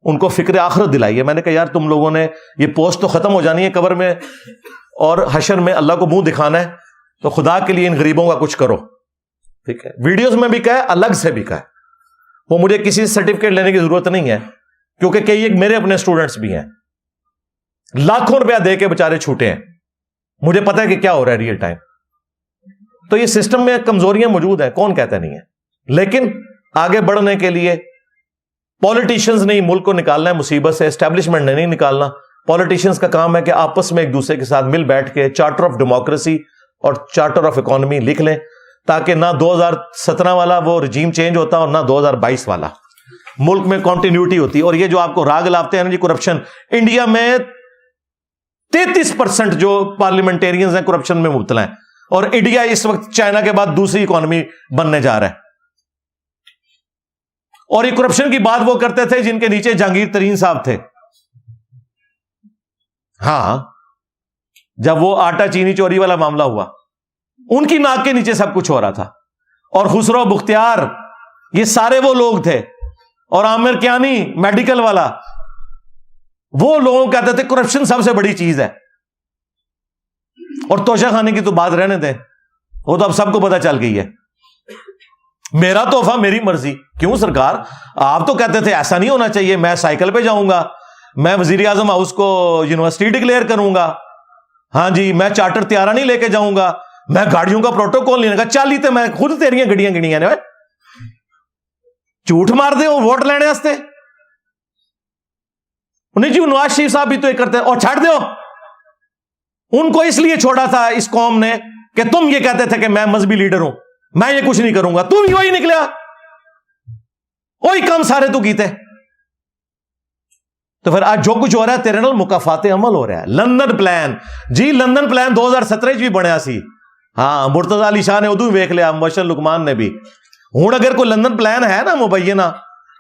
ان کو فکر آخرت دلائی ہے. میں نے کہا یار تم لوگوں نے یہ پوسٹ تو ختم ہو جانی ہے قبر میں, اور حشر میں اللہ کو منہ دکھانا ہے, تو خدا کے لیے ان غریبوں کا کچھ کرو, ٹھیک ہے. ویڈیوز میں بھی کہا ہے, الگ سے بھی کہا ہے, وہ مجھے کسی سرٹیفکیٹ لینے کی ضرورت نہیں ہے, کیونکہ کئی ایک میرے اپنے اسٹوڈنٹس بھی ہیں, لاکھوں روپیہ دے کے بےچارے چھوٹے ہیں, مجھے پتا ہے کہ کیا ہو رہا ہے ریئل ٹائم. تو یہ سسٹم میں کمزوریاں موجود ہیں, کون کہتا نہیں ہے, لیکن آگے بڑھنے کے لیے پولیٹیشنز نے ملک کو نکالنا ہے مصیبت سے, اسٹیبلشمنٹ نے نہیں نکالنا. پولیٹیشنز کا کام ہے کہ آپس میں ایک دوسرے کے ساتھ مل بیٹھ کے چارٹر آف ڈیموکریسی اور چارٹر آف اکانومی لکھ لیں, تاکہ نہ 2017 والا وہ رجیم چینج ہوتا اور نہ 2022 والا, ملک میں کنٹینیوٹی ہوتی. اور یہ جو آپ کو راگ لاتے ہیں نا جی کرپشن, انڈیا میں 33% جو پارلیمنٹیرینز ہیں کرپشن میں مبتلا ہیں, اور انڈیا اس وقت چائنا کے بعد دوسری اکانومی بننے جا رہا ہے. اور یہ کرپشن کی بات وہ کرتے تھے جن کے نیچے جہانگیر ترین صاحب تھے. ہاں, جب وہ آٹا چینی چوری والا معاملہ ہوا, ان کی ناک کے نیچے سب کچھ ہو رہا تھا. اور خسرو بختیار, یہ سارے وہ لوگ تھے, اور عامر کیانی میڈیکل والا, وہ لوگوں کہتے تھے کرپشن سب سے بڑی چیز ہے. اور توشہ خانے کی تو بات رہنے دیں, وہ تو اب سب کو پتا چل گئی ہے. میرا تحفہ میری مرضی. کیوں سرکار, آپ تو کہتے تھے ایسا نہیں ہونا چاہیے, میں سائیکل پہ جاؤں گا, میں وزیر اعظم ہاؤس کو یونیورسٹی ڈکلیئر کروں گا, ہاں جی, میں چارٹر تیارہ نہیں لے کے جاؤں گا, میں گاڑیوں کا پروٹوکول لینے کا. چالی تے میں خود تیریاں گڑیاں گڑیاں نے, جھوٹ مار دے ووٹ لینے واسطے. نہیں جی, نواز شریف صاحب بھی تو یہ کرتے, اور چھاڑ دو, ان کو اس لیے چھوڑا تھا اس قوم نے کہ تم یہ کہتے تھے کہ میں مذہبی لیڈر ہوں, میں یہ کچھ نہیں کروں گا, تم ہی وہی نکلیا, وہی کام سارے تو کیتے. تو پھر آج جو کچھ ہو رہا ہے تیرے نال مکافات عمل ہو رہا ہے. لندن پلان, جی لندن پلان 2017 بھی بنیا سی, ہاں, مرتضی علی شاہ نے ادو ویکھ لیا, مبشر لقمان نے بھی. ہوں اگر کوئی لندن پلان ہے نا مبینہ,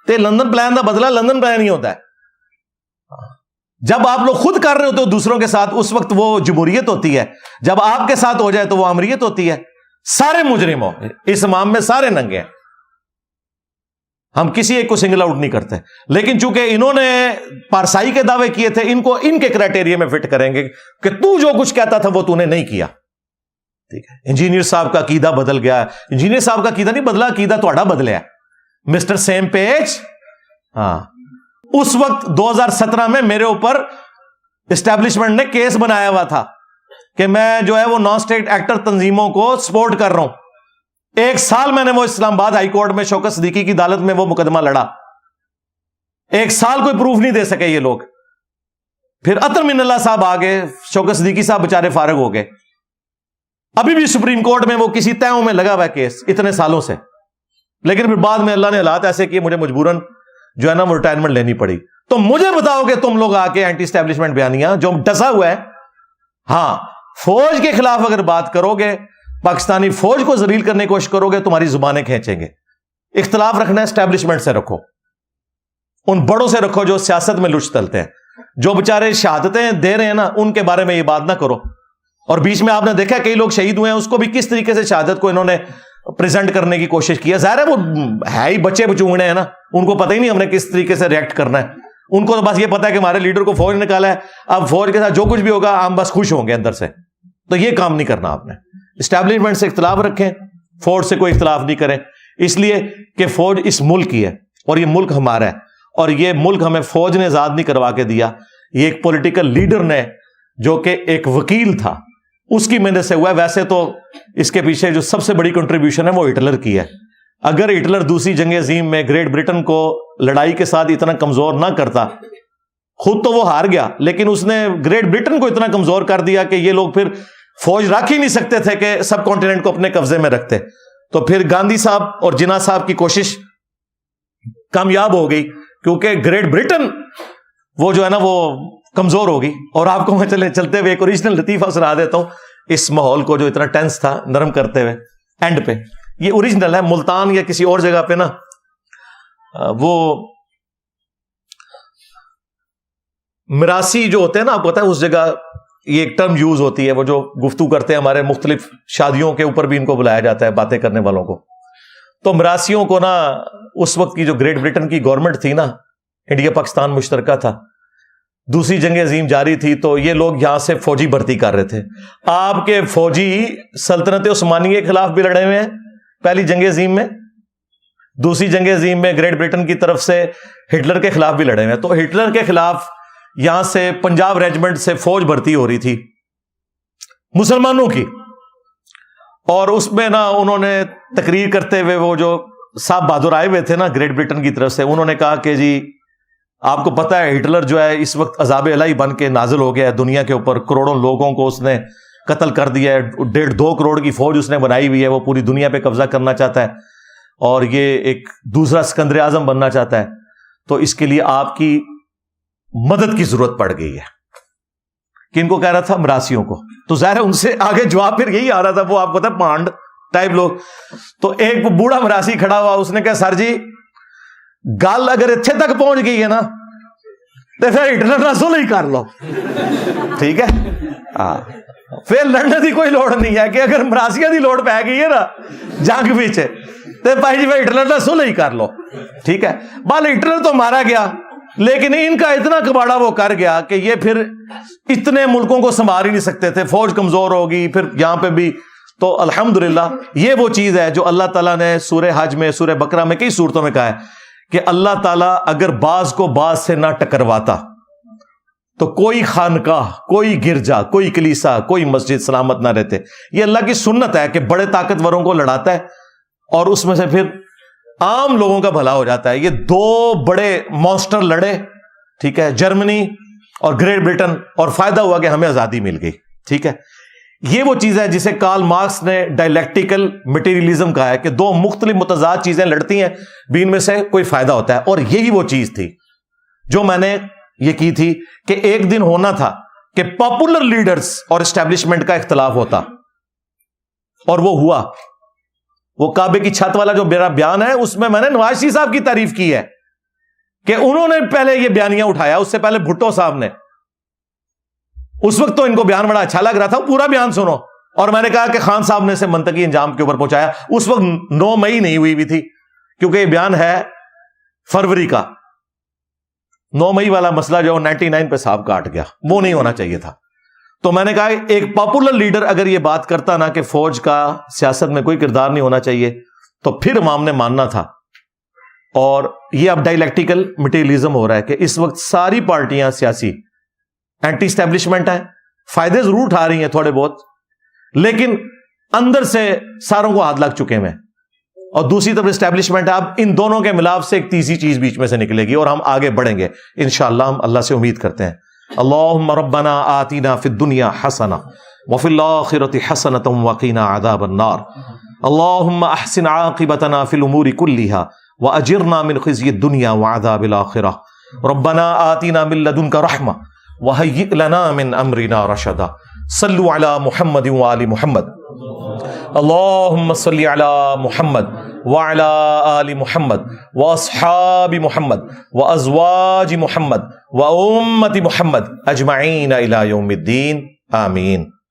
تے لندن پلان کا بدلہ لندن پلان ہی ہوتا ہے. جب آپ لوگ خود کر رہے ہوتے ہو دوسروں کے ساتھ, اس وقت وہ جمہوریت ہوتی ہے. جب آپ کے ساتھ ہو جائے تو وہ امریت ہوتی ہے. سارے مجرم ہو اس امام میں, سارے ننگے ہیں, ہم کسی ایک کو سنگل آؤٹ نہیں کرتے. لیکن چونکہ انہوں نے پارسائی کے دعوے کیے تھے, ان کو ان کے کرائٹیریا میں فٹ کریں گے کہ تو جو کچھ کہتا تھا وہ تو نے نہیں کیا. ٹھیک ہے, انجینئر صاحب کا عقیدہ بدل گیا. انجینئر صاحب کا عقیدہ نہیں بدلا, عقیدہ تھوڑا بدلیا مسٹر سیم پیج. ہاں, اس وقت 2017 میں میرے اوپر اسٹیبلشمنٹ نے کیس بنایا ہوا تھا کہ میں جو ہے وہ نان اسٹیٹ ایکٹر تنظیموں کو سپورٹ کر رہا ہوں. 1 سال میں نے وہ اسلام آباد ہائی کورٹ میں شوکت صدیقی کی عدالت میں وہ مقدمہ لڑا. 1 سال کوئی پروف نہیں دے سکے یہ لوگ. پھر عطر من اللہ صاحب آ گئے, شوکت صدیقی صاحب بےچارے فارغ ہو گئے. ابھی بھی سپریم کورٹ میں وہ کسی تیوں میں لگا ہوا ہے کیس اتنے سالوں سے، لیکن پھر بعد میں اللہ نے حالات ایسے کیے مجھے مجبوراً جو ہے نا وہ ریٹائرمنٹ لینی پڑی. تو مجھے بتاؤ کہ تم لوگ آ کے اینٹی اسٹیبلشمنٹ بیانیاں جو ڈسا ہوا ہے، ہاں فوج کے خلاف اگر بات کرو گے، پاکستانی فوج کو ذلیل کرنے کی کوشش کرو گے، تمہاری زبانیں کھینچیں گے. اختلاف رکھنا ہے اسٹیبلشمنٹ سے رکھو، ان بڑوں سے رکھو جو سیاست میں لچ تلتے ہیں. جو بےچارے شہادتیں دے رہے ہیں نا ان کے بارے میں یہ بات نہ کرو. اور بیچ میں آپ نے دیکھا کئی لوگ شہید ہوئے ہیں، اس کو بھی کس طریقے سے شہادت کو انہوں نے پریزنٹ کرنے کی کوشش کی ہے. ظاہر ہے وہ ہے ہی بچے بچونگڑے ہیں نا، ان کو پتہ ہی نہیں ہم نے کس طریقے سے ریئیکٹ کرنا ہے. ان کو تو بس یہ پتا ہے کہ ہمارے لیڈر کو فوج نکالا ہے، اب فوج کے ساتھ جو کچھ بھی ہوگا ہم بس خوش ہوں گے اندر سے. تو یہ کام نہیں کرنا آپ نے. اسٹیبلشمنٹ سے اختلاف رکھیں، فوج سے کوئی اختلاف نہیں کریں، اس لیے کہ فوج اس ملک کی ہے اور یہ ملک ہمارا ہے، اور یہ ملک ہمیں فوج نے آزاد نہیں کروا کے دیا، یہ ایک پولیٹیکل لیڈر نے جو کہ ایک وکیل تھا اس کی محنت سے ہوا ہے. ویسے تو اس کے پیچھے جو سب سے بڑی کنٹریبیوشن ہے وہ ہٹلر کی ہے. اگر ہٹلر دوسری جنگ عظیم میں گریٹ برٹن کو لڑائی کے ساتھ اتنا کمزور نہ کرتا، خود تو وہ ہار گیا لیکن اس نے گریٹ برٹن کو اتنا کمزور کر دیا کہ یہ لوگ پھر فوج رکھ ہی نہیں سکتے تھے کہ سب کانٹیننٹ کو اپنے قبضے میں رکھتے. تو پھر گاندھی صاحب اور جناح صاحب کی کوشش کامیاب ہو گئی کیونکہ گریٹ برٹن وہ جو ہے نا وہ کمزور ہوگی. اور آپ کو میں چلتے ہوئے ایک اوریجنل لطیفہ سنا دیتا ہوں اس ماحول کو جو اتنا ٹینس تھا نرم کرتے ہوئے. اینڈ پہ یہ اوریجنل ہے، ملتان یا کسی اور جگہ پہ نا وہ مراسی جو ہوتے ہیں نا، آپ کو پتا ہے اس جگہ یہ ایک ٹرم یوز ہوتی ہے، وہ جو گفتگو کرتے ہیں ہمارے مختلف شادیوں کے اوپر بھی ان کو بلایا جاتا ہے باتیں کرنے والوں کو. تو مراسیوں کو نا اس وقت کی جو گریٹ برٹن کی گورنمنٹ تھی نا، انڈیا پاکستان مشترکہ تھا، دوسری جنگ عظیم جاری تھی، تو یہ لوگ یہاں سے فوجی بھرتی کر رہے تھے. آپ کے فوجی سلطنت عثمانیہ کے خلاف بھی لڑے ہوئے ہیں پہلی جنگ عظیم میں، دوسری جنگ عظیم میں گریٹ برٹن کی طرف سے ہٹلر کے خلاف بھی لڑے ہوئے ہیں. تو ہٹلر کے خلاف یہاں سے پنجاب ریجمنٹ سے فوج بھرتی ہو رہی تھی مسلمانوں کی، اور اس میں نا انہوں نے تقریر کرتے ہوئے وہ جو صاحب بہادر آئے ہوئے تھے نا گریٹ برٹن کی طرف سے، انہوں نے کہا کہ جی آپ کو پتا ہے ہٹلر جو ہے اس وقت عذاب الہی بن کے نازل ہو گیا ہے دنیا کے اوپر، کروڑوں لوگوں کو اس نے قتل کر دیا ہے، 1.5-2 کروڑ کی فوج اس نے بنائی ہوئی ہے، وہ پوری دنیا پہ قبضہ کرنا چاہتا ہے اور یہ ایک دوسرا سکندر اعظم بننا چاہتا ہے. تو اس کے لیے آپ کی مدد کی ضرورت پڑ گئی ہے. کن کو کہہ رہا تھا؟ مراسیوں کو. تو ظاہر ہے ان سے آگے جواب پھر یہی آ رہا تھا، وہ آپ کو پتا پانڈ ٹائپ لوگ. تو ایک بوڑھا مراسی کھڑا ہوا، اس نے کہا سر جی گل اگر اتنے تک پہنچ گئی ہے نا تو پھر ہٹلر نہ صلح کر لو، ٹھیک ہے؟ ہاں پھر لڑنے کی کوئی لوڑ نہیں ہے کہ اگر مراسیاں دی لوڑ پی گئی ہے نا جنگ پیچھے تو بھائی جی ہٹلر نہ صلح کر لو، ٹھیک ہے؟ بال ہٹلر تو مارا گیا لیکن ان کا اتنا کباڑا وہ کر گیا کہ یہ پھر اتنے ملکوں کو سنبھال ہی نہیں سکتے تھے، فوج کمزور ہوگی پھر یہاں پہ بھی. تو الحمدللہ یہ وہ چیز ہے جو اللہ تعالیٰ نے سورہ حج میں، سورہ بقرہ میں، کئی سورتوں میں کہا ہے کہ اللہ تعالیٰ اگر بعض کو بعض سے نہ ٹکرواتا تو کوئی خانقاہ، کوئی گرجا، کوئی کلیسا، کوئی مسجد سلامت نہ رہتے. یہ اللہ کی سنت ہے کہ بڑے طاقتوروں کو لڑاتا ہے اور اس میں سے پھر عام لوگوں کا بھلا ہو جاتا ہے. یہ 2 بڑے مانسٹر لڑے، ٹھیک ہے، جرمنی اور گریٹ برٹن، اور فائدہ ہوا کہ ہمیں آزادی مل گئی، ٹھیک ہے؟ یہ وہ چیز ہے جسے کارل مارکس نے ڈائلیکٹیکل مٹیریلزم کہا ہے کہ 2 مختلف متضاد چیزیں لڑتی ہیں بھی ان میں سے کوئی فائدہ ہوتا ہے. اور یہی وہ چیز تھی جو میں نے یہ کی تھی کہ ایک دن ہونا تھا کہ پاپولر لیڈرز اور اسٹیبلشمنٹ کا اختلاف ہوتا، اور وہ ہوا. وہ کعبے کی چھت والا جو میرا بیان ہے اس میں نے نواز شریف صاحب کی تعریف کی ہے کہ انہوں نے پہلے یہ بیانیاں اٹھایا، اس سے پہلے بھٹو صاحب نے. اس وقت تو ان کو بیان بڑا اچھا لگ رہا تھا، پورا بیان سنو. اور میں نے کہا کہ خان صاحب نے اسے منطقی انجام کے اوپر پہنچایا. اس وقت 9 مئی نہیں ہوئی تھی کیونکہ یہ بیان ہے فروری کا. 9 مئی والا مسئلہ جو 99 پہ صاحب کاٹ گیا، وہ نہیں ہونا چاہیے تھا. تو میں نے کہا ایک پاپولر لیڈر اگر یہ بات کرتا نا کہ فوج کا سیاست میں کوئی کردار نہیں ہونا چاہیے تو پھر عوام نے ماننا تھا. اور یہ اب ڈائلیکٹیکل مٹیریلزم ہو رہا ہے کہ اس وقت ساری پارٹیاں سیاسی اینٹی اسٹیبلشمنٹ ہیں، فائدے ضرور اٹھا رہی ہیں تھوڑے بہت، لیکن اندر سے ساروں کو ہاتھ لگ چکے ہیں. اور دوسری طرف اسٹیبلشمنٹ ہے. اب ان دونوں کے ملاپ سے ایک تیسری چیز بیچ میں سے نکلے گی اور ہم آگے بڑھیں گے انشاءاللہ. ہم اللہ سے امید کرتے ہیں. اللہم ربنا آتینا فی الدنیا حسنہ وفی الآخرۃ حسنۃ وقنا عذاب النار اللهم احسن عاقبتنا فی الامور كلها واجرنا من خزي الدنيا وعذاب الآخرة ربنا آتنا من لدنك رحمة وهيئ لنا من امرنا رشدا صلوا على محمد وآل محمد اللهم صل على محمد وعلى آل محمد واصحاب محمد وازواج محمد وامة محمد اجمعین الى یوم الدین آمین.